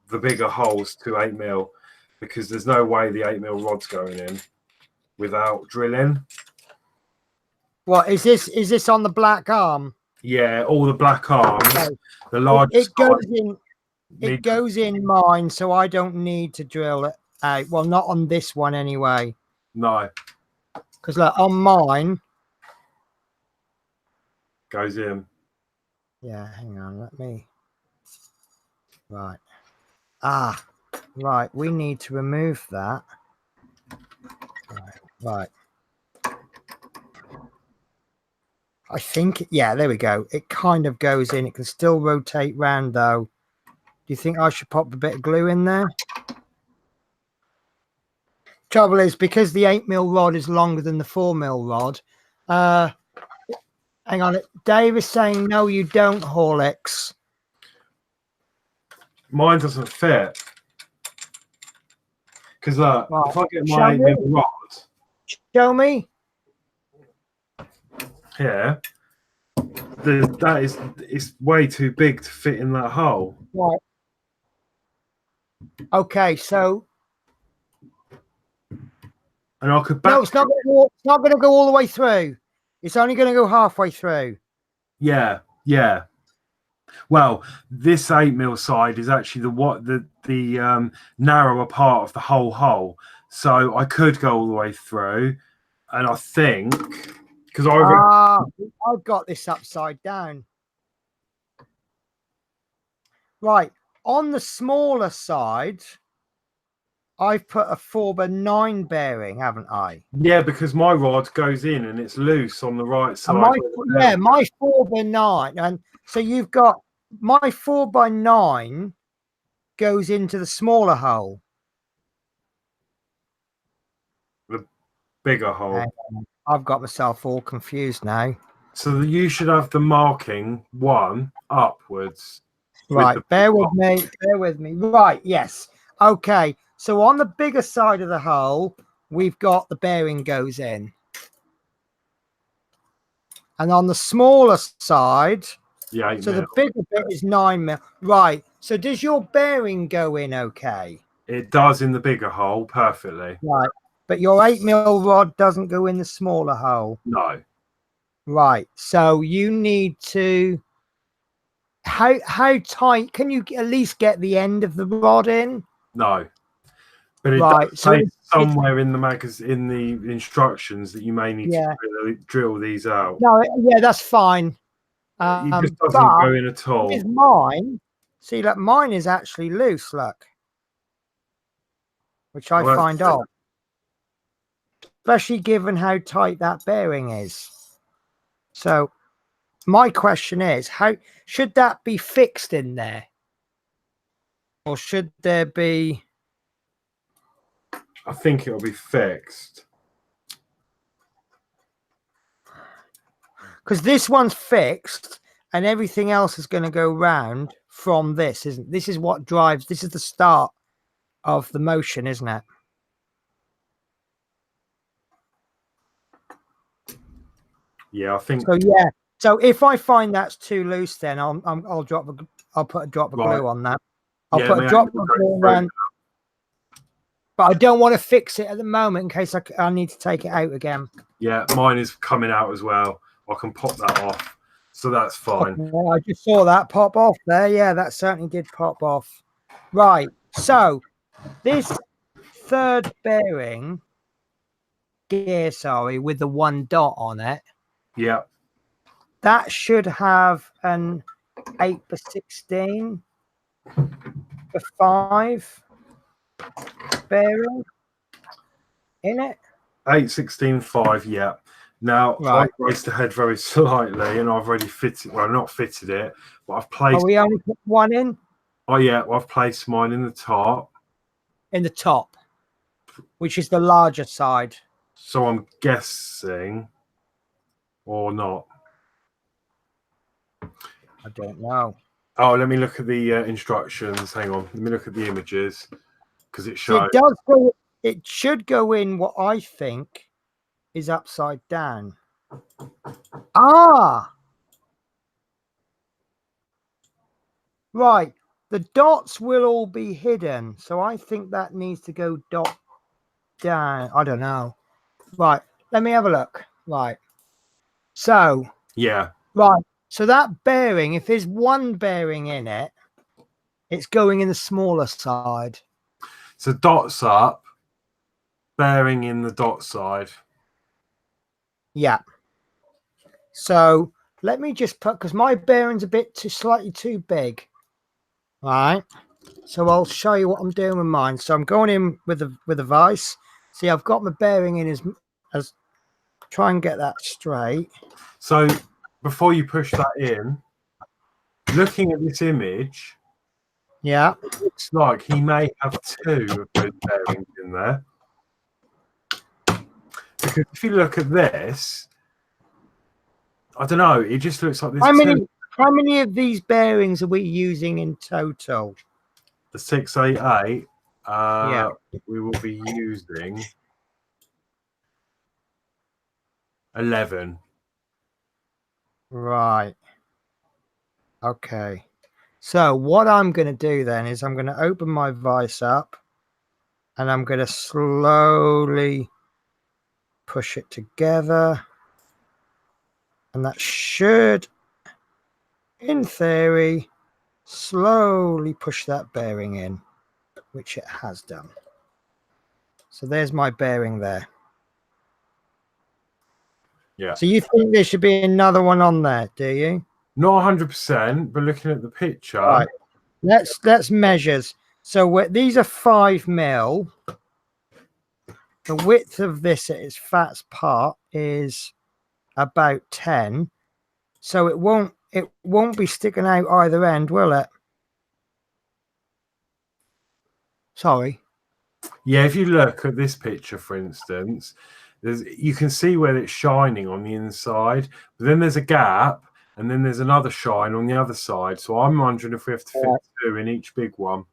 [SPEAKER 2] the bigger holes to 8mm, because there's no way the 8mm rod's going in without drilling.
[SPEAKER 1] What is this? Is this on the black arm?
[SPEAKER 2] Yeah, all the black arms,
[SPEAKER 1] Okay.
[SPEAKER 2] the large.
[SPEAKER 1] It goes in. It goes in mine, so I don't need to drill it out. Well, not on this one anyway.
[SPEAKER 2] No.
[SPEAKER 1] Because like on mine.
[SPEAKER 2] Goes in.
[SPEAKER 1] Yeah, hang on, let me. Right. Ah, right. We need to remove that. Right. I think, yeah, there we go. It kind of goes in. It can still rotate round though. Do you think I should pop a bit of glue in there? Trouble is, because the 8mm rod is longer than the 4mm rod. Hang on. Dave is saying, no, you don't, Horlicks.
[SPEAKER 2] Mine doesn't fit. Because right. If I get my 8mm rod.
[SPEAKER 1] Show me.
[SPEAKER 2] Here. It's way too big to fit in that hole.
[SPEAKER 1] Right. Okay, so.
[SPEAKER 2] And I could
[SPEAKER 1] No, it's not going to go all the way through. It's only going to go halfway through.
[SPEAKER 2] Yeah, yeah. Well, this 8mm side is actually the narrower part of the whole hole, so I could go all the way through. And I think because
[SPEAKER 1] I've got this upside down. Right, on the smaller side, I've put a 4x9 bearing, haven't I?
[SPEAKER 2] Yeah, because my rod goes in and it's loose on the right side.
[SPEAKER 1] My 4x9, and so you've got my 4x9 goes into the smaller hole.
[SPEAKER 2] The bigger hole.
[SPEAKER 1] I've got myself all confused now.
[SPEAKER 2] So you should have the marking one upwards.
[SPEAKER 1] Right, bear with me. Bear with me. Right, yes. Okay, so on the bigger side of the hole, we've got the bearing goes in. And on the smaller side,
[SPEAKER 2] yeah,
[SPEAKER 1] so the bigger bit is 9mm. Right, so does your bearing go in okay?
[SPEAKER 2] It does in the bigger hole perfectly.
[SPEAKER 1] Right, but your 8mm rod doesn't go in the smaller hole.
[SPEAKER 2] No.
[SPEAKER 1] Right, so you need to... How tight can you at least get the end of the rod in?
[SPEAKER 2] No, but it does say somewhere in the instructions that you may need to drill these out.
[SPEAKER 1] No, yeah, that's fine.
[SPEAKER 2] It just doesn't go in at all.
[SPEAKER 1] With mine, see, look, mine is actually loose. Look, which I find odd, especially given how tight that bearing is. So. My question is, how should that be fixed in there? Or should there be...
[SPEAKER 2] I think it'll be fixed.
[SPEAKER 1] Because this one's fixed and everything else is going to go round from this, isn't it? This is what drives, this is the start of the motion, isn't it?
[SPEAKER 2] Yeah, I think
[SPEAKER 1] so. Yeah. So if I find that's too loose, then I'll put a drop of glue on that. I'll put a drop of glue around. But I don't want to fix it at the moment in case I need to take it out again.
[SPEAKER 2] Yeah, mine is coming out as well. I can pop that off, so that's fine.
[SPEAKER 1] Okay, I just saw that pop off there. Yeah, that certainly did pop off. Right. So this third bearing gear, with the one dot on it.
[SPEAKER 2] Yeah.
[SPEAKER 1] That should have an 8x16 for 5 bearing in it.
[SPEAKER 2] 8/16/5, yeah. Now I've raised the head very slightly, and I've already fitted. Well, not fitted it, but I've placed.
[SPEAKER 1] We only put one in.
[SPEAKER 2] Oh yeah, well, I've placed mine in the top.
[SPEAKER 1] In the top, which is the larger side.
[SPEAKER 2] So I'm guessing, or not.
[SPEAKER 1] I don't know.
[SPEAKER 2] Oh, let me look at the instructions. Hang on. Let me look at the images because it
[SPEAKER 1] So
[SPEAKER 2] shows.
[SPEAKER 1] it does go. It should go in what I think is upside down. Ah, right. The dots will all be hidden, so I think that needs to go dot down. I don't know. Right. Let me have a look. Right. So.
[SPEAKER 2] Yeah.
[SPEAKER 1] Right. So that bearing, if there's one bearing in it, it's going in the smaller side.
[SPEAKER 2] So dots up, bearing in the dot side.
[SPEAKER 1] Yeah. So let me just put, because my bearing's a bit slightly too big. Right. So I'll show you what I'm doing with mine. So I'm going in with a vise. See, I've got my bearing in as try and get that straight.
[SPEAKER 2] So before you push that in, looking at this image,
[SPEAKER 1] Yeah.
[SPEAKER 2] it looks like he may have two of those bearings in there. Because if you look at this, I don't know, it just looks like there's
[SPEAKER 1] How many of these bearings are we using in total?
[SPEAKER 2] The 688,
[SPEAKER 1] Yeah.
[SPEAKER 2] we will be using 11.
[SPEAKER 1] Right. Okay. So what I'm going to do then is I'm going to open my vise up and I'm going to slowly push it together. And that should, in theory, slowly push that bearing in, which it has done. So there's my bearing there.
[SPEAKER 2] Yeah.
[SPEAKER 1] So you think there should be another one on there, do you?
[SPEAKER 2] Not 100%, but looking at the picture.
[SPEAKER 1] Right. Let's measures. So these are 5 mil. The width of this at its fattest part is about 10. So it won't be sticking out either end, will it? Sorry.
[SPEAKER 2] Yeah, if you look at this picture, for instance, you can see where it's shining on the inside, but then there's a gap, and then there's another shine on the other side. So I'm wondering if we have to fit two in each big one.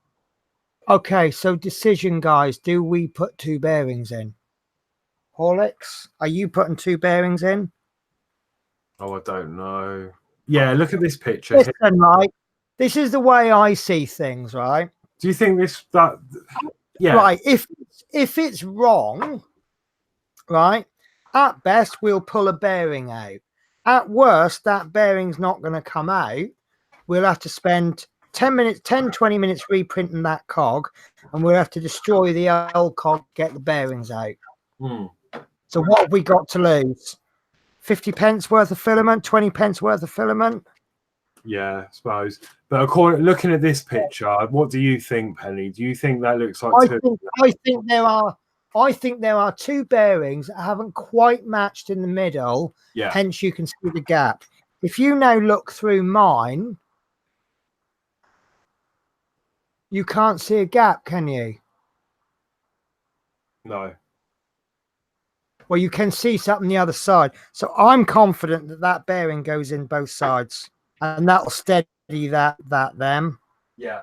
[SPEAKER 1] Okay, so decision, guys. Do we put 2 bearings in? Horlicks, are you putting 2 bearings in?
[SPEAKER 2] Oh, I don't know. Yeah, look at this picture.
[SPEAKER 1] Listen, right. This is the way I see things, right?
[SPEAKER 2] Do you think that? Yeah.
[SPEAKER 1] Right. If it's wrong, right, at best we'll pull a bearing out. At worst, that bearing's not going to come out. We'll have to spend 20 minutes reprinting that cog, and we'll have to destroy the old cog, get the bearings out. So what have we got to lose? 50 pence worth of filament, 20 pence worth of filament?
[SPEAKER 2] Yeah, I suppose. But looking at this picture, what do you think, Penny? Do you think that looks like
[SPEAKER 1] I think there are 2 bearings that haven't quite matched in the middle.
[SPEAKER 2] Yeah.
[SPEAKER 1] Hence you can see the gap. If you now look through mine, you can't see a gap, can you?
[SPEAKER 2] No.
[SPEAKER 1] Well, you can see something the other side. So I'm confident that that bearing goes in both sides, and that'll steady them.
[SPEAKER 2] Yeah.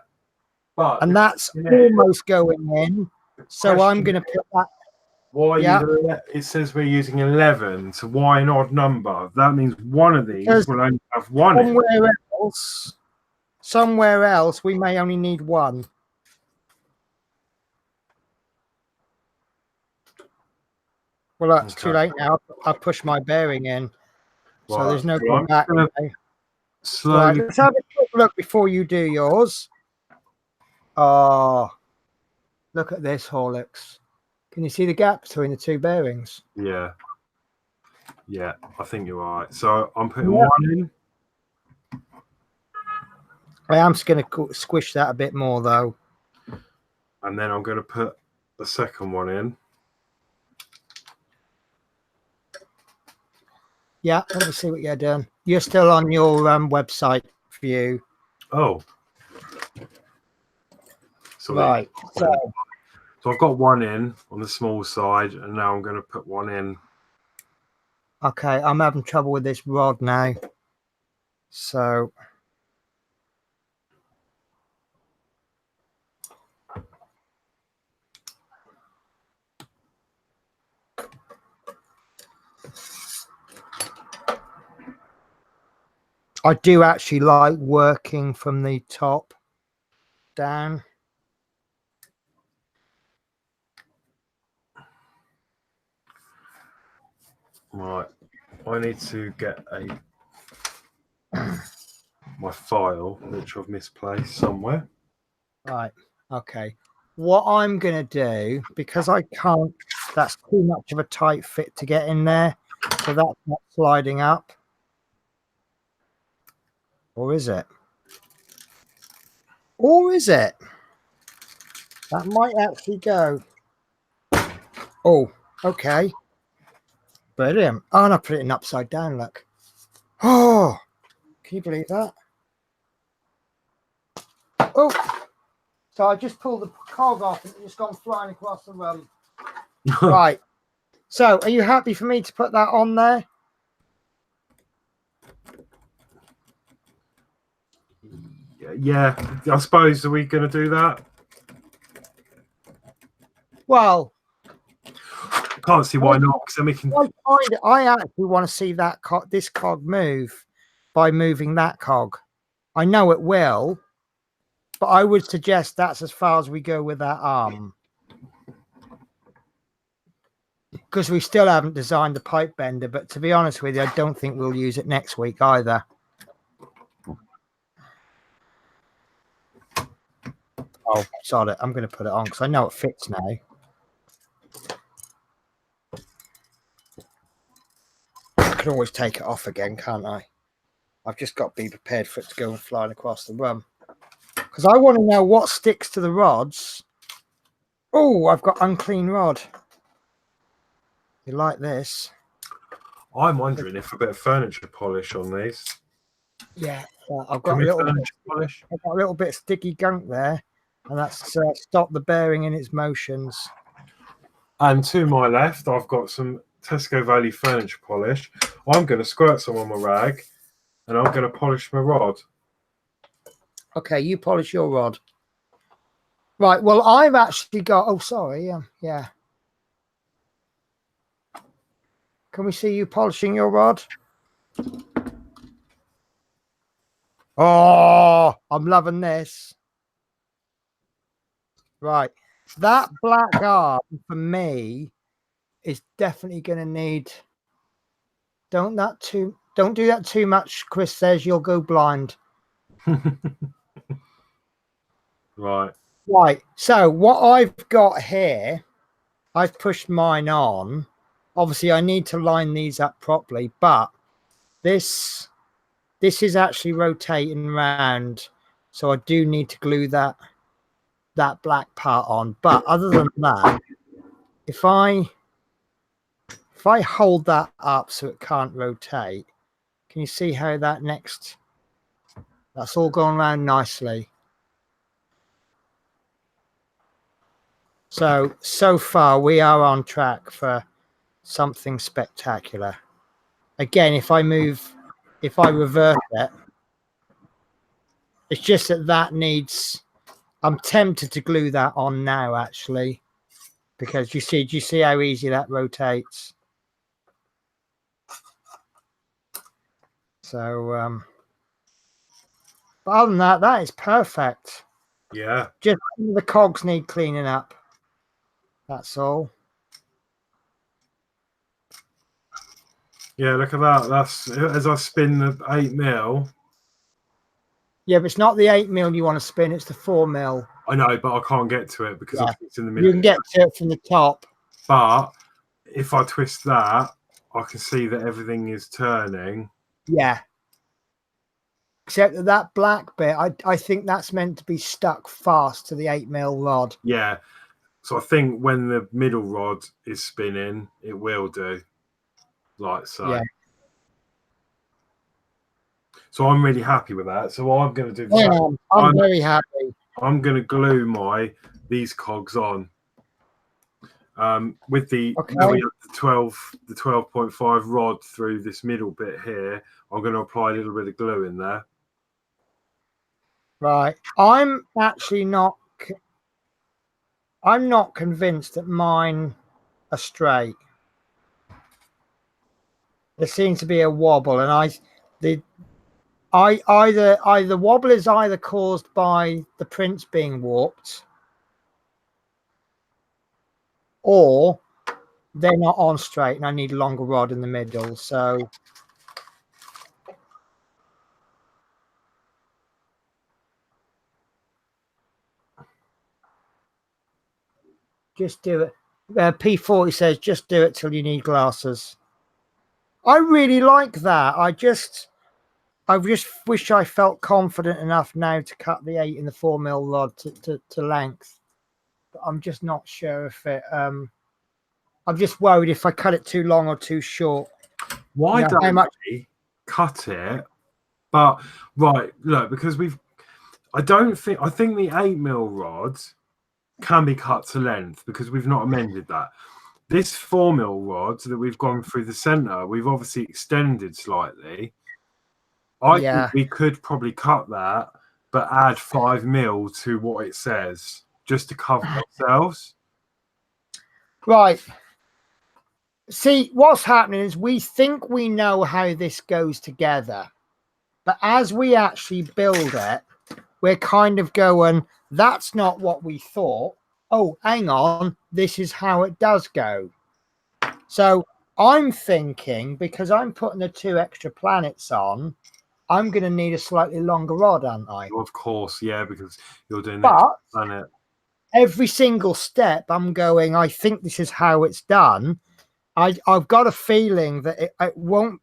[SPEAKER 1] And that's almost going in. So I'm going to put that.
[SPEAKER 2] Why? Yeah. It says we're using 11. So why an odd number? That means one of these will only have one.
[SPEAKER 1] Somewhere else, we may only need one. Well, that's too late now. I pushed my bearing in, so there's no going back. Right, let's have a quick look before you do yours. Oh, look at this, Horlicks. Can you see the gap between the 2 bearings?
[SPEAKER 2] Yeah. Yeah, I think you're right. So I'm putting one in.
[SPEAKER 1] I am just going to squish that a bit more, though.
[SPEAKER 2] And then I'm going to put the second one in.
[SPEAKER 1] Yeah, let me see what you're doing. You're still on your website view.
[SPEAKER 2] Oh. So
[SPEAKER 1] right.
[SPEAKER 2] So I've got one in on the small side, and now I'm going to put one in.
[SPEAKER 1] Okay, I'm having trouble with this rod now. So I do actually like working from the top down.
[SPEAKER 2] Right. I need to get my file, which I've misplaced somewhere.
[SPEAKER 1] Right. Okay. What I'm going to do, because I can't, that's too much of a tight fit to get in there. So that's not sliding up. Or is it? Or is it? That might actually go. Oh, okay. Brilliant. Oh, and I put it in upside down, look. Oh, can you believe that? Oh, so I just pulled the cog off and it's just gone flying across the room. Right. So are you happy for me to put that on there?
[SPEAKER 2] Yeah, I suppose, are we going to do that?
[SPEAKER 1] Well,
[SPEAKER 2] can't see why not. Because then we can.
[SPEAKER 1] I actually want to see that this cog move by moving that cog. I know it will, but I would suggest that's as far as we go with that arm, because we still haven't designed the pipe bender. But to be honest with you, I don't think we'll use it next week either. Oh, sorry, I'm going to put it on because I know it fits now. I can always take it off again, can't I? I've just got to be prepared for it to go and flying across the room, because I want to know what sticks to the rods. Oh, I've got unclean rod. You like this?
[SPEAKER 2] I'm wondering if a bit of furniture polish on these.
[SPEAKER 1] Yeah, I've got a little bit of sticky gunk there, and that's stopped the bearing in its motions.
[SPEAKER 2] And to my left, I've got some Tesco Valley furniture polish. I'm going to squirt some on my rag, and I'm going to polish my rod.
[SPEAKER 1] Okay, you polish your rod. Right, well, I've actually got... Oh, sorry, yeah. Can we see you polishing your rod? Oh, I'm loving this. Right, that black arm for me is definitely going to need... Don't do that too much. Chris says you'll go blind.
[SPEAKER 2] Right.
[SPEAKER 1] So what I've got here, I've pushed mine on. Obviously, I need to line these up properly, but this is actually rotating around, so I do need to glue that black part on. But other than that, if I hold that up so it can't rotate, can you see how that's all going around nicely? So far we are on track for something spectacular. Again, if I reverse it, it's just that needs... I'm tempted to glue that on now, actually, because do you see how easy that rotates? So, but other than that, that is perfect.
[SPEAKER 2] Yeah.
[SPEAKER 1] Just the cogs need cleaning up. That's all.
[SPEAKER 2] Yeah, look at that. That's as I spin the 8mm.
[SPEAKER 1] Yeah, but it's not the 8mm you want to spin, it's the 4mm.
[SPEAKER 2] I know, but I can't get to it because it's in the middle.
[SPEAKER 1] You can get to it from the top.
[SPEAKER 2] But if I twist that, I can see that everything is turning.
[SPEAKER 1] Yeah. Except that black bit, I think that's meant to be stuck fast to the 8mm rod.
[SPEAKER 2] Yeah. So I think when the middle rod is spinning, it will do. Like so.
[SPEAKER 1] Yeah.
[SPEAKER 2] So I'm really happy with that. So I'm going to do.
[SPEAKER 1] Yeah, I'm very happy.
[SPEAKER 2] I'm going to glue these cogs on. With the 12.5 rod through this middle bit here, I'm going to apply a little bit of glue in there.
[SPEAKER 1] Right. I'm actually not convinced that mine are straight. There seems to be a wobble, and Either wobble is either caused by the prints being warped, or they're not on straight, and I need a longer rod in the middle. So just do it. P40 says just do it till you need glasses. I really like that. I just wish I felt confident enough now to cut the 8 in the 4mm rod to length. But I'm just not sure if it. I'm just worried if I cut it too long or too short.
[SPEAKER 2] Why don't we cut it? But right, look, because I think the 8mm rods can be cut to length because we've not amended that. This 4mm rod that we've gone through the center, we've obviously extended slightly. I think we could probably cut that, but add 5mm to what it says just to cover ourselves.
[SPEAKER 1] Right. See, what's happening is we think we know how this goes together, but as we actually build it, we're kind of going, that's not what we thought. Oh, hang on, this is how it does go. So I'm thinking, because I'm putting the 2 extra planets on, I'm going to need a slightly longer rod, aren't I?
[SPEAKER 2] Of course, yeah, because you're doing
[SPEAKER 1] that
[SPEAKER 2] planet.
[SPEAKER 1] Every single step, I'm going, I think this is how it's done. I've got a feeling that it won't.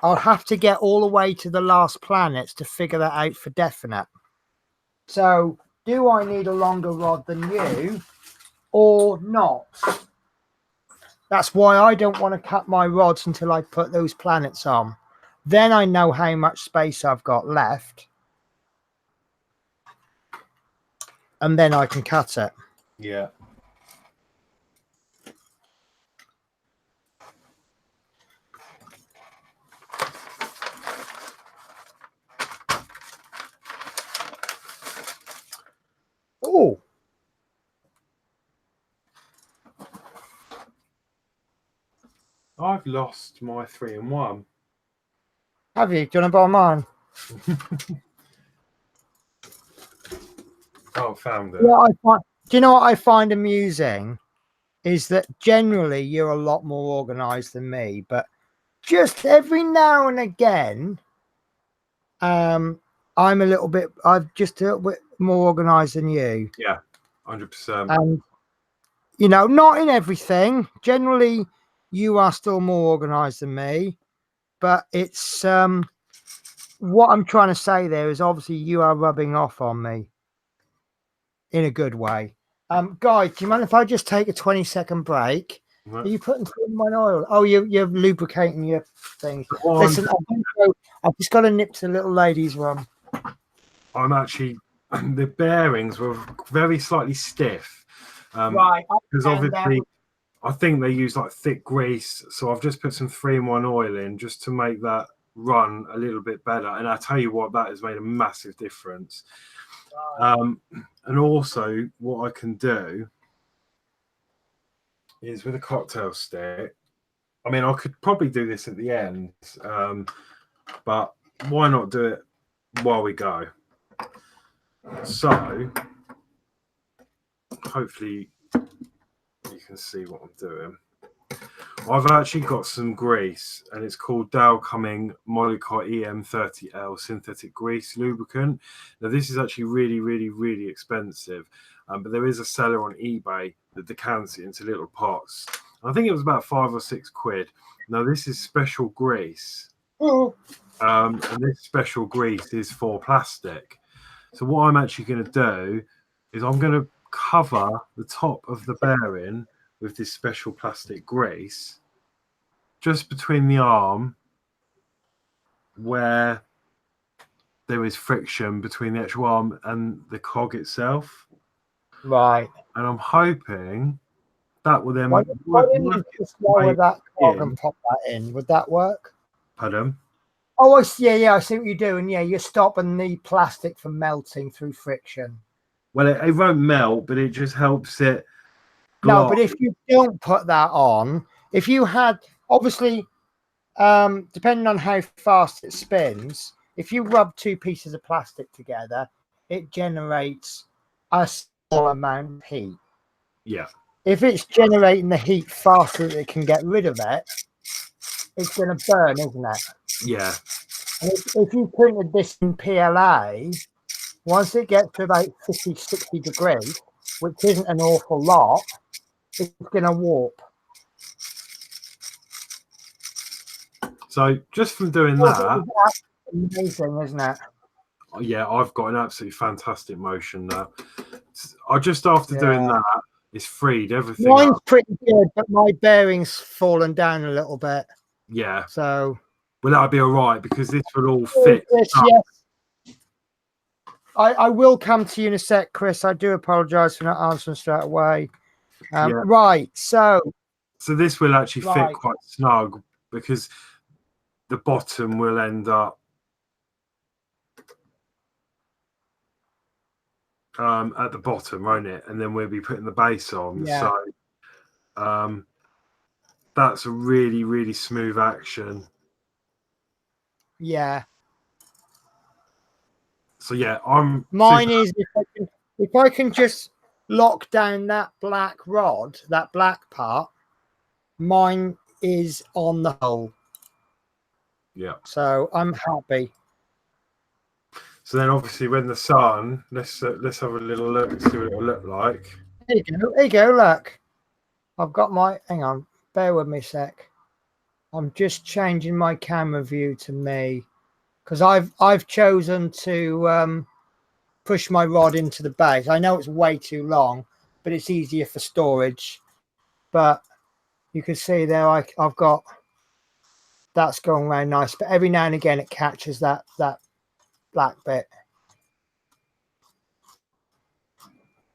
[SPEAKER 1] I'll have to get all the way to the last planets to figure that out for definite. So, do I need a longer rod than you or not? That's why I don't want to cut my rods until I put those planets on. Then I know how much space I've got left. And then I can cut it.
[SPEAKER 2] Yeah.
[SPEAKER 1] Oh.
[SPEAKER 2] I've lost my 3-in-1.
[SPEAKER 1] Have you? Do you want to borrow mine?
[SPEAKER 2] Oh, found it.
[SPEAKER 1] Do you know what I find amusing? Is that generally you're a lot more organized than me, but just every now and again, I'm just a little bit more organized than you.
[SPEAKER 2] Yeah, 100%.
[SPEAKER 1] And you know, not in everything. Generally, you are still more organized than me, but it's what I'm trying to say there is obviously you are rubbing off on me in a good way. Guy, do you mind if I just take a 20-second break?
[SPEAKER 2] Right.
[SPEAKER 1] Are you putting my oil? Oh, you're lubricating your things. Listen, I've just got to nip to the little ladies' room.
[SPEAKER 2] I'm actually, the bearings were very slightly stiff.
[SPEAKER 1] Right.
[SPEAKER 2] Because obviously, I think they use like thick grease. So I've just put some 3-in-1 oil in just to make that run a little bit better. And I tell you what, that has made a massive difference. And also what I can do is with a cocktail stick. I mean, I could probably do this at the end, but why not do it while we go? So hopefully you can see what I'm doing. I've actually got some grease, and it's called Dow Cumming Molycot EM30L synthetic grease lubricant. Now, this is actually really, really, really expensive, but there is a seller on eBay that decants it into little pots. I think it was about 5 or 6 quid. Now, this is special grease, and this special grease is for plastic. So what I'm actually going to do is I'm going to cover the top of the bearing with this special plastic grease just between the arm where there is friction between the actual arm and the cog itself.
[SPEAKER 1] Right.
[SPEAKER 2] And I'm hoping that will then
[SPEAKER 1] why didn't you just lower that cog and pop that in? Would that work?
[SPEAKER 2] Pardon?
[SPEAKER 1] Oh, I see. Yeah, I see what you're doing. Yeah, you're stopping the plastic from melting through friction.
[SPEAKER 2] Well, it won't melt, but it just helps it.
[SPEAKER 1] No, but if you don't put that on, if you had, obviously, depending on how fast it spins, if you rub two pieces of plastic together, it generates a small amount of heat.
[SPEAKER 2] Yeah.
[SPEAKER 1] If it's generating the heat faster than it can get rid of it, it's going to burn, isn't it?
[SPEAKER 2] Yeah.
[SPEAKER 1] And if you printed this in PLA, once it gets to about 50, 60 degrees, which isn't an awful lot, it's going to warp.
[SPEAKER 2] So just from doing that,
[SPEAKER 1] amazing, isn't it?
[SPEAKER 2] Yeah, I've got an absolutely fantastic motion now. I just after doing that, it's freed everything.
[SPEAKER 1] Mine's
[SPEAKER 2] up.
[SPEAKER 1] pretty good, but my bearing's fallen down a little bit.
[SPEAKER 2] Yeah.
[SPEAKER 1] So.
[SPEAKER 2] Well, that'll be all right because this will all fit.
[SPEAKER 1] Yes, yes. I will come to you in a sec, Chris. I do apologise for not answering straight away. Right, so
[SPEAKER 2] this will actually fit quite snug because the bottom will end up at the bottom, won't it? And then we'll be putting the base on.
[SPEAKER 1] Yeah.
[SPEAKER 2] So that's a really, really smooth action.
[SPEAKER 1] Yeah.
[SPEAKER 2] So yeah,
[SPEAKER 1] mine is if I can just lock down that black rod, that black part, mine is on the hole.
[SPEAKER 2] Yeah.
[SPEAKER 1] So I'm happy.
[SPEAKER 2] So then obviously when the sun, let's have a little look, see what it will look like.
[SPEAKER 1] There you go. There you go. Look, I've got my, hang on, bear with me a sec. I'm just changing my camera view to me because I've chosen to push my rod into the base. I know it's way too long, but it's easier for storage. But you can see there I've got that's going around nice, but every now and again it catches that black bit.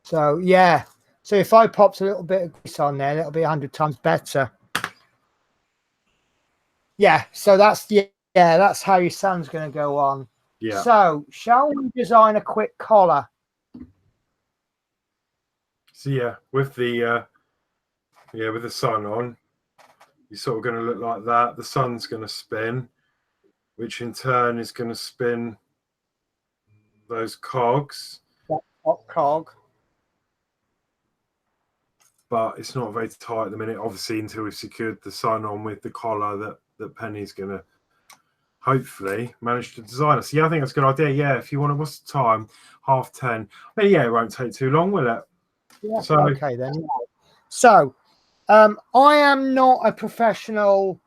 [SPEAKER 1] So yeah, so if I popped a little bit of grease on there, it'll be 100 times better. Yeah, so that's that's how your sun's going to go on.
[SPEAKER 2] Yeah.
[SPEAKER 1] So shall we design a quick collar?
[SPEAKER 2] So yeah, with the sun on, you're sort of going to look like that. The sun's going to spin, which in turn is going to spin those cogs.
[SPEAKER 1] That hot cog.
[SPEAKER 2] But it's not very tight at the minute, obviously, until we've secured the sun on with the collar that Penny's going to hopefully manage to design. So yeah, I think that's a good idea. Yeah, if you want to, what's the time? 10:30. But yeah, it won't take too long, will it?
[SPEAKER 1] Yeah, so, okay then. So I am not a professional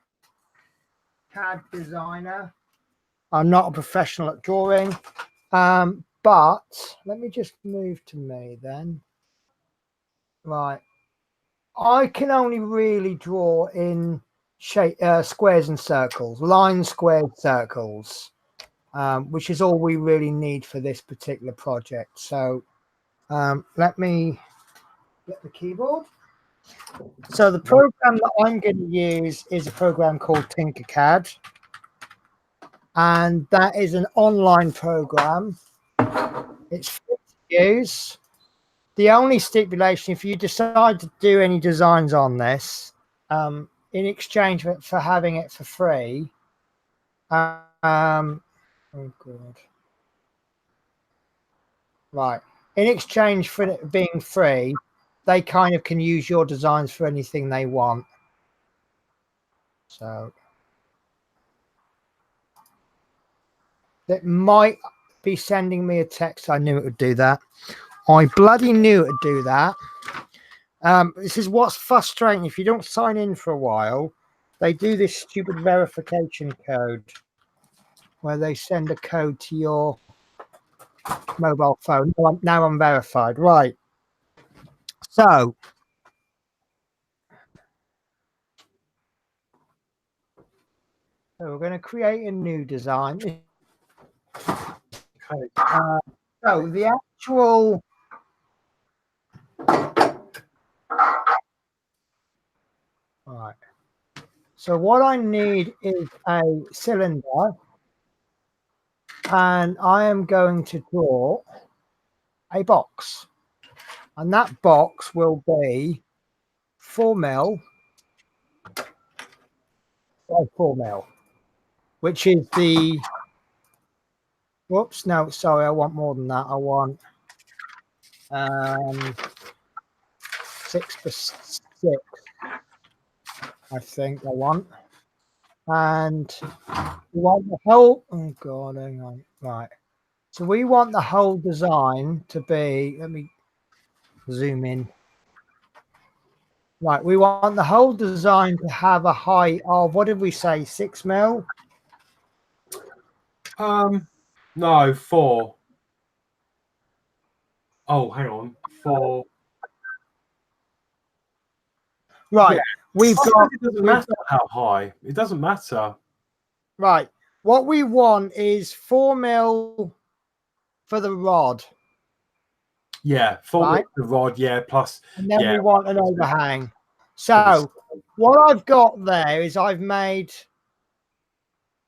[SPEAKER 1] CAD designer. I'm not a professional at drawing. But let me just move to me then. Right. I can only really draw in shape, squares and circles, lines, squares, circles, which is all we really need for this particular project. So let me get the keyboard. So the program that I'm going to use is a program called Tinkercad. And that is an online program. It's free to use. The only stipulation, if you decide to do any designs on this, in exchange for having it for free, oh God. Right. In exchange for it being free, they kind of can use your designs for anything they want. So it might be sending me a text. I knew it would do that. I bloody knew it would do that. This is what's frustrating. If you don't sign in for a while, they do this stupid verification code where they send a code to your mobile phone. Now I'm verified. Right. So we're going to create a new design. Okay. So the actual right. So what I need is a cylinder, and I am going to draw a box, and that box will be 4mm by 4mm, which is the Whoops, no, sorry, I want more than that. I want 6 by 6, I think I want. And we want the whole, oh God, hang on. Right. So we want the whole design to be, let me zoom in. Right, we want the whole design to have a height of, what did we say, 6 mil?
[SPEAKER 2] No, 4. Oh, hang on, 4.
[SPEAKER 1] Right,
[SPEAKER 2] Yeah,
[SPEAKER 1] we've got.
[SPEAKER 2] it doesn't matter how high. It doesn't matter.
[SPEAKER 1] Right, what we want is 4 mil for the rod.
[SPEAKER 2] Yeah, 4
[SPEAKER 1] Right,
[SPEAKER 2] the rod. Yeah, plus.
[SPEAKER 1] and then
[SPEAKER 2] Yeah,
[SPEAKER 1] we want an overhang. So what I've got there is I've made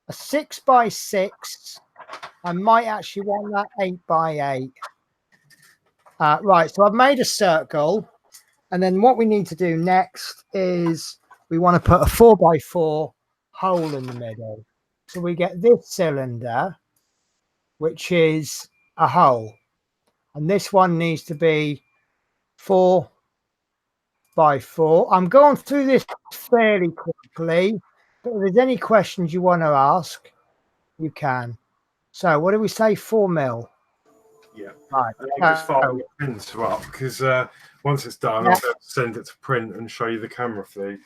[SPEAKER 1] a 6 by 6. I might actually want that 8 by 8. Right, so I've made a circle, and then what we need to do next is we want to put a 4 by 4 hole in the middle. So we get this cylinder, which is a hole, and this one needs to be 4 by 4. I'm going through this fairly quickly, but if there's any questions you want to ask, you can. So what do we say, 4 mil?
[SPEAKER 2] Yeah.
[SPEAKER 1] Right.
[SPEAKER 2] You just fire your printer up because once it's done, I'll be able to send it to print and show you the camera feed.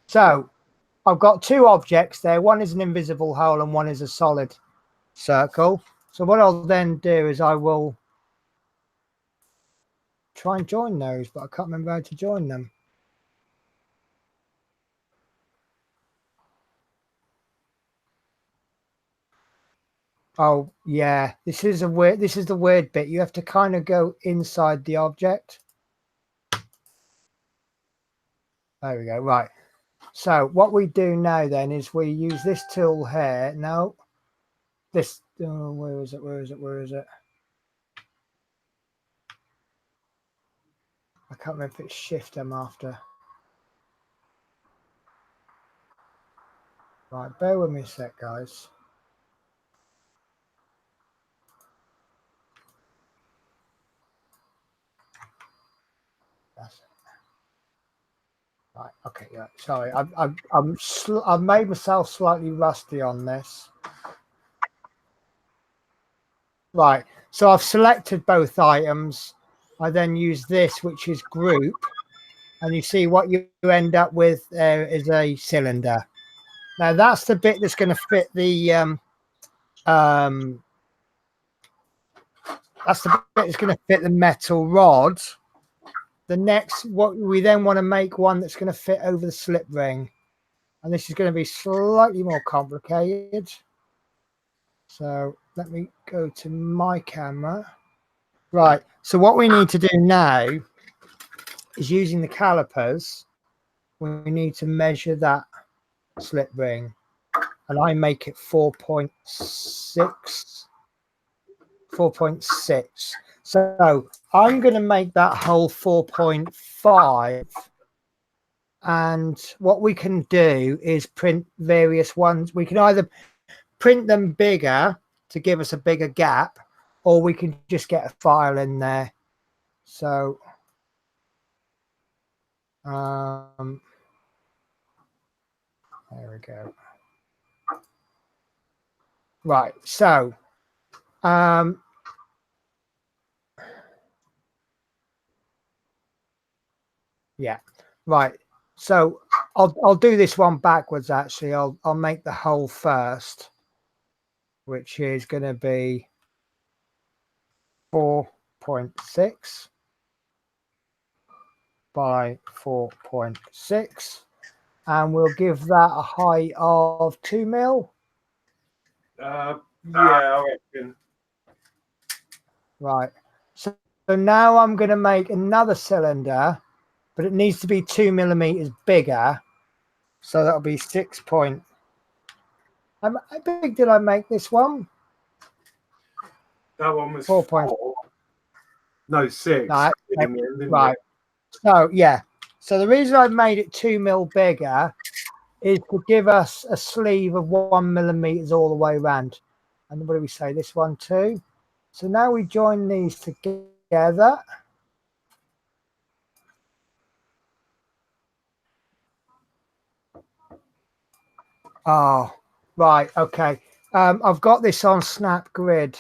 [SPEAKER 1] So I've got 2 objects there. One is an invisible hole and one is a solid circle. So what I'll then do is I will try and join those, but I can't remember how to join them. Oh yeah, this is the weird bit. You have to kind of go inside the object. There we go. Right. So what we do now then is we use this tool here. No, this. Oh, where is it? Where is it? Where is it? I can't remember if it's Shift I'm after. Right, bear with me a sec, guys. That's it. Right, okay, yeah. Sorry, I've made myself slightly rusty on this. Right, so I've selected both items. I then use this, which is group, and you see what you end up with is a cylinder. Now that's the bit that's going to fit the that's the bit that's going to fit the metal rod. The next, what we then want to make one that's going to fit over the slip ring, and this is going to be slightly more complicated. So let me go to my camera. Right, so what we need to do now is, using the calipers, we need to measure that slip ring, and I make it 4.6. So I'm going to make that hole 4.5, and what we can do is print various ones. We can either print them bigger to give us a bigger gap, or we can just get a file in there. So there we go. Right, so yeah, right. So I'll do this one backwards. Actually, I'll make the hole first, which is going to be 4.6 by 4.6, and we'll give that a height of 2 mil.
[SPEAKER 2] Yeah, I reckon.
[SPEAKER 1] Right. So now I'm going to make another cylinder, but it needs to be 2 millimeters bigger. So that'll be 6 point. How big did I make this one?
[SPEAKER 2] That one was
[SPEAKER 1] 4.
[SPEAKER 2] No, 6.
[SPEAKER 1] Right.
[SPEAKER 2] Right.
[SPEAKER 1] So yeah. So the reason I made it 2 mil bigger is to give us a sleeve of 1 millimeters all the way around. And what do we say? This one too. So now we join these together. Oh, right. Okay. I've got this on Snap Grid.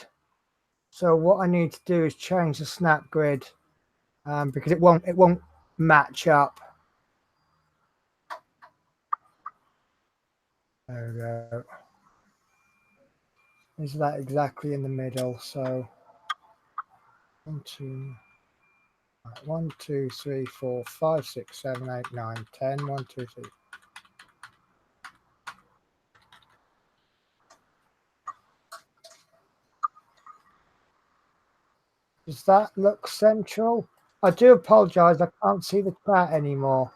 [SPEAKER 1] So what I need to do is change the Snap Grid because it won't match up. There we go. Is that exactly in the middle? So 1, 2, 3, 4, 5, 6, 7, 8, 9, 10. 1, 2, 3. Does that look central? I do apologize. I can't see the chat anymore.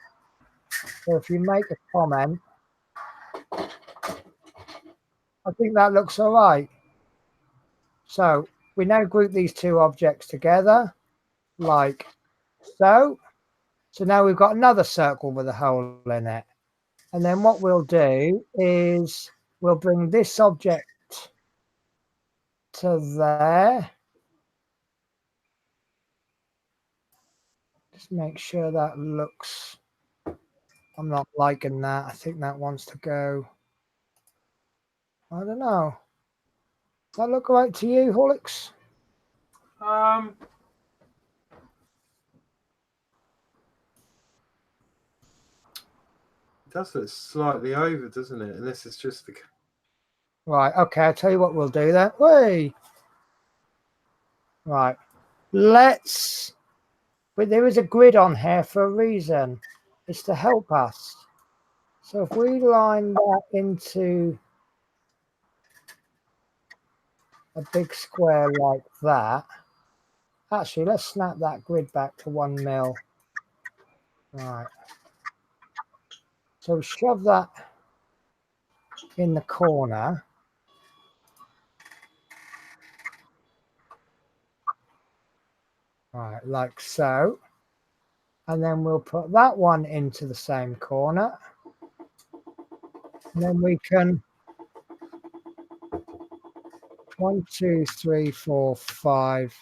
[SPEAKER 1] So if you make a comment, I think that looks all right. So we now group these two objects together like so. So now we've got another circle with a hole in it. And then what we'll do is we'll bring this object to there. Just make sure that looks, I'm not liking that. I think that wants to go, I don't know. Does that look right to you, Horlicks?
[SPEAKER 2] It does look slightly over, doesn't it? Unless it's just the...
[SPEAKER 1] Right, okay, I'll tell you what we'll do then. Whey! Right, let's, but there is a grid on here for a reason. It's to help us. So if we line that into a big square like that, actually, let's snap that grid back to 1 mil. Right. So shove that in the corner. Right, like so. And then we'll put that one into the same corner. And then we can 1, 2, 3, 4, 5,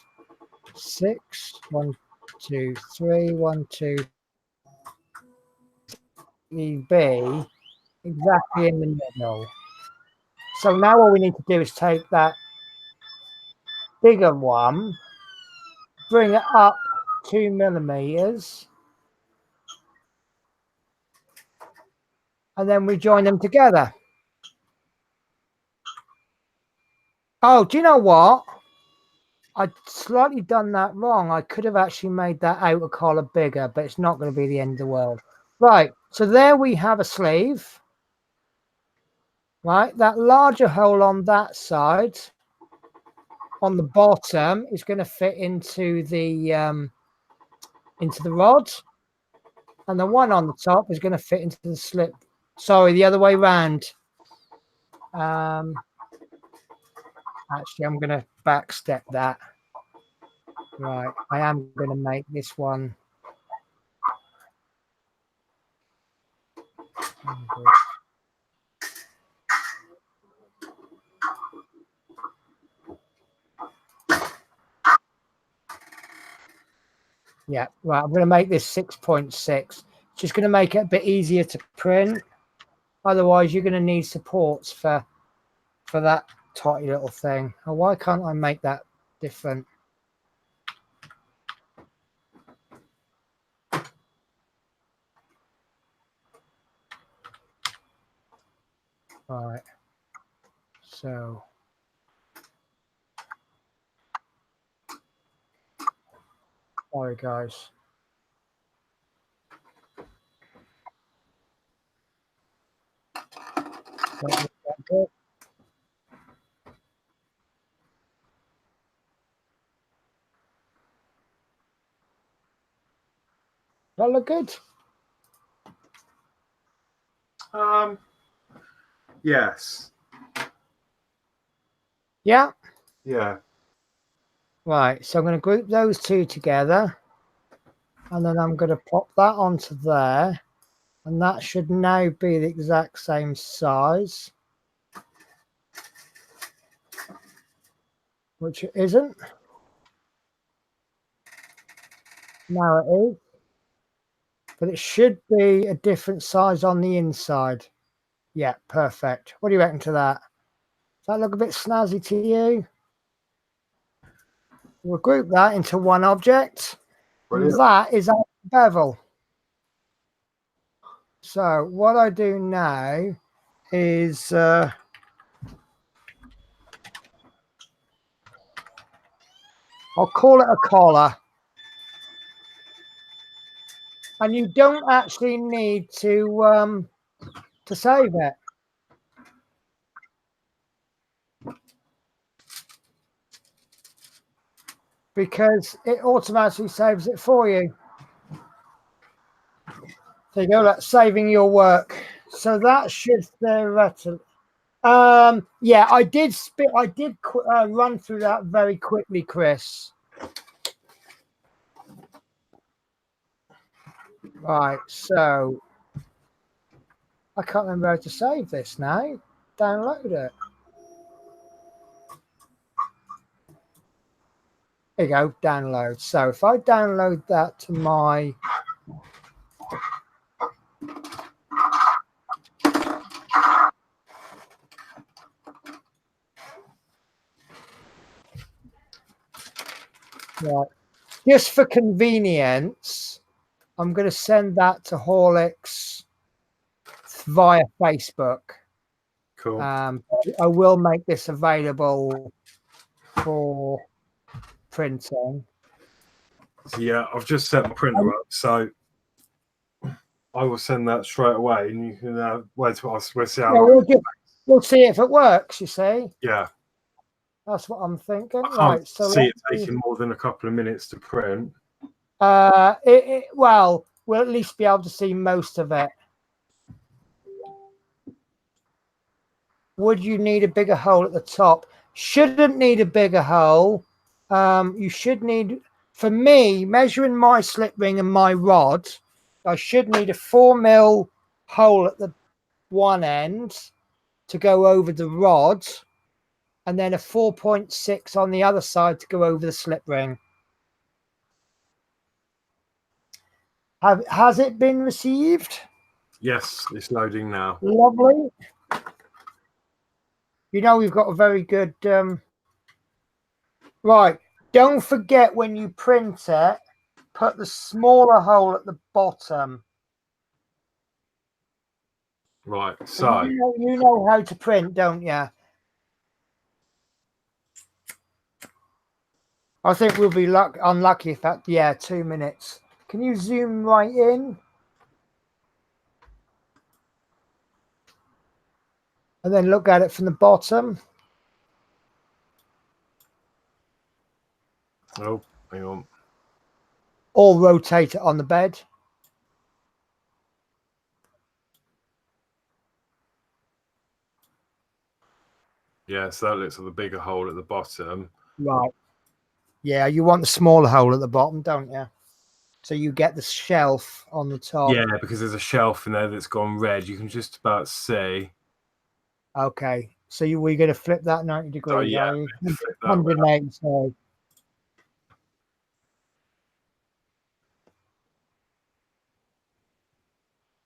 [SPEAKER 1] 6. 1, 2, 3, 1, 2, be exactly in the middle. So now all we need to do is take that bigger one, bring it up 2 millimeters, and then we join them together. Oh, do you know what? I'd slightly done that wrong. I could have actually made that outer collar bigger, but it's not going to be the end of the world. Right, so there we have a sleeve. Right, that larger hole on that side, on the bottom, is going to fit into the rod, and the one on the top is going to fit into the slip. Sorry, the other way round. Actually, I'm going to backstep that. Right, I am going to make this one. Yeah, right. I'm going to make this 6.6. Just going to make it a bit easier to print. Otherwise, you're going to need supports for that tiny little thing. Oh, why can't I make that different? All right. So sorry, guys. That look good?
[SPEAKER 2] Yes.
[SPEAKER 1] Yeah.
[SPEAKER 2] Yeah.
[SPEAKER 1] Right. So I'm going to group those two together, and then I'm going to pop that onto there, and that should now be the exact same size. which it isn't. Now it is. But it should be a different size on the inside. Yeah, perfect. What do you reckon to that? Does that look a bit snazzy to you? We'll group that into one object.
[SPEAKER 2] Brilliant.
[SPEAKER 1] And that is our bevel. So what I do now is I'll call it a collar. And you don't actually need to save it. Because it automatically saves it for you. There you go, that's saving your work. So that should theoretically. Yeah, I did run through that very quickly, Chris. Right, so I can't remember how to save this now. Download it. There you go, download. So if I download that to my right, just for convenience, I'm going to send that to Horlicks via Facebook.
[SPEAKER 2] Cool.
[SPEAKER 1] I will make this available for printing.
[SPEAKER 2] So yeah, I've just set my printer up, so I will send that straight away, and you can wait till we'll see how.
[SPEAKER 1] Yeah, we'll see if it works. You see?
[SPEAKER 2] Yeah,
[SPEAKER 1] That's what I'm thinking.
[SPEAKER 2] I can't
[SPEAKER 1] Right. So
[SPEAKER 2] see it taking more than a couple of minutes to print.
[SPEAKER 1] Well, we'll at least be able to see most of it. Would you need a bigger hole at the top? Shouldn't need a bigger hole. You should need, for me, measuring my slip ring and my rod, I should need a 4mm hole at the one end to go over the rod, and then a 4.6 on the other side to go over the slip ring. Has it been received?
[SPEAKER 2] Yes, it's loading now.
[SPEAKER 1] Lovely. You know, we've got a very good right. Don't forget when you print it, put the smaller hole at the bottom.
[SPEAKER 2] Right, so
[SPEAKER 1] you know how to print, don't you? I think we'll be unlucky if that. Yeah, 2 minutes. Can you zoom right in? And then look at it from the bottom.
[SPEAKER 2] oh, hang on.
[SPEAKER 1] Or rotate it on the bed.
[SPEAKER 2] Yeah, so that looks like the bigger hole at the bottom.
[SPEAKER 1] Right. Yeah, you want the smaller hole at the bottom, don't you? So you get the shelf on the top.
[SPEAKER 2] Yeah, because there's a shelf in there that's gone red. You can just about see.
[SPEAKER 1] Okay. So we're going to flip that 90 degrees,
[SPEAKER 2] Oh, yeah,
[SPEAKER 1] are you?
[SPEAKER 2] flip that way.
[SPEAKER 1] 180, sorry.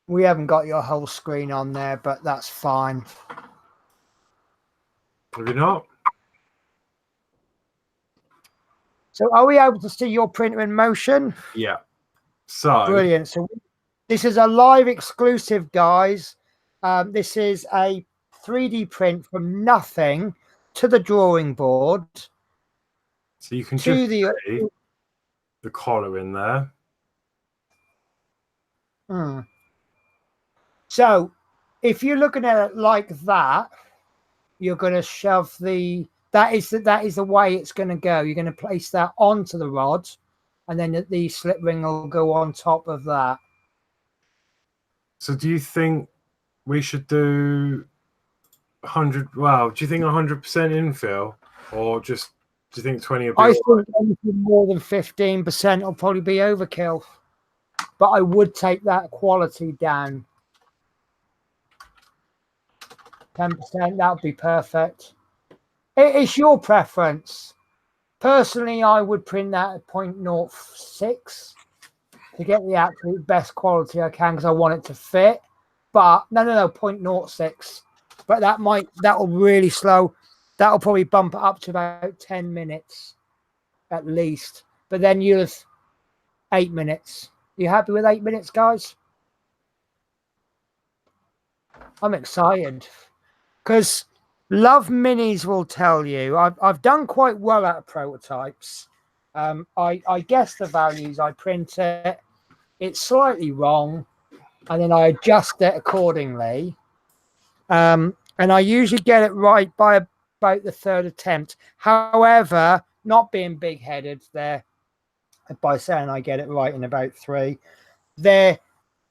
[SPEAKER 1] We haven't got your whole screen on there, but that's fine.
[SPEAKER 2] Have you not?
[SPEAKER 1] So are we able to see your printer in motion?
[SPEAKER 2] Yeah. So
[SPEAKER 1] Brilliant. So this is a live exclusive, guys. This is a 3D print from nothing to the drawing board.
[SPEAKER 2] So you can
[SPEAKER 1] to
[SPEAKER 2] just see the collar in there.
[SPEAKER 1] So if you're looking at it like that, you're going to shove that is the way it's going to go. You're going to place that onto the rod, and then the slip ring will go on top of that.
[SPEAKER 2] So do you think we should do 100? Wow, do you think 100% infill, or just do you think 20 will be?
[SPEAKER 1] I think anything more than 15% will probably be overkill, but I would take that quality down. 10%, that would be perfect. It's your preference. Personally, I would print that at 0.06 to get the absolute best quality I can because I want it to fit. But no, 0.06. But that'll really slow. That'll probably bump it up to about 10 minutes at least. But then you'll have 8 minutes. You happy with 8 minutes, guys? I'm excited because Love Minis will tell you I've done quite well out of prototypes. I guess the values, I print it, it's slightly wrong, and then I adjust it accordingly. And I usually get it right by about the third attempt. However, not being big-headed there by saying I get it right in about 3. There,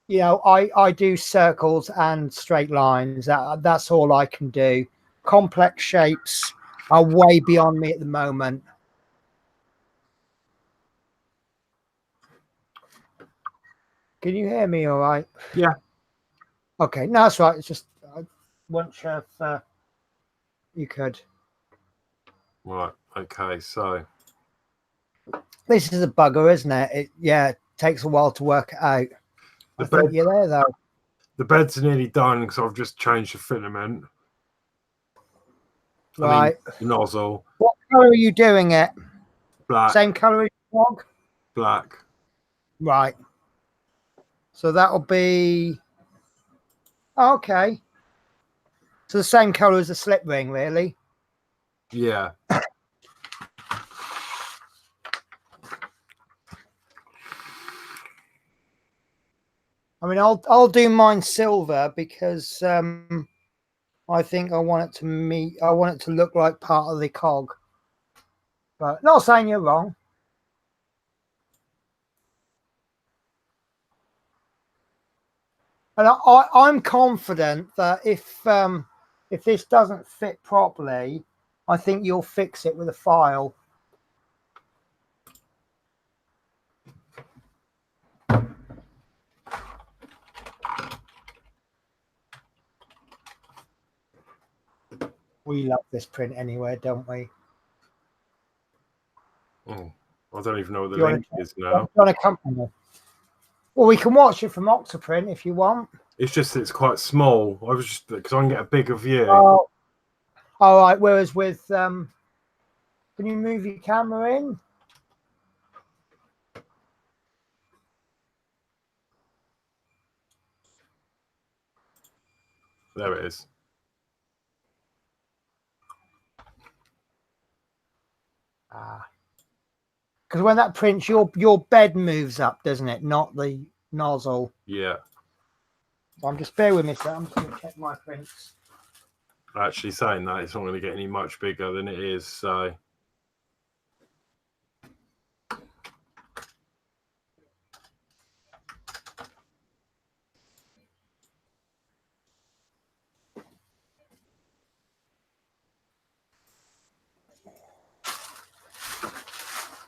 [SPEAKER 1] you know, I do circles and straight lines. That's all I can do. Complex shapes are way beyond me at the moment. Can you hear me all right?
[SPEAKER 2] Yeah.
[SPEAKER 1] Okay, no, that's right. It's just I wasn't sure if you could.
[SPEAKER 2] Right. Okay. So
[SPEAKER 1] This is a bugger, isn't it? It takes a while to work it out. I think you're there though.
[SPEAKER 2] The beds are nearly done because I've just changed the filament.
[SPEAKER 1] Right.
[SPEAKER 2] I mean, the nozzle.
[SPEAKER 1] What colour are you doing it?
[SPEAKER 2] Black.
[SPEAKER 1] Same colour as your dog?
[SPEAKER 2] Black.
[SPEAKER 1] Right. So that'll be okay. So the same colour as the slip ring, really.
[SPEAKER 2] Yeah.
[SPEAKER 1] I mean, I'll do mine silver because I think I want it to look like part of the cog. But not saying you're wrong. And I'm confident that if this doesn't fit properly, I think you'll fix it with a file. We love this print anyway, don't we?
[SPEAKER 2] Oh, I don't even know what the link is now.
[SPEAKER 1] Well, we can watch it from Octoprint if you want.
[SPEAKER 2] It's just it's quite small. I was just because I can get a bigger view.
[SPEAKER 1] Oh, all right. Whereas with can you move your camera in?
[SPEAKER 2] There it is.
[SPEAKER 1] Because when that prints, your bed moves up, doesn't it? Not the nozzle.
[SPEAKER 2] Yeah.
[SPEAKER 1] So I'm just bear with me, sir. I'm just going to check my prints.
[SPEAKER 2] Actually, saying that, it's not going to get any much bigger than it is. So.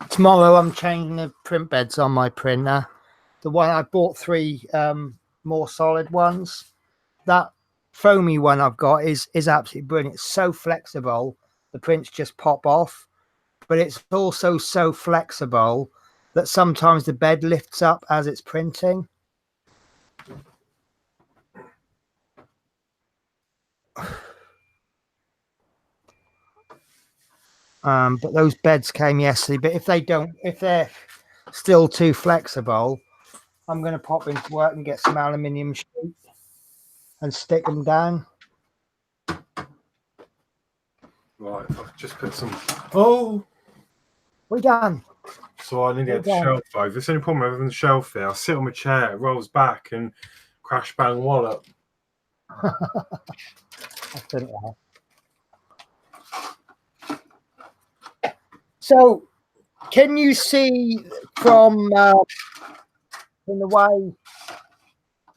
[SPEAKER 1] Tomorrow I'm changing the print beds on my printer. The one I bought 3 more solid ones. That foamy one I've got is absolutely brilliant. It's so flexible. The prints just pop off. But it's also so flexible that sometimes the bed lifts up as it's printing. But those beds came yesterday. But if they're still too flexible, I'm going to pop into work and get some aluminium sheet and stick them down.
[SPEAKER 2] Right, I've just put some. Oh,
[SPEAKER 1] we done.
[SPEAKER 2] So I need to get the shelf over. There's any problem with having the shelf there. I sit on my chair, it rolls back, and crash bang wallop.
[SPEAKER 1] So, can you see from the way?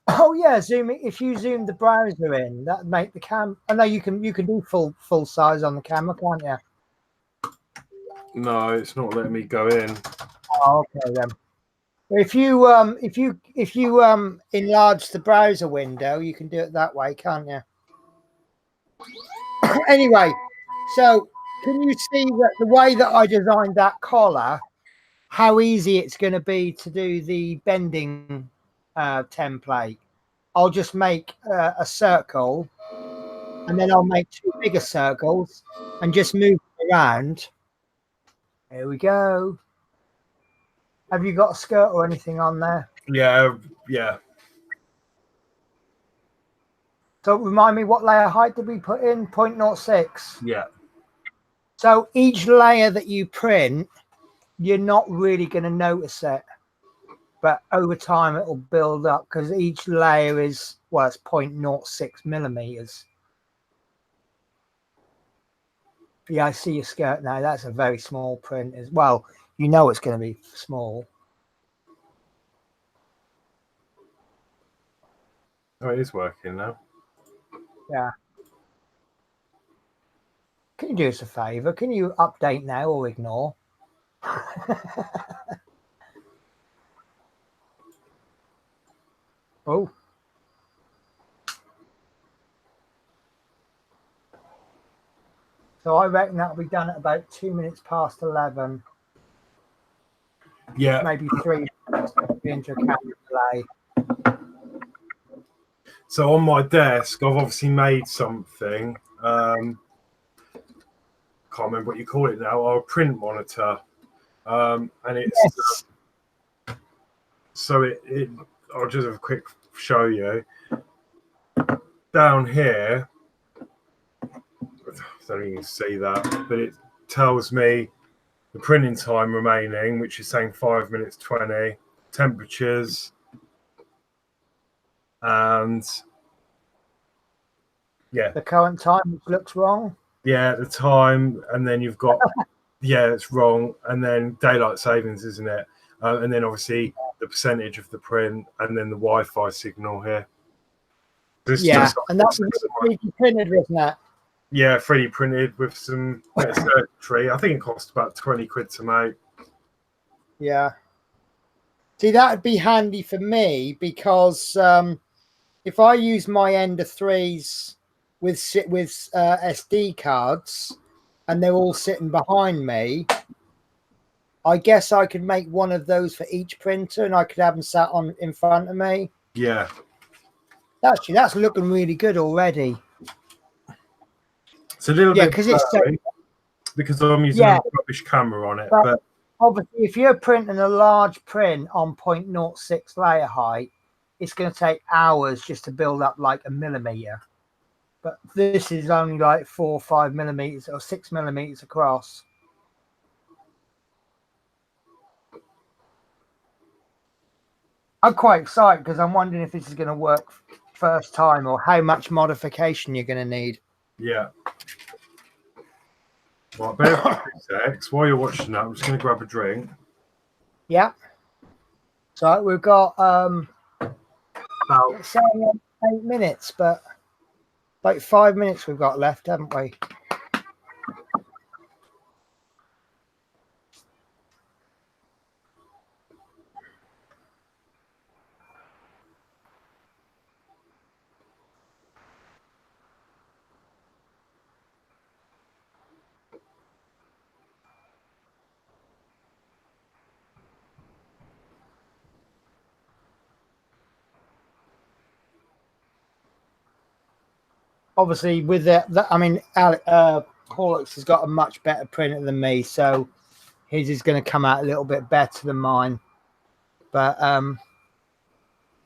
[SPEAKER 1] Oh yeah, zooming. If you zoom the browser in, that make the cam. I know you can do full size on the camera, can't you?
[SPEAKER 2] No, it's not letting me go in.
[SPEAKER 1] Oh, okay then. If you enlarge the browser window, you can do it that way, can't you? Anyway, so can you see that the way that I designed that collar, how easy it's going to be to do the bending template? I'll just make a circle, and then I'll make 2 bigger circles and just move it around. Here we go. Have you got a skirt or anything on there?
[SPEAKER 2] Yeah.
[SPEAKER 1] So remind me, what layer height did we put in? 0.06.
[SPEAKER 2] Yeah.
[SPEAKER 1] So each layer that you print, you're not really going to notice it. But over time, it will build up because each layer is, well, it's 0.06 millimeters. Yeah, I see your skirt now. That's a very small print as well. You know it's going to be small.
[SPEAKER 2] Oh, it is working now.
[SPEAKER 1] Yeah. Can you do us a favor? Can you update now or ignore? Oh. So I reckon that'll be done at about 2 minutes past 11.
[SPEAKER 2] Yeah.
[SPEAKER 1] Maybe 3 minutes into a camera delay.
[SPEAKER 2] So on my desk, I've obviously made something. Can't remember what you call it now. Our print monitor, and it's
[SPEAKER 1] Yes.
[SPEAKER 2] so it. I'll just have a quick show you. Down here, I don't think you can see that, but it tells me the printing time remaining, which is saying 5 minutes 20, temperatures, and yeah,
[SPEAKER 1] The current time, which looks wrong.
[SPEAKER 2] yeah, the time, and then you've got yeah, it's wrong, and then daylight savings, isn't it? And then obviously the percentage of the print, and then the Wi-Fi signal here.
[SPEAKER 1] Yeah, and that's 3D printed, wasn't it?
[SPEAKER 2] Yeah, 3D printed with some circuitry. I think it cost about 20 quid to make.
[SPEAKER 1] Yeah. See, that would be handy for me because if I use my Ender 3s with SD cards and they're all sitting behind me, I guess I could make one of those for each printer and I could have them sat on in front of me.
[SPEAKER 2] Yeah.
[SPEAKER 1] Actually, that's looking really good already.
[SPEAKER 2] It's a little bit
[SPEAKER 1] because it's
[SPEAKER 2] because I'm using a rubbish camera on it. But
[SPEAKER 1] obviously, if you're printing a large print on 0.06 layer height, it's going to take hours just to build up like a millimeter. But this is only like 4 or 5 millimeters or 6 millimeters across. I'm quite excited because I'm wondering if this is going to work first time or how much modification you're going to need.
[SPEAKER 2] Yeah. Right, bear with me 2 secs. While you're watching that, I'm just going to grab a drink.
[SPEAKER 1] Yeah. So we've got about 8 minutes, but like 5 minutes we've got left, haven't we? Obviously, with that, I mean, Horlicks has got a much better printer than me, so his is going to come out a little bit better than mine. But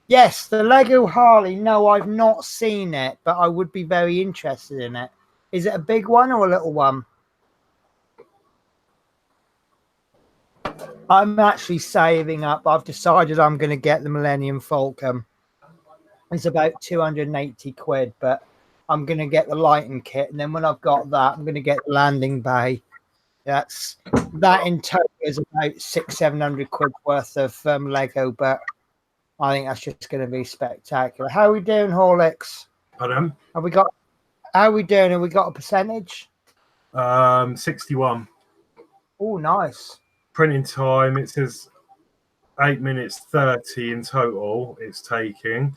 [SPEAKER 1] yes, the Lego Harley. No, I've not seen it, but I would be very interested in it. Is it a big one or a little one? I'm actually saving up. I've decided I'm going to get the Millennium Falcon. It's about 280 quid, but I'm going to get the lighting kit. And then when I've got that, I'm going to get the landing bay. That in total is about 600-700 quid worth of Lego, but I think that's just going to be spectacular. How are we doing, Horlicks?
[SPEAKER 2] Pardon?
[SPEAKER 1] How are we doing? Have we got a percentage?
[SPEAKER 2] 61.
[SPEAKER 1] Oh, nice.
[SPEAKER 2] Printing time, it says 8 minutes 30 in total it's taking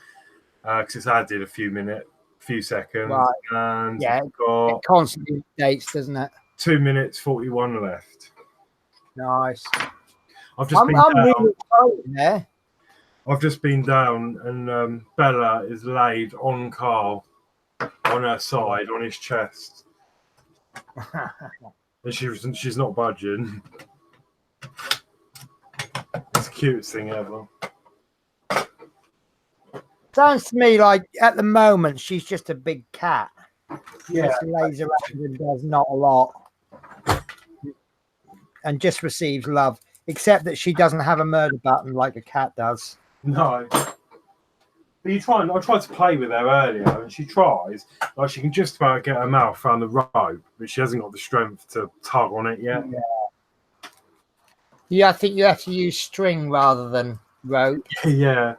[SPEAKER 2] because it's added a few seconds.
[SPEAKER 1] Right.
[SPEAKER 2] And
[SPEAKER 1] yeah,
[SPEAKER 2] got
[SPEAKER 1] it constantly updates, doesn't it?
[SPEAKER 2] 2 minutes 41 left.
[SPEAKER 1] Nice.
[SPEAKER 2] I've just been
[SPEAKER 1] I'm
[SPEAKER 2] down.
[SPEAKER 1] really excited there.
[SPEAKER 2] I've just been down, and Bella is laid on Carl, on her side, on his chest, and she's not budging. It's the cutest thing ever.
[SPEAKER 1] Sounds to me like at the moment she's just a big cat. She
[SPEAKER 2] Yeah.
[SPEAKER 1] just lays around and does not a lot, and just receives love. Except that she doesn't have a murder button like a cat does.
[SPEAKER 2] No. But I tried to play with her earlier, and she tries. Like, she can just about get her mouth around the rope, but she hasn't got the strength to tug on it yet.
[SPEAKER 1] Yeah, I think you have to use string rather than rope.
[SPEAKER 2] Yeah.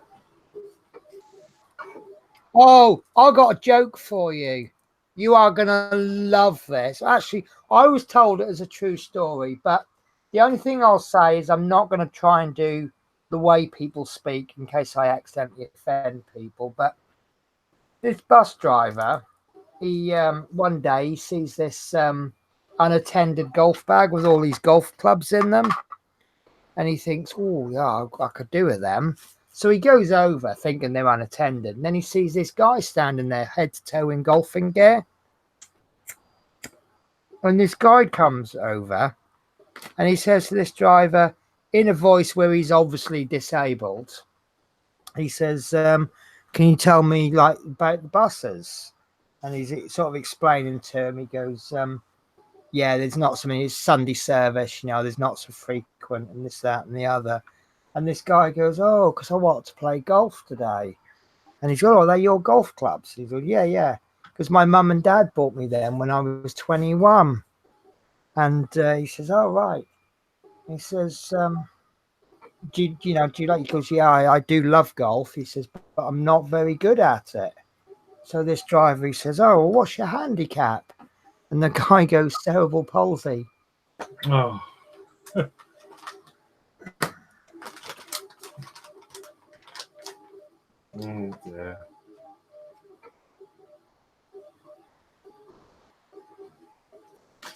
[SPEAKER 1] Oh, I got a joke for you. You are going to love this. Actually, I was told it as a true story, but the only thing I'll say is I'm not going to try and do the way people speak in case I accidentally offend people. But this bus driver, he one day he sees this unattended golf bag with all these golf clubs in them, and he thinks, oh yeah, I could do with them. So he goes over thinking they're unattended, and then he sees this guy standing there head to toe in golfing gear. And this guy comes over and he says to this driver in a voice where he's obviously disabled, he says, can you tell me like about the buses? And he's sort of explaining to him, he goes, yeah, there's not so many, it's Sunday service, you know, there's not so frequent and this, that and the other. And this guy goes, oh, because I want to play golf today. And he's going, oh, they're your golf clubs? He's like, yeah, because my mum and dad bought me them when I was 21. And he says, oh, right. He says, do you like, he goes, yeah, I do love golf. He says, but I'm not very good at it. So this driver, he says, oh, well, what's your handicap? And the guy goes, cerebral palsy.
[SPEAKER 2] Oh. Yeah.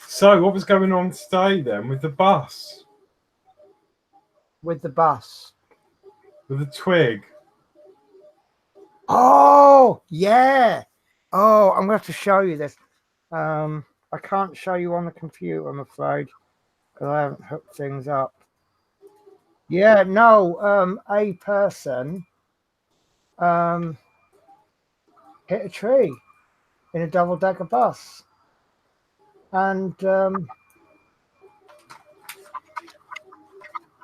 [SPEAKER 2] So, what was going on today then with the bus?
[SPEAKER 1] With the bus.
[SPEAKER 2] With the twig?
[SPEAKER 1] Oh, yeah. Oh, I'm going to have to show you this. I can't show you on the computer, I'm afraid, because I haven't hooked things up. Yeah, no, a person hit a tree in a double-decker bus. And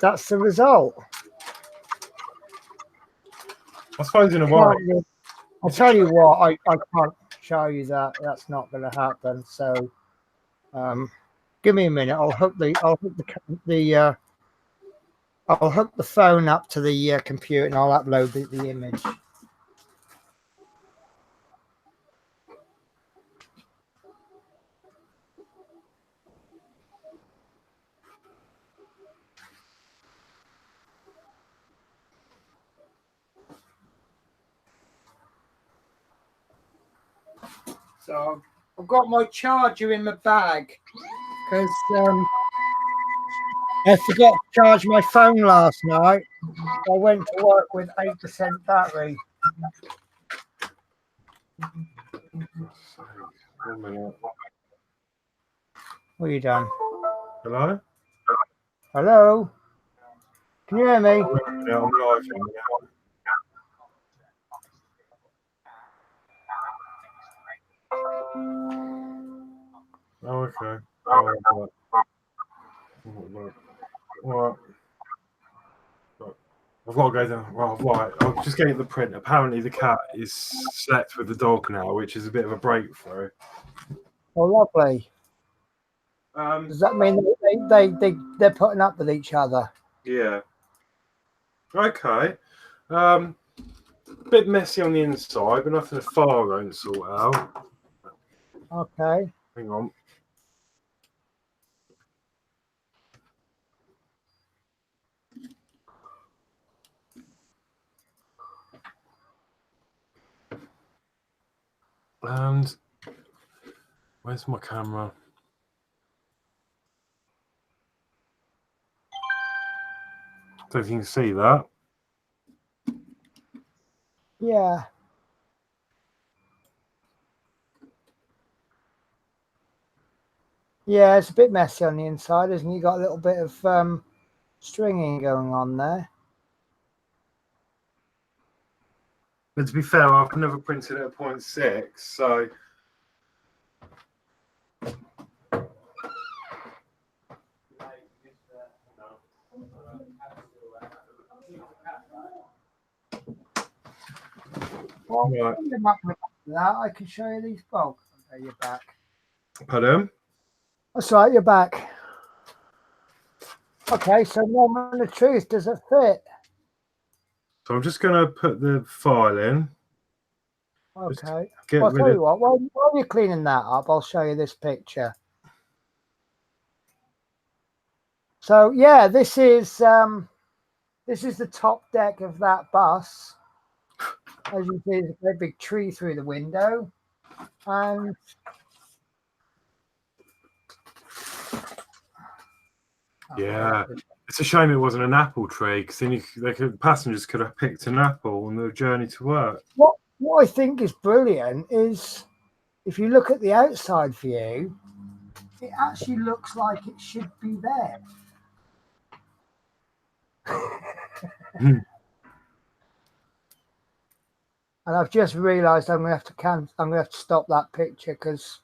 [SPEAKER 1] that's the result.
[SPEAKER 2] I suppose in a way.
[SPEAKER 1] I'll tell you what, I can't show you that. That's not going to happen. So give me a minute. I'll hook the phone up to the computer and I'll upload the image. So I've got my charger in my bag because I forgot to charge my phone last night. I went to work with 8% battery.
[SPEAKER 2] 1 minute.
[SPEAKER 1] What have you done?
[SPEAKER 2] Hello?
[SPEAKER 1] Hello? Can you hear me?
[SPEAKER 2] Yeah, I'm live. Oh, okay. Oh, right. I've got to go down. Well, right. I'm just getting the print. Apparently, the cat is slept with the dog now, which is a bit of a breakthrough.
[SPEAKER 1] Oh, lovely. Does that mean they're putting up with each other?
[SPEAKER 2] Yeah. Okay. Bit messy on the inside, but nothing the far won't sort out.
[SPEAKER 1] Okay.
[SPEAKER 2] Hang on. And where's my camera? Don't think you can see that.
[SPEAKER 1] Yeah. Yeah, it's a bit messy on the inside, isn't it? You got a little bit of stringing going on there.
[SPEAKER 2] But to be fair, I've never printed at 0.6, so
[SPEAKER 1] Well,
[SPEAKER 2] right.
[SPEAKER 1] that I can show you these. Oh, there you're back.
[SPEAKER 2] Pardon?
[SPEAKER 1] That's right, you're back. Okay, so moment of truth, does it fit?
[SPEAKER 2] So I'm just going to put the file in.
[SPEAKER 1] Okay.
[SPEAKER 2] Get
[SPEAKER 1] Well, I'll
[SPEAKER 2] rid
[SPEAKER 1] tell
[SPEAKER 2] of.
[SPEAKER 1] you what, while you're cleaning that up, I'll show you this picture. So yeah, this is the top deck of that bus. As you see, there's a great big tree through the window. And
[SPEAKER 2] Yeah, it's a shame it wasn't an apple tree, because then passengers could have picked an apple on their journey to work.
[SPEAKER 1] what I think is brilliant is if you look at the outside view, it actually looks like it should be there. And I've just realised I'm gonna have to stop that picture because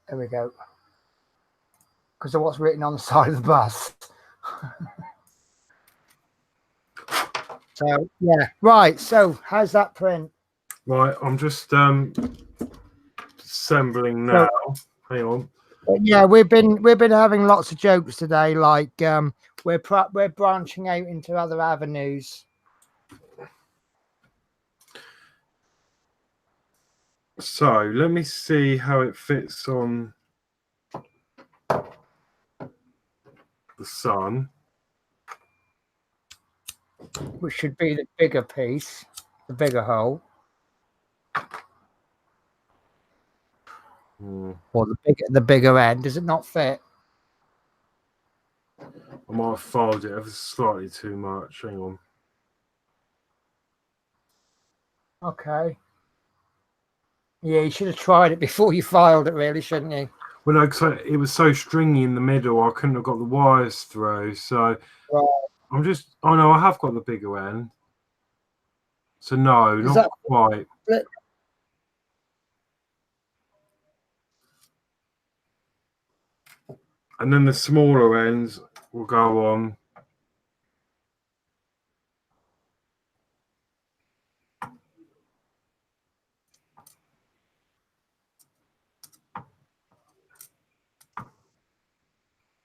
[SPEAKER 1] there we go. Because of what's written on the side of the bus. So yeah, right. So how's that print?
[SPEAKER 2] Right, I'm just assembling now. Hang on.
[SPEAKER 1] Yeah, we've been having lots of jokes today. Like we're branching out into other avenues.
[SPEAKER 2] So let me see how it fits on the sun.
[SPEAKER 1] Which should be the bigger piece, the bigger hole, or the bigger end. Does it not fit?
[SPEAKER 2] I might have filed it ever slightly too much. Hang on.
[SPEAKER 1] Okay. Yeah, you should have tried it before you filed it, really, shouldn't you?
[SPEAKER 2] Well, no, because it was so stringy in the middle, I couldn't have got the wires through. So
[SPEAKER 1] Right.
[SPEAKER 2] I'm just. Oh no, I have got the bigger end. So no, not quite.
[SPEAKER 1] Split?
[SPEAKER 2] And then the smaller ends will go on.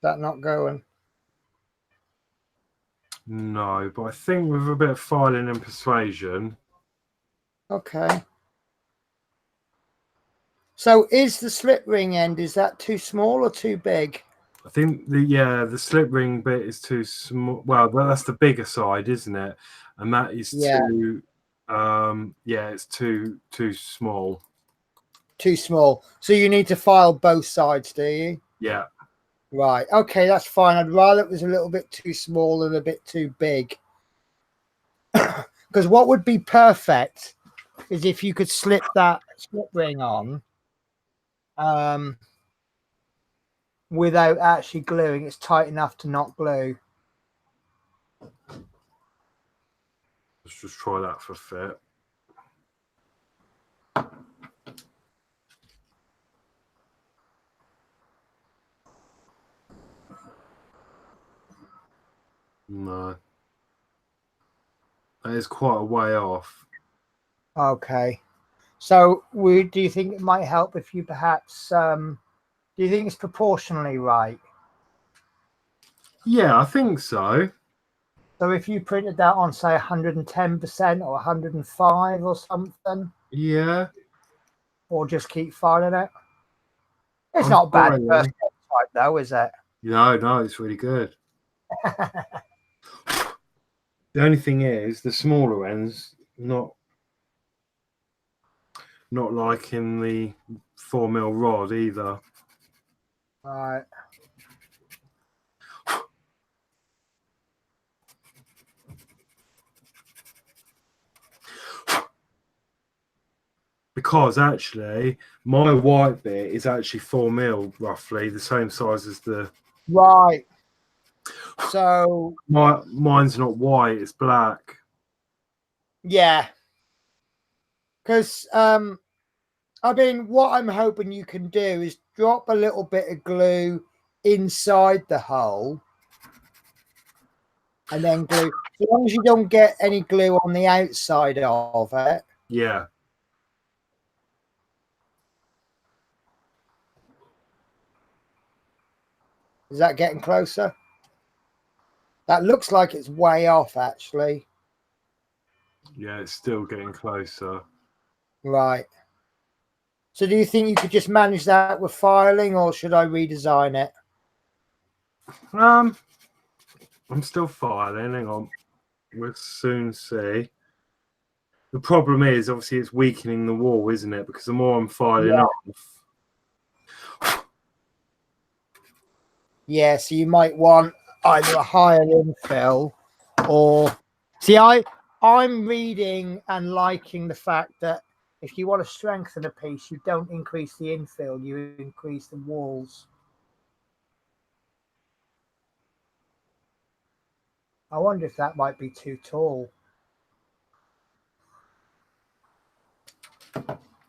[SPEAKER 1] That not going?
[SPEAKER 2] No, but I think with a bit of filing and persuasion.
[SPEAKER 1] Okay. So is the slip ring end, is that too small or too big?
[SPEAKER 2] I think the slip ring bit is too small. Well, that's the bigger side, isn't it? And that is too. It's too small.
[SPEAKER 1] Too small. So you need to file both sides, do you?
[SPEAKER 2] Yeah.
[SPEAKER 1] Right. Okay, that's fine. I'd rather it was a little bit too small and a bit too big. Because what would be perfect is if you could slip that slip ring on without actually gluing. It's tight enough to not glue.
[SPEAKER 2] Let's just try that for fit. No. That is quite a way off.
[SPEAKER 1] Okay. So do you think it might help if you perhaps do you think it's proportionally right?
[SPEAKER 2] Yeah, I think so.
[SPEAKER 1] So if you printed that on, say, 110% or 105 or something,
[SPEAKER 2] Yeah.
[SPEAKER 1] or just keep filing it. It's not bad first type though, is it?
[SPEAKER 2] No, it's really good. The only thing is the smaller ends not like in the 4mm rod either.
[SPEAKER 1] Right.
[SPEAKER 2] Because actually, my white bit is actually 4mm, roughly the same size as the.
[SPEAKER 1] Right. So
[SPEAKER 2] mine's not white; it's black.
[SPEAKER 1] yeah, because I mean, what I'm hoping you can do is drop a little bit of glue inside the hole, and then glue. As long as you don't get any glue on the outside of it.
[SPEAKER 2] Yeah.
[SPEAKER 1] Is that getting closer? That looks like it's way off, actually.
[SPEAKER 2] Yeah, it's still getting closer.
[SPEAKER 1] Right. So do you think you could just manage that with filing, or should I redesign it?
[SPEAKER 2] I'm still filing. Hang on. We'll soon see. The problem is, obviously, it's weakening the wall, isn't it? Because the more I'm filing off.
[SPEAKER 1] Yeah, so you might want either a higher infill or... See, I'm reading and liking the fact that if you want to strengthen a piece, you don't increase the infill, you increase the walls. I wonder if that might be too tall.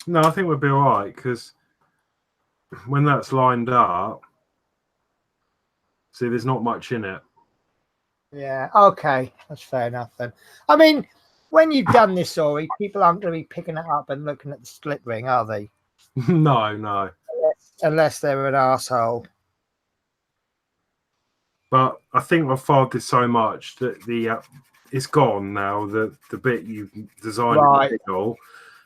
[SPEAKER 2] No, I think we'll be all right, because when that's lined up, see, there's not much in it.
[SPEAKER 1] Yeah, okay, that's fair enough then. I mean, when you've done this, Orrery, people aren't going to be picking it up and looking at the slip ring, are they?
[SPEAKER 2] No.
[SPEAKER 1] Unless they're an arsehole.
[SPEAKER 2] But I think I've filed this so much that it's gone now. The bit you designed
[SPEAKER 1] Right.
[SPEAKER 2] in the middle.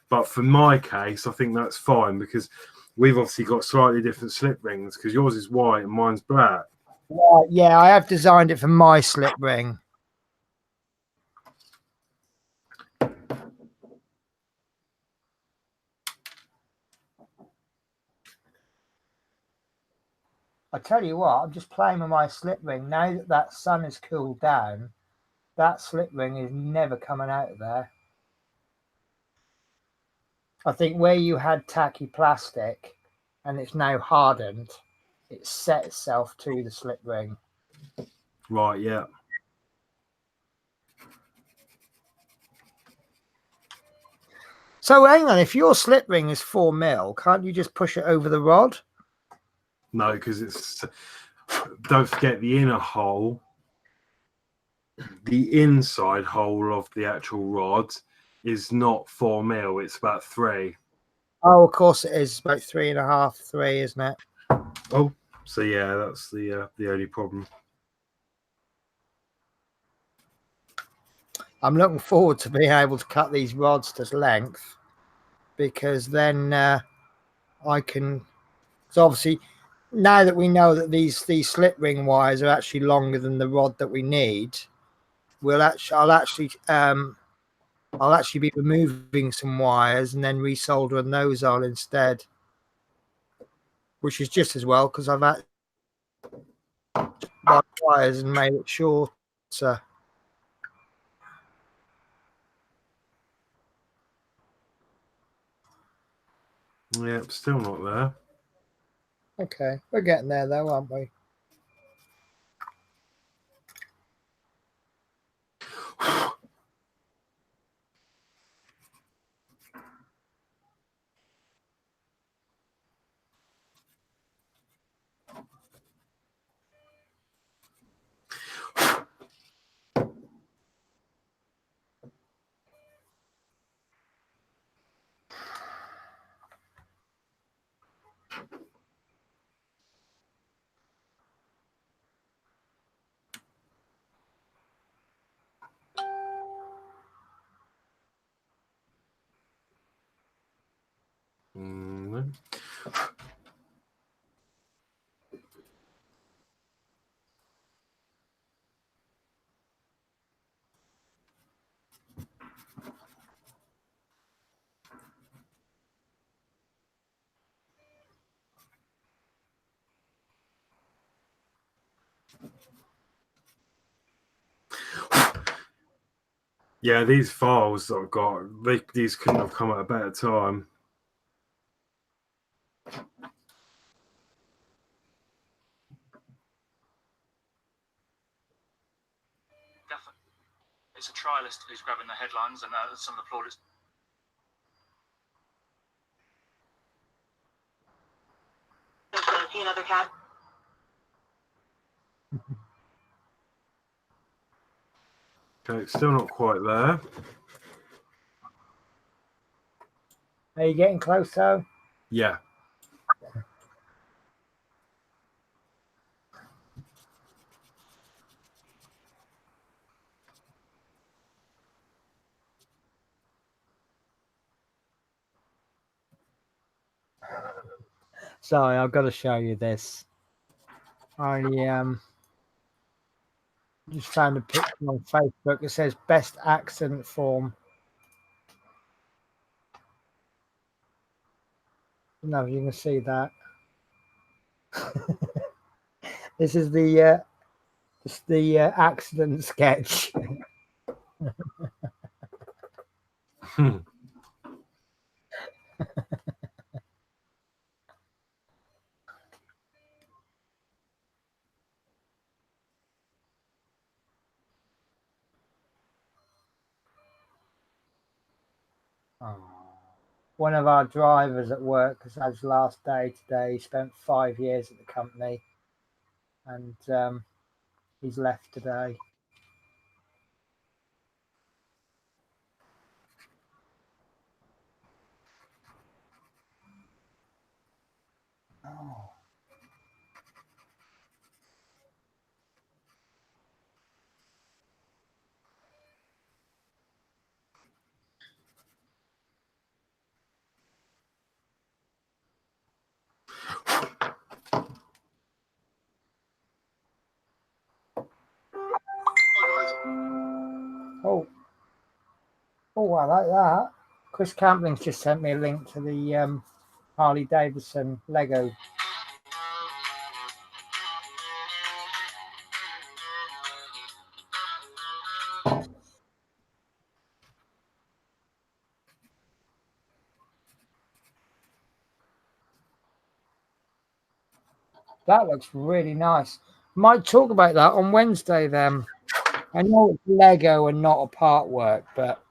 [SPEAKER 2] But for my case, I think that's fine, because we've obviously got slightly different slip rings, because yours is white and mine's black.
[SPEAKER 1] Yeah, I have designed it for my slip ring. I tell you what, I'm just playing with my slip ring. Now that that sun has cooled down, that slip ring is never coming out of there. I think where you had tacky plastic and it's now hardened, it set itself to the slip ring.
[SPEAKER 2] Right, yeah.
[SPEAKER 1] So hang on, if your slip ring is 4mm, can't you just push it over the rod?
[SPEAKER 2] No, because it's... Don't forget the inner hole. The inside hole of the actual rod is not 4mm, it's about 3.
[SPEAKER 1] Oh, of course it is. About 3.5, 3, isn't it?
[SPEAKER 2] Oh, so yeah, that's the only problem.
[SPEAKER 1] I'm looking forward to being able to cut these rods to length, because then I can... So obviously, now that we know that these slip ring wires are actually longer than the rod that we need, I'll actually be removing some wires and then resoldering those on instead, which is just as well, because I've had my wires and made it shorter.
[SPEAKER 2] Yeah, still not there.
[SPEAKER 1] Okay, we're getting there though, aren't we?
[SPEAKER 2] Yeah, these files that I've got, these couldn't have come at a better time.
[SPEAKER 3] it's a trialist who's grabbing the headlines and some of the plaudits.
[SPEAKER 4] See another cab.
[SPEAKER 2] Okay, still not quite there.
[SPEAKER 1] Are you getting closer?
[SPEAKER 2] Yeah.
[SPEAKER 1] Sorry, I've got to show you this. I just found a picture on Facebook. It says best accident form. No, you can see that. This is the accident sketch. One of our drivers at work has had his last day today. He spent 5 years at the company, and he's left today. Oh. Oh, I like that. Chris Campling's just sent me a link to the Harley Davidson Lego. That looks really nice. Might talk about that on Wednesday then. I know it's Lego and not a part work, but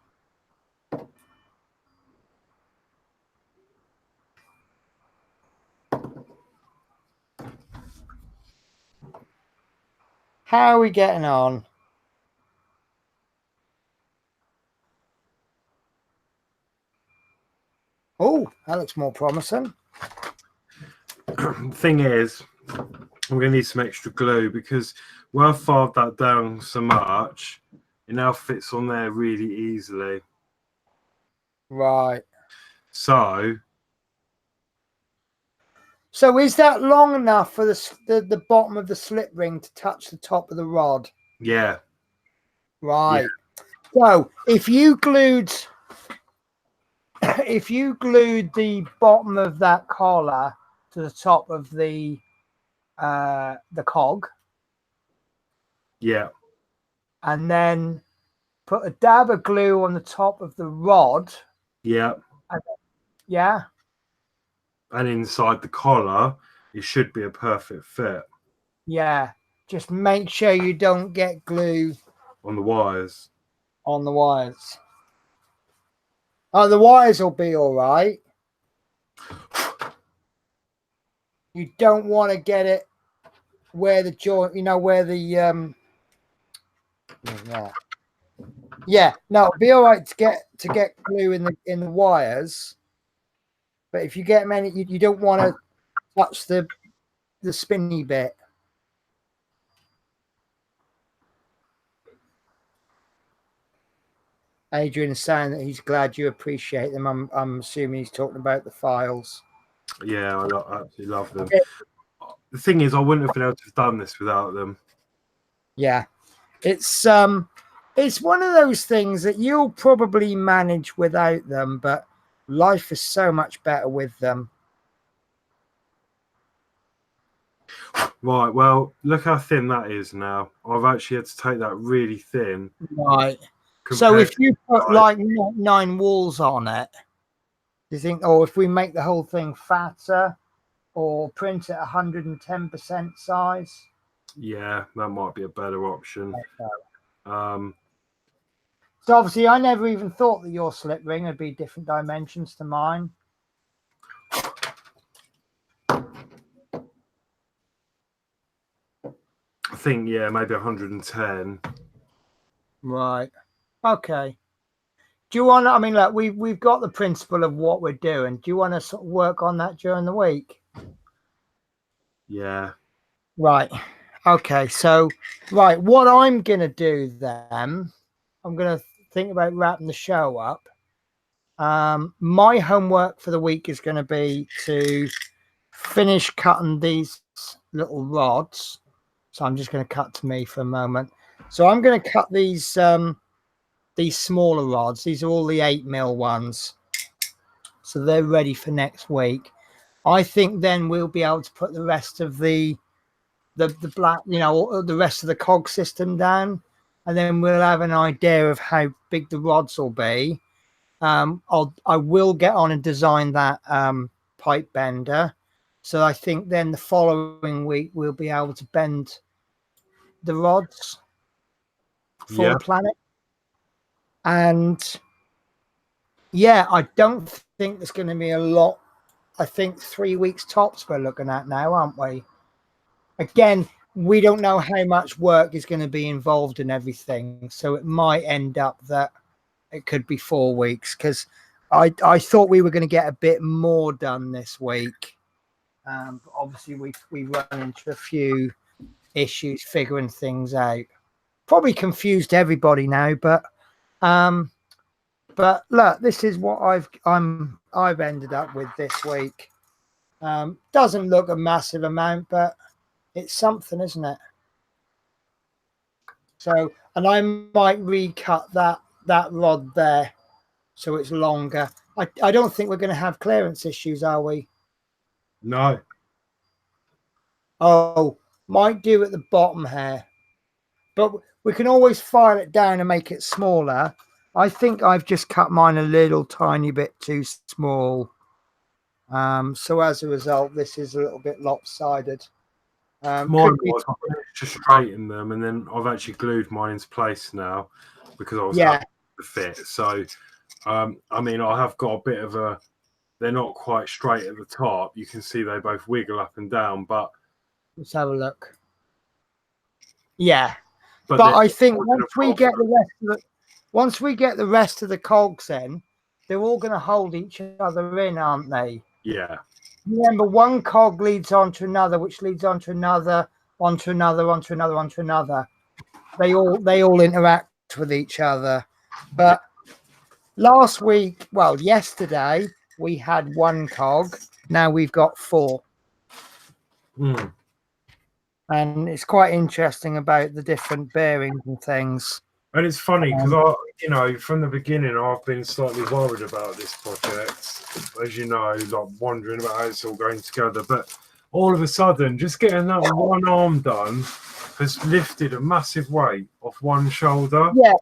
[SPEAKER 1] how are we getting on? Oh, that looks more promising.
[SPEAKER 2] Thing is, I'm going to need some extra glue because where I've filed that down so much, it now fits on there really easily.
[SPEAKER 1] Right.
[SPEAKER 2] So
[SPEAKER 1] is that long enough for the bottom of the slip ring to touch the top of the rod?
[SPEAKER 2] yeah.
[SPEAKER 1] Right. Yeah. So if you glued the bottom of that collar to the top of the cog,
[SPEAKER 2] Yeah.
[SPEAKER 1] and then put a dab of glue on the top of the rod.
[SPEAKER 2] Yeah.
[SPEAKER 1] Yeah.
[SPEAKER 2] And inside the collar, it should be a perfect fit.
[SPEAKER 1] Yeah. Just make sure you don't get glue
[SPEAKER 2] on the wires.
[SPEAKER 1] On the wires. Oh, the wires will be all right. You don't want to get it where the joint, where the yeah. No, it'll be all right to get glue in the wires. But if you get many, you don't want to touch the spinny bit. Adrian is saying that he's glad you appreciate them. I'm assuming he's talking about the files.
[SPEAKER 2] Yeah, I absolutely love them. The thing is, I wouldn't have been able to have done this without them.
[SPEAKER 1] Yeah, it's one of those things that you'll probably manage without them, but life is so much better with them.
[SPEAKER 2] Right, well, look how thin that is now. I've actually had to take that really thin.
[SPEAKER 1] Right. So if you put like 9 walls on it, do you think, if we make the whole thing fatter or print it 110% size?
[SPEAKER 2] Yeah, that might be a better option.
[SPEAKER 1] Okay. So obviously, I never even thought that your slip ring would be different dimensions to mine.
[SPEAKER 2] I think, yeah, maybe 110.
[SPEAKER 1] Right. Okay. Do you want to, I mean, look, we've got the principle of what we're doing. Do you want to sort of work on that during the week?
[SPEAKER 2] Yeah.
[SPEAKER 1] Right. Okay. So, right, what I'm going to do then, I'm going to think about wrapping the show up. My homework for the week is going to be to finish cutting these little rods. So I'm just going to cut to me for a moment. So I'm going to cut these smaller rods. These are all the 8mm ones. So they're ready for next week. I think then we'll be able to put the rest of the black, you know, the rest of the cog system down, and then we'll have an idea of how big the rods will be. I will get on and design that pipe bender. So I think then the following week we'll be able to bend the rods for the planet. And yeah, I don't think there's going to be a lot. I think 3 weeks tops we're looking at now, aren't we? Again, we don't know how much work is going to be involved in everything. So it might end up that it could be 4 weeks, because I thought we were going to get a bit more done this week. But obviously, we run into a few issues figuring things out. Probably confused everybody now, but look, this is what I've ended up with this week. Doesn't look a massive amount, but it's something, isn't it? So, and I might recut that rod there so it's longer. I don't think we're going to have clearance issues, are we?
[SPEAKER 2] No.
[SPEAKER 1] Oh, might do at the bottom here, but we can always file it down and make it smaller. I think I've just cut mine a little tiny bit too small. So as a result, this is a little bit lopsided.
[SPEAKER 2] Mine was, I managed to straighten them, and then I've actually glued mine into place now because I was happy with the fit. So, I mean, I have got a bit of a, they're not quite straight at the top. You can see they both wiggle up and down, but
[SPEAKER 1] let's have a look. Yeah,
[SPEAKER 2] but
[SPEAKER 1] I think once we get the rest of the cogs in, they're all going to hold each other in, aren't they?
[SPEAKER 2] Yeah.
[SPEAKER 1] Remember, one cog leads on to another, which leads on to another, onto another, onto another, onto another. They all interact with each other. But last week, well, yesterday, we had one cog. Now we've got 4. And it's quite interesting about the different bearings and things.
[SPEAKER 2] And it's funny because you know, from the beginning, I've been slightly worried about this project, as you know, like wondering about how it's all going together. But all of a sudden, just getting that one arm done has lifted a massive weight off one shoulder.
[SPEAKER 1] Yeah,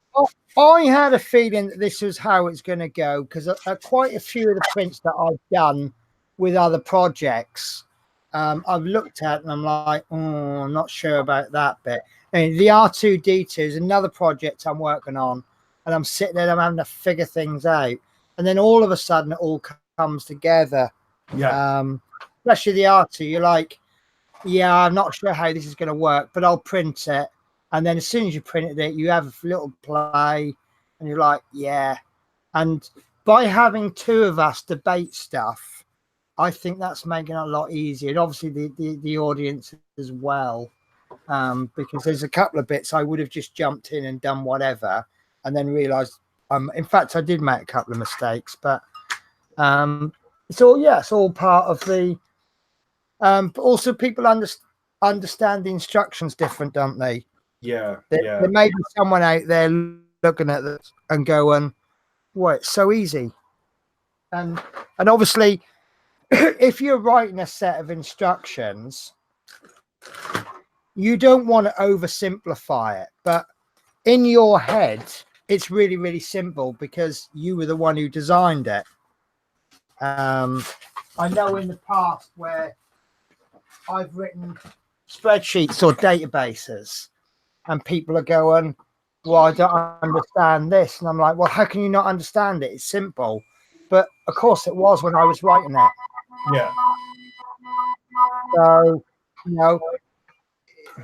[SPEAKER 1] I had a feeling that this was how it's going to go, because quite a few of the prints that I've done with other projects, I've looked at and I'm like, oh, I'm not sure about that bit. And the R2D2 is another project I'm working on, and I'm sitting there, I'm having to figure things out, and then all of a sudden it all comes together.
[SPEAKER 2] Yeah.
[SPEAKER 1] Especially the R2, you're like, yeah, I'm not sure how this is going to work, but I'll print it. And then as soon as you printed it, you have a little play, and you're like, yeah. And by having 2 of us debate stuff, I think that's making it a lot easier. And obviously the audience as well, because there's a couple of bits I would have just jumped in and done whatever, and then realised, in fact, I did make a couple of mistakes, but it's all part of the, but also people understand the instructions different, don't they?
[SPEAKER 2] Yeah.
[SPEAKER 1] There may be someone out there looking at this and going, "What? It's so easy." And obviously, if you're writing a set of instructions, you don't want to oversimplify it. But in your head, it's really, really simple because you were the one who designed it. I know in the past where I've written spreadsheets or databases, and people are going, well, I don't understand this. And I'm like, well, how can you not understand it? It's simple. But of course it was when I was writing it.
[SPEAKER 2] Yeah.
[SPEAKER 1] So, you know,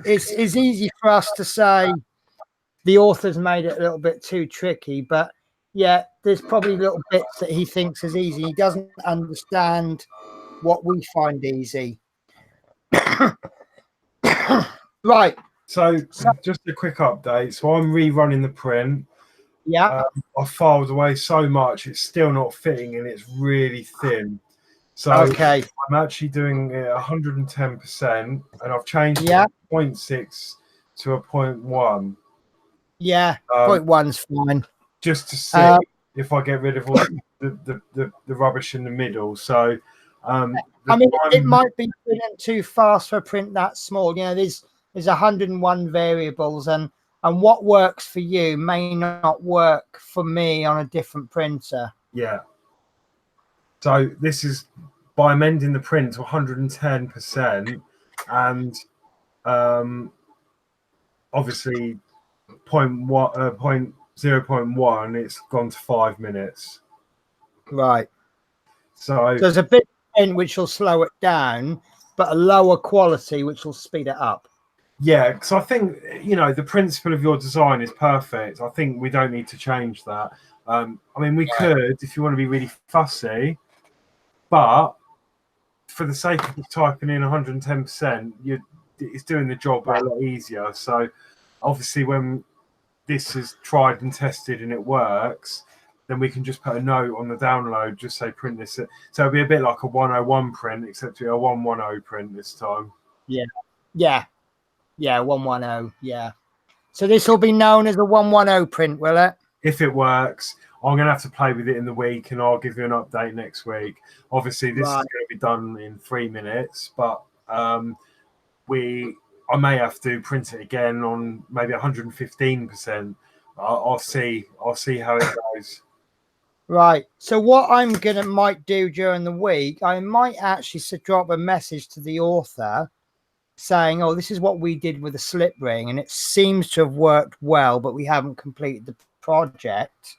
[SPEAKER 1] it's easy for us to say the author's made it a little bit too tricky, but yeah, there's probably little bits that he thinks is easy. He doesn't understand what we find easy. Right.
[SPEAKER 2] So just a quick update. So I'm rerunning the print.
[SPEAKER 1] Yeah.
[SPEAKER 2] I filed away so much, it's still not fitting and it's really thin. So
[SPEAKER 1] Okay.
[SPEAKER 2] I'm actually doing it 110% and I've changed
[SPEAKER 1] Yeah.
[SPEAKER 2] it from 0.6 to a 0.1.
[SPEAKER 1] Yeah. 0.1's fine.
[SPEAKER 2] Just to see if I get rid of all the rubbish in the middle. So
[SPEAKER 1] I mean, it might be printing too fast for a print that small. You know, there's 101 variables, and what works for you may not work for me on a different printer.
[SPEAKER 2] Yeah. So this is by amending the print to 110% and obviously 0.1, it's gone to 5 minutes.
[SPEAKER 1] Right.
[SPEAKER 2] So
[SPEAKER 1] there's a bit print which will slow it down, but a lower quality which will speed it up.
[SPEAKER 2] yeah, because I think, you know, the principle of your design is perfect. I think we don't need to change that. I mean, we could if you want to be really fussy, but for the sake of typing in 110%, it's doing the job a lot easier. So obviously when this is tried and tested and it works, then we can just put a note on the download, just say print this. So it'll be a bit like a 101 print, except it'll be a 110 print this time.
[SPEAKER 1] Yeah. 110. Yeah. So this will be known as a 110 print, will it?
[SPEAKER 2] If it works, I'm going to have to play with it in the week and I'll give you an update next week. Obviously, this is going to be done in 3 minutes, but I may have to print it again on maybe 115%. I'll see how it goes.
[SPEAKER 1] Right. So what I'm might do during the week, I might actually drop a message to the author saying, oh, this is what we did with the slip ring, and it seems to have worked well, but we haven't completed the project.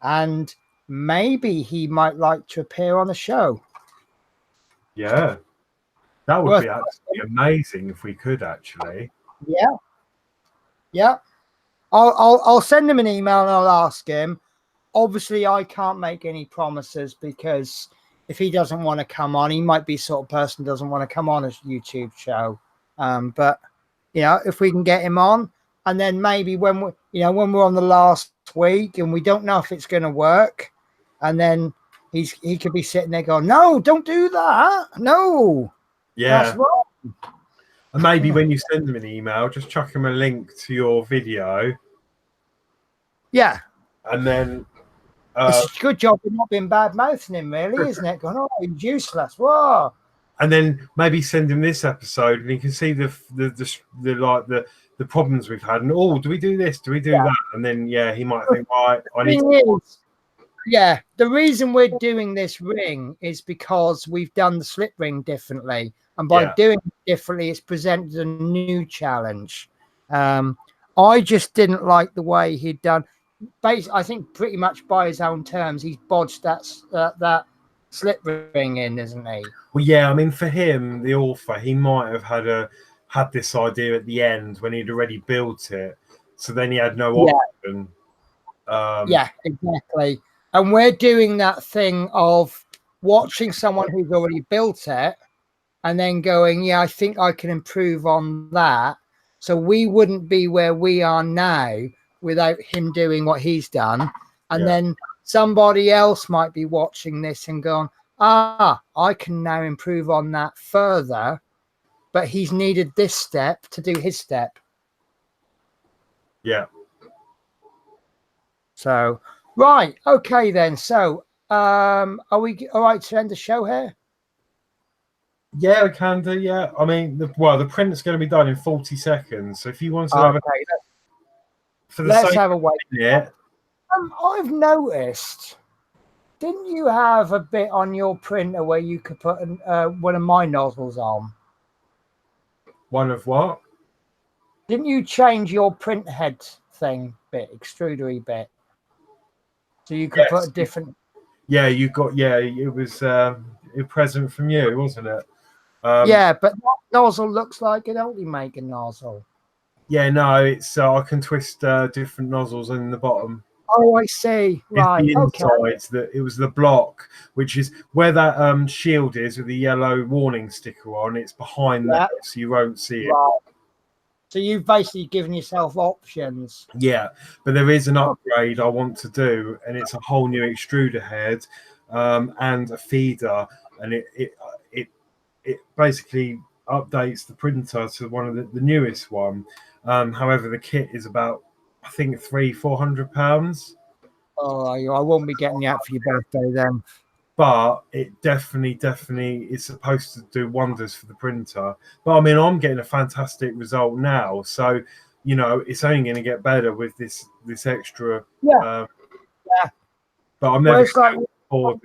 [SPEAKER 1] And maybe he might like to appear on the show.
[SPEAKER 2] Yeah. That would be absolutely amazing if we could actually.
[SPEAKER 1] Yeah. I'll send him an email and I'll ask him. Obviously, I can't make any promises because if he doesn't want to come on, he might be sort of person who doesn't want to come on a YouTube show. But you know, if we can get him on, and then maybe when we're on the last week and we don't know if it's going to work, and then he could be sitting there going, "No, don't do that. No, that's wrong."
[SPEAKER 2] And maybe when you send them an email, just chuck them a link to your video.
[SPEAKER 1] Yeah.
[SPEAKER 2] And then
[SPEAKER 1] it's a good job we're not being bad mouthing him, really, isn't it? Going, oh, he's useless. Whoa.
[SPEAKER 2] And then maybe send him this episode, and he can see the problems we've had. And do we do this? Do we do that? And then he might think, right, I need to.
[SPEAKER 1] Yeah, the reason we're doing this ring is because we've done the slip ring differently, and by doing it differently, it's presented a new challenge. I just didn't like the way he'd done. I think pretty much by his own terms, he's bodged that slip ring in, isn't he?
[SPEAKER 2] Well, yeah, I mean, for him, the author, he might have had this idea at the end when he'd already built it, so then he had no option.
[SPEAKER 1] Yeah, exactly. And we're doing that thing of watching someone who's already built it and then going, yeah, I think I can improve on that. So we wouldn't be where we are now without him doing what he's done. And then somebody else might be watching this and going, I can now improve on that further, but he's needed this step to do his step.
[SPEAKER 2] Yeah.
[SPEAKER 1] So, right. Okay, then. So, are we all right to end the show here?
[SPEAKER 2] Yeah, we can do. Yeah. I mean, the print's going to be done in 40 seconds. So if you want to have
[SPEAKER 1] let's have a wait.
[SPEAKER 2] Yeah.
[SPEAKER 1] I've noticed. Didn't you have a bit on your printer where you could put one of my nozzles on?
[SPEAKER 2] One of what?
[SPEAKER 1] Didn't you change your print head thing bit, extrudery bit. So you could put a different.
[SPEAKER 2] Yeah, you got. Yeah, it was a present from you, wasn't it?
[SPEAKER 1] Yeah, but that nozzle looks like an Ultimaker nozzle.
[SPEAKER 2] Yeah, no, it's I can twist different nozzles in the bottom.
[SPEAKER 1] Oh, I see. Right.
[SPEAKER 2] It's the
[SPEAKER 1] Okay.
[SPEAKER 2] inside. It was the block, which is where that shield is with the yellow warning sticker on. It's behind that, so you won't see it.
[SPEAKER 1] Right. So you've basically given yourself options.
[SPEAKER 2] Yeah, but there is an upgrade I want to do, and it's a whole new extruder head and a feeder, and it basically updates the printer to one of the newest one. However, the kit is about, I think, £400.
[SPEAKER 1] Oh, I won't be getting that for your birthday then.
[SPEAKER 2] But it definitely is supposed to do wonders for the printer. But I mean, I'm getting a fantastic result now, so you know it's only going to get better with this extra.
[SPEAKER 1] Yeah.
[SPEAKER 2] But I'm never
[SPEAKER 1] like
[SPEAKER 2] afford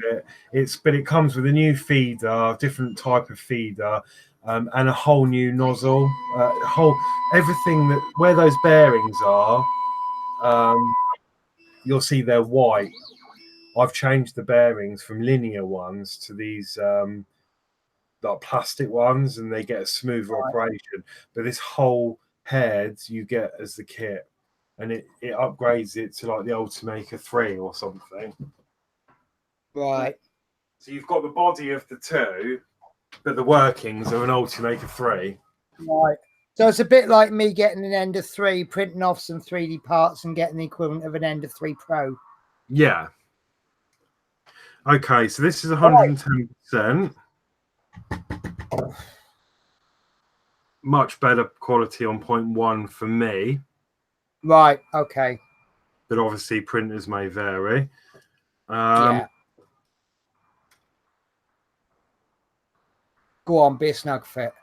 [SPEAKER 2] it. But it comes with a new feeder, different type of feeder, and a whole new nozzle. Everything that where those bearings are, you'll see they're white. I've changed the bearings from linear ones to these like plastic ones, and they get a smoother operation. But this whole head you get as the kit, and it upgrades it to like the Ultimaker 3 or something.
[SPEAKER 1] Right.
[SPEAKER 2] So you've got the body of the 2, but the workings are an Ultimaker 3.
[SPEAKER 1] Right. So it's a bit like me getting an Ender 3, printing off some 3D parts and getting the equivalent of an Ender 3 Pro.
[SPEAKER 2] Yeah. Okay, so this is 110%. Much better quality on 0.1 for me.
[SPEAKER 1] Right, okay.
[SPEAKER 2] But obviously printers may vary.
[SPEAKER 1] Yeah. Go on, be a snug fit.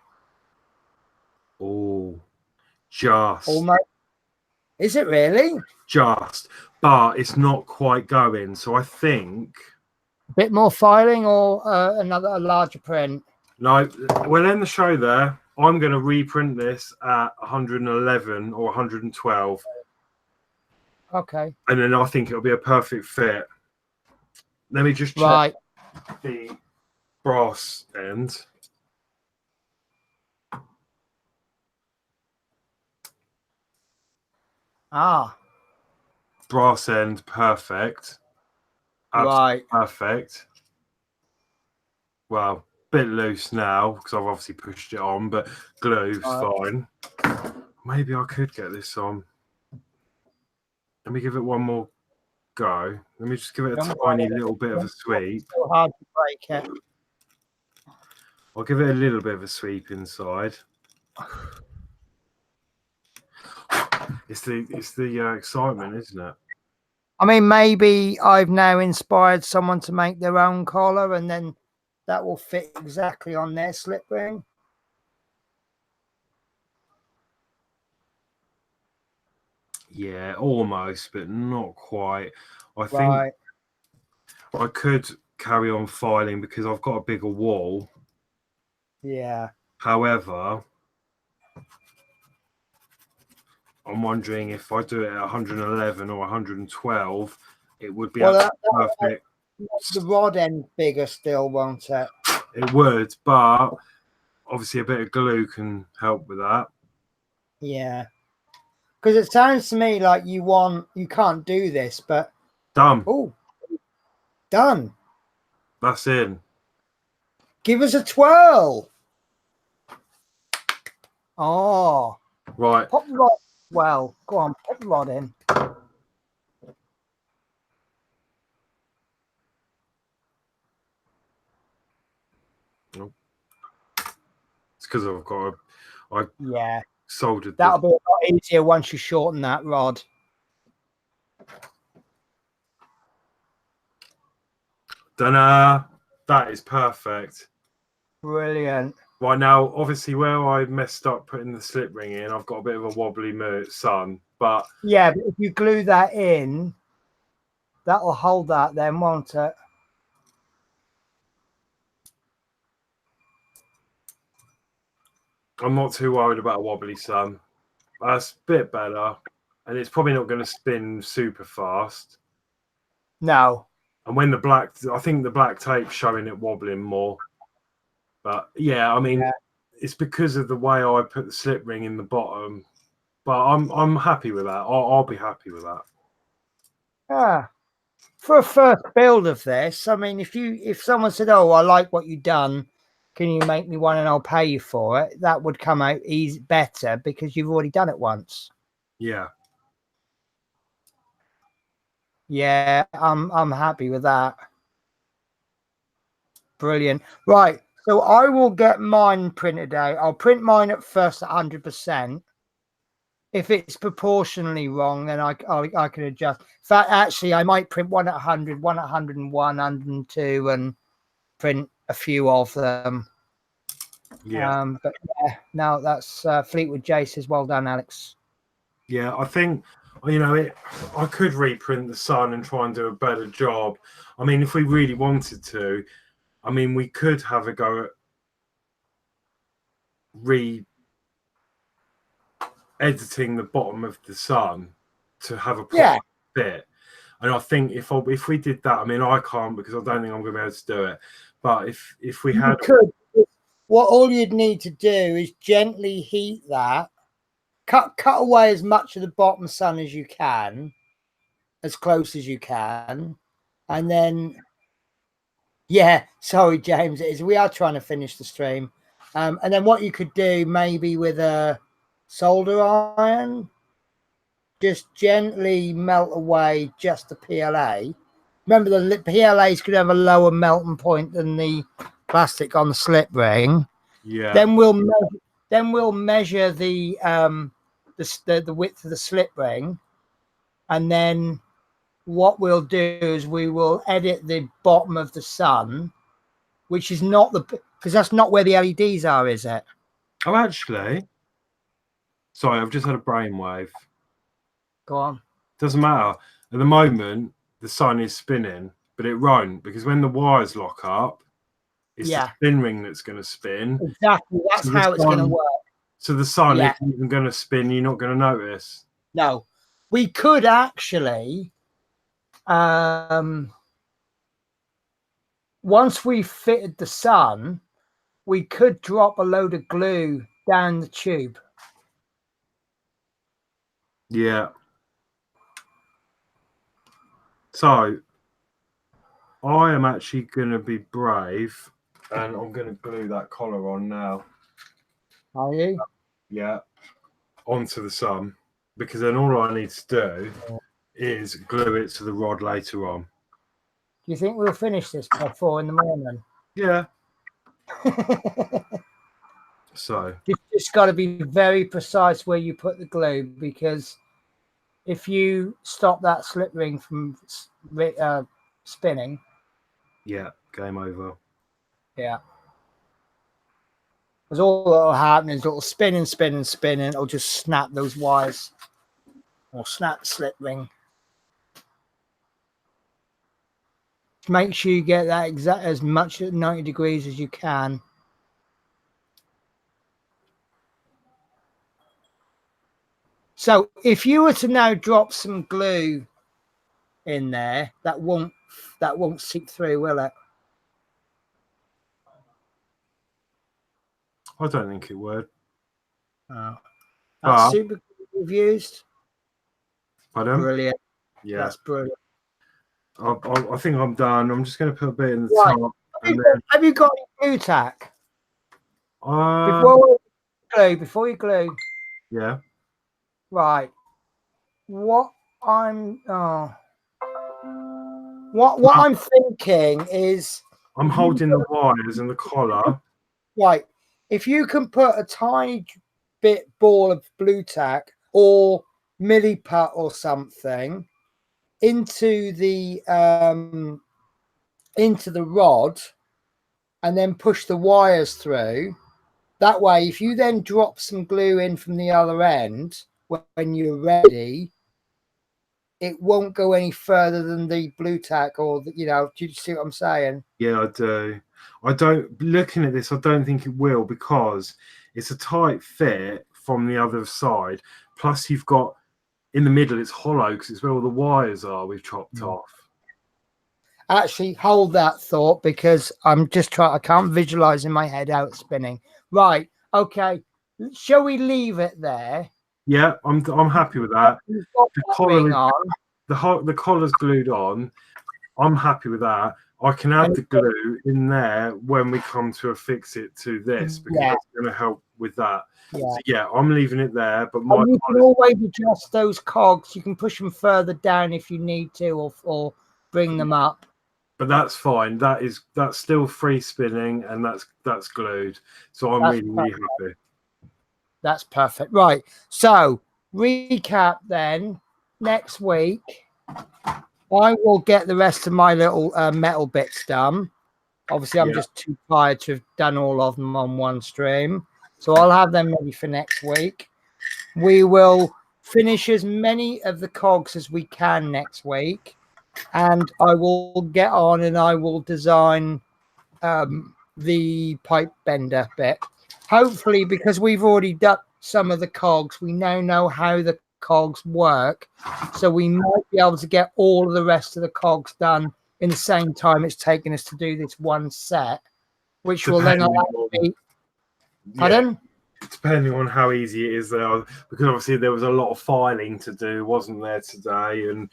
[SPEAKER 2] Oh, just.
[SPEAKER 1] Almost. Is it really?
[SPEAKER 2] Just. But it's not quite going. So I think.
[SPEAKER 1] A bit more filing or a larger print?
[SPEAKER 2] No, we'll end the show there. I'm going to reprint this at 111 or 112.
[SPEAKER 1] Okay.
[SPEAKER 2] And then I think it'll be a perfect fit. Let me just check the brass end. Brass end, perfect. Absolutely perfect. Well, bit loose now because I've obviously pushed it on, but glue's fine. Maybe I could get this on. Let me give it one more go. Let me just give it a tiny little bit of a sweep.
[SPEAKER 1] It's so hard to break it.
[SPEAKER 2] I'll give it a little bit of a sweep inside. It's the excitement, isn't it?
[SPEAKER 1] I mean, maybe I've now inspired someone to make their own collar, and then that will fit exactly on their slip ring.
[SPEAKER 2] Yeah, almost, but not quite. I think I could carry on filing because I've got a bigger wall.
[SPEAKER 1] Yeah.
[SPEAKER 2] However, I'm wondering if I do it at 111 or 112, it would be perfect.
[SPEAKER 1] The rod end bigger still, won't it?
[SPEAKER 2] It would, but obviously a bit of glue can help with that.
[SPEAKER 1] Yeah. Because it sounds to me like you can't do this, but
[SPEAKER 2] done.
[SPEAKER 1] Oh, done.
[SPEAKER 2] That's in.
[SPEAKER 1] Give us a twirl. Oh,
[SPEAKER 2] right.
[SPEAKER 1] Pop the rod. Well, go on, pop the rod in.
[SPEAKER 2] Nope. It's because I've got
[SPEAKER 1] yeah.
[SPEAKER 2] Soldered.
[SPEAKER 1] That'll be a lot easier once you shorten that rod.
[SPEAKER 2] Dunno. That is perfect.
[SPEAKER 1] Brilliant.
[SPEAKER 2] Right now, obviously, where I messed up putting the slip ring in, I've got a bit of a wobbly sun. But
[SPEAKER 1] yeah, but if you glue that in, that'll hold that then, won't it?
[SPEAKER 2] I'm not too worried about a wobbly sun. That's a bit better. and it's probably not going to spin super fast.
[SPEAKER 1] No.
[SPEAKER 2] And when I think the black tape's showing it wobbling more. But yeah, I mean, it's because of the way I put the slip ring in the bottom. But I'm happy with that. I'll be happy with that.
[SPEAKER 1] Yeah. For a first build of this, I mean, if someone said, "Oh, I like what you've done, can you make me one and I'll pay you for it?" That would come out better because you've already done it once.
[SPEAKER 2] Yeah.
[SPEAKER 1] Yeah, I'm happy with that. Brilliant. Right. So I will get mine printed out. I'll print mine at first at 100%. If it's proportionally wrong, then I can adjust. In fact, actually, I might print one at 100, one at 101, 102, and print a few of them.
[SPEAKER 2] Yeah.
[SPEAKER 1] But yeah, no, that's Fleetwood J says, well done, Alex.
[SPEAKER 2] Yeah, I think, you know, I could reprint the Sun and try and do a better job. I mean, if we really wanted to, I mean, we could have a go at editing the bottom of the Sun to have a proper fit. And I think if we did that, I mean, I can't because I don't think I'm going to be able to do it. But if we had,
[SPEAKER 1] what all you'd need to do is gently heat that, cut away as much of the bottom Sun as you can, as close as you can, and then sorry, James, it is. We are trying to finish the stream, and then what you could do maybe with a solder iron. Just gently melt away just the PLA. Remember, the PLAs could have a lower melting point than the plastic on the slip ring.
[SPEAKER 2] Yeah.
[SPEAKER 1] Then we'll measure the width of the slip ring, and then what we'll do is we will edit the bottom of the Sun, which is not because that's not where the LEDs are, is it?
[SPEAKER 2] Oh, actually, sorry, I've just had a brainwave.
[SPEAKER 1] Go on.
[SPEAKER 2] Doesn't matter. At the moment, the Sun is spinning, but it won't because when the wires lock up, it's the spin ring that's going to spin.
[SPEAKER 1] Exactly. That's how it's going to work.
[SPEAKER 2] So the Sun isn't even going to spin. You're not going to notice.
[SPEAKER 1] No. We could actually, once we fitted the Sun, we could drop a load of glue down the tube.
[SPEAKER 2] Yeah. So I am actually going to be brave and I'm going to glue that collar on now.
[SPEAKER 1] Are you?
[SPEAKER 2] Yeah. Onto the Sun, because then all I need to do is glue it to the rod later on.
[SPEAKER 1] Do you think we'll finish this by 4 in the morning?
[SPEAKER 2] Yeah. So
[SPEAKER 1] you've just got to be very precise where you put the glue, because if you stop that slip ring from spinning,
[SPEAKER 2] game over.
[SPEAKER 1] Yeah, because all that'll happen is it'll spin and spin and spin, and it'll just snap those wires or snap the slip ring. Make sure you get that exact as much at 90 degrees as you can. So if you were to now drop some glue in there, that won't seep through, will it?
[SPEAKER 2] I don't think it would.
[SPEAKER 1] Oh. That's super glue you've used.
[SPEAKER 2] Pardon?
[SPEAKER 1] Brilliant.
[SPEAKER 2] Yeah,
[SPEAKER 1] that's brilliant.
[SPEAKER 2] I think I'm done. I'm just going to put a bit in the top.
[SPEAKER 1] Have you got any glue tack? Before you glue.
[SPEAKER 2] Yeah.
[SPEAKER 1] Right. What I'm thinking is
[SPEAKER 2] I'm holding the wires and the collar.
[SPEAKER 1] Right. If you can put a tiny ball of blue tack or milliput or something into the rod and then push the wires through, that way if you then drop some glue in from the other end when you're ready, it won't go any further than the blue tack, or do you see what I'm saying?
[SPEAKER 2] Yeah, I do. Looking at this, I don't think it will, because it's a tight fit from the other side. Plus you've got in the middle it's hollow because it's where all the wires are. We've chopped off.
[SPEAKER 1] Actually, hold that thought because I'm just trying. I can't visualize in my head how it's spinning. Right. Okay. Shall we leave it there?
[SPEAKER 2] Yeah, I'm happy with that.
[SPEAKER 1] We've got
[SPEAKER 2] The
[SPEAKER 1] that
[SPEAKER 2] collar
[SPEAKER 1] ring
[SPEAKER 2] is,
[SPEAKER 1] on.
[SPEAKER 2] the collar's glued on. I'm happy with that. I can add the glue in there when we come to affix it to this because that's going to help with that.
[SPEAKER 1] Yeah.
[SPEAKER 2] So yeah, I'm leaving it there. But
[SPEAKER 1] And you can always adjust those cogs. You can push them further down if you need to, or bring them up.
[SPEAKER 2] But that's fine. That's still free spinning, and that's glued. So I'm really happy.
[SPEAKER 1] That's perfect. Right. So recap then. Next week, I will get the rest of my little metal bits done. Obviously, I'm just too tired to have done all of them on one stream. So I'll have them ready for next week. We will finish as many of the cogs as we can next week. And I will get on and I will design the pipe bender bit. Hopefully, because we've already done some of the cogs, we now know how the cogs work. So we might be able to get all of the rest of the cogs done in the same time it's taken us to do this one set, which will then allow me. Pardon?
[SPEAKER 2] Depending on how easy it is there, because obviously there was a lot of filing to do, wasn't there, today? And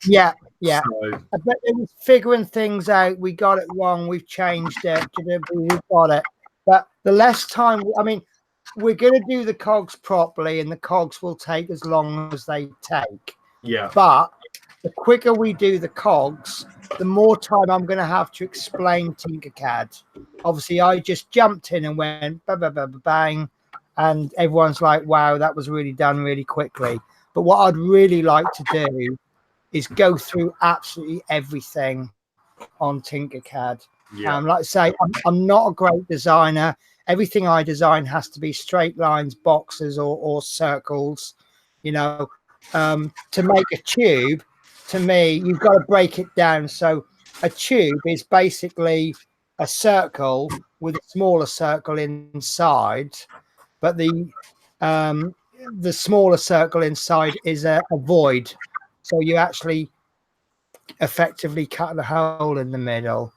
[SPEAKER 1] yeah.
[SPEAKER 2] So,
[SPEAKER 1] I bet it was figuring things out. We got it wrong. We've changed it. We got it. But the less time, I mean, we're going to do the cogs properly, and the cogs will take as long as they take.
[SPEAKER 2] Yeah.
[SPEAKER 1] But the quicker we do the cogs, the more time I'm going to have to explain Tinkercad. Obviously, I just jumped in and went bang, and everyone's like, wow, that was really done really quickly. But what I'd really like to do is go through absolutely everything on Tinkercad.
[SPEAKER 2] Yeah.
[SPEAKER 1] Like I say, I'm not a great designer. Everything I design has to be straight lines, boxes, or circles. You know, to make a tube, to me, you've got to break it down. So a tube is basically a circle with a smaller circle inside, but the smaller circle inside is a void. So you actually effectively cut a hole in the middle.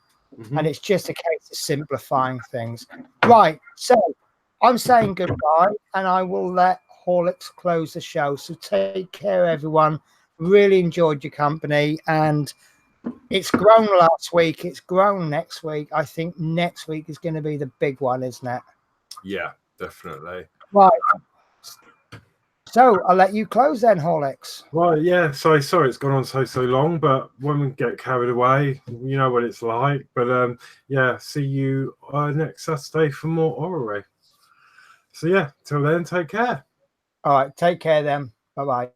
[SPEAKER 1] And it's just a case of simplifying things. Right. So I'm saying goodbye, and I will let Horlicks close the show. So take care, everyone. Really enjoyed your company, and it's grown last week. It's grown next week. I think next week is going to be the big one, isn't it?
[SPEAKER 2] Yeah, definitely.
[SPEAKER 1] Right. So I'll let you close then, Horlicks.
[SPEAKER 2] Well, yeah. Sorry, it's gone on so long. But when we get carried away, you know what it's like. But yeah, see you next Saturday for more Orrery. So yeah, till then, take care.
[SPEAKER 1] All right, take care then. Bye-bye.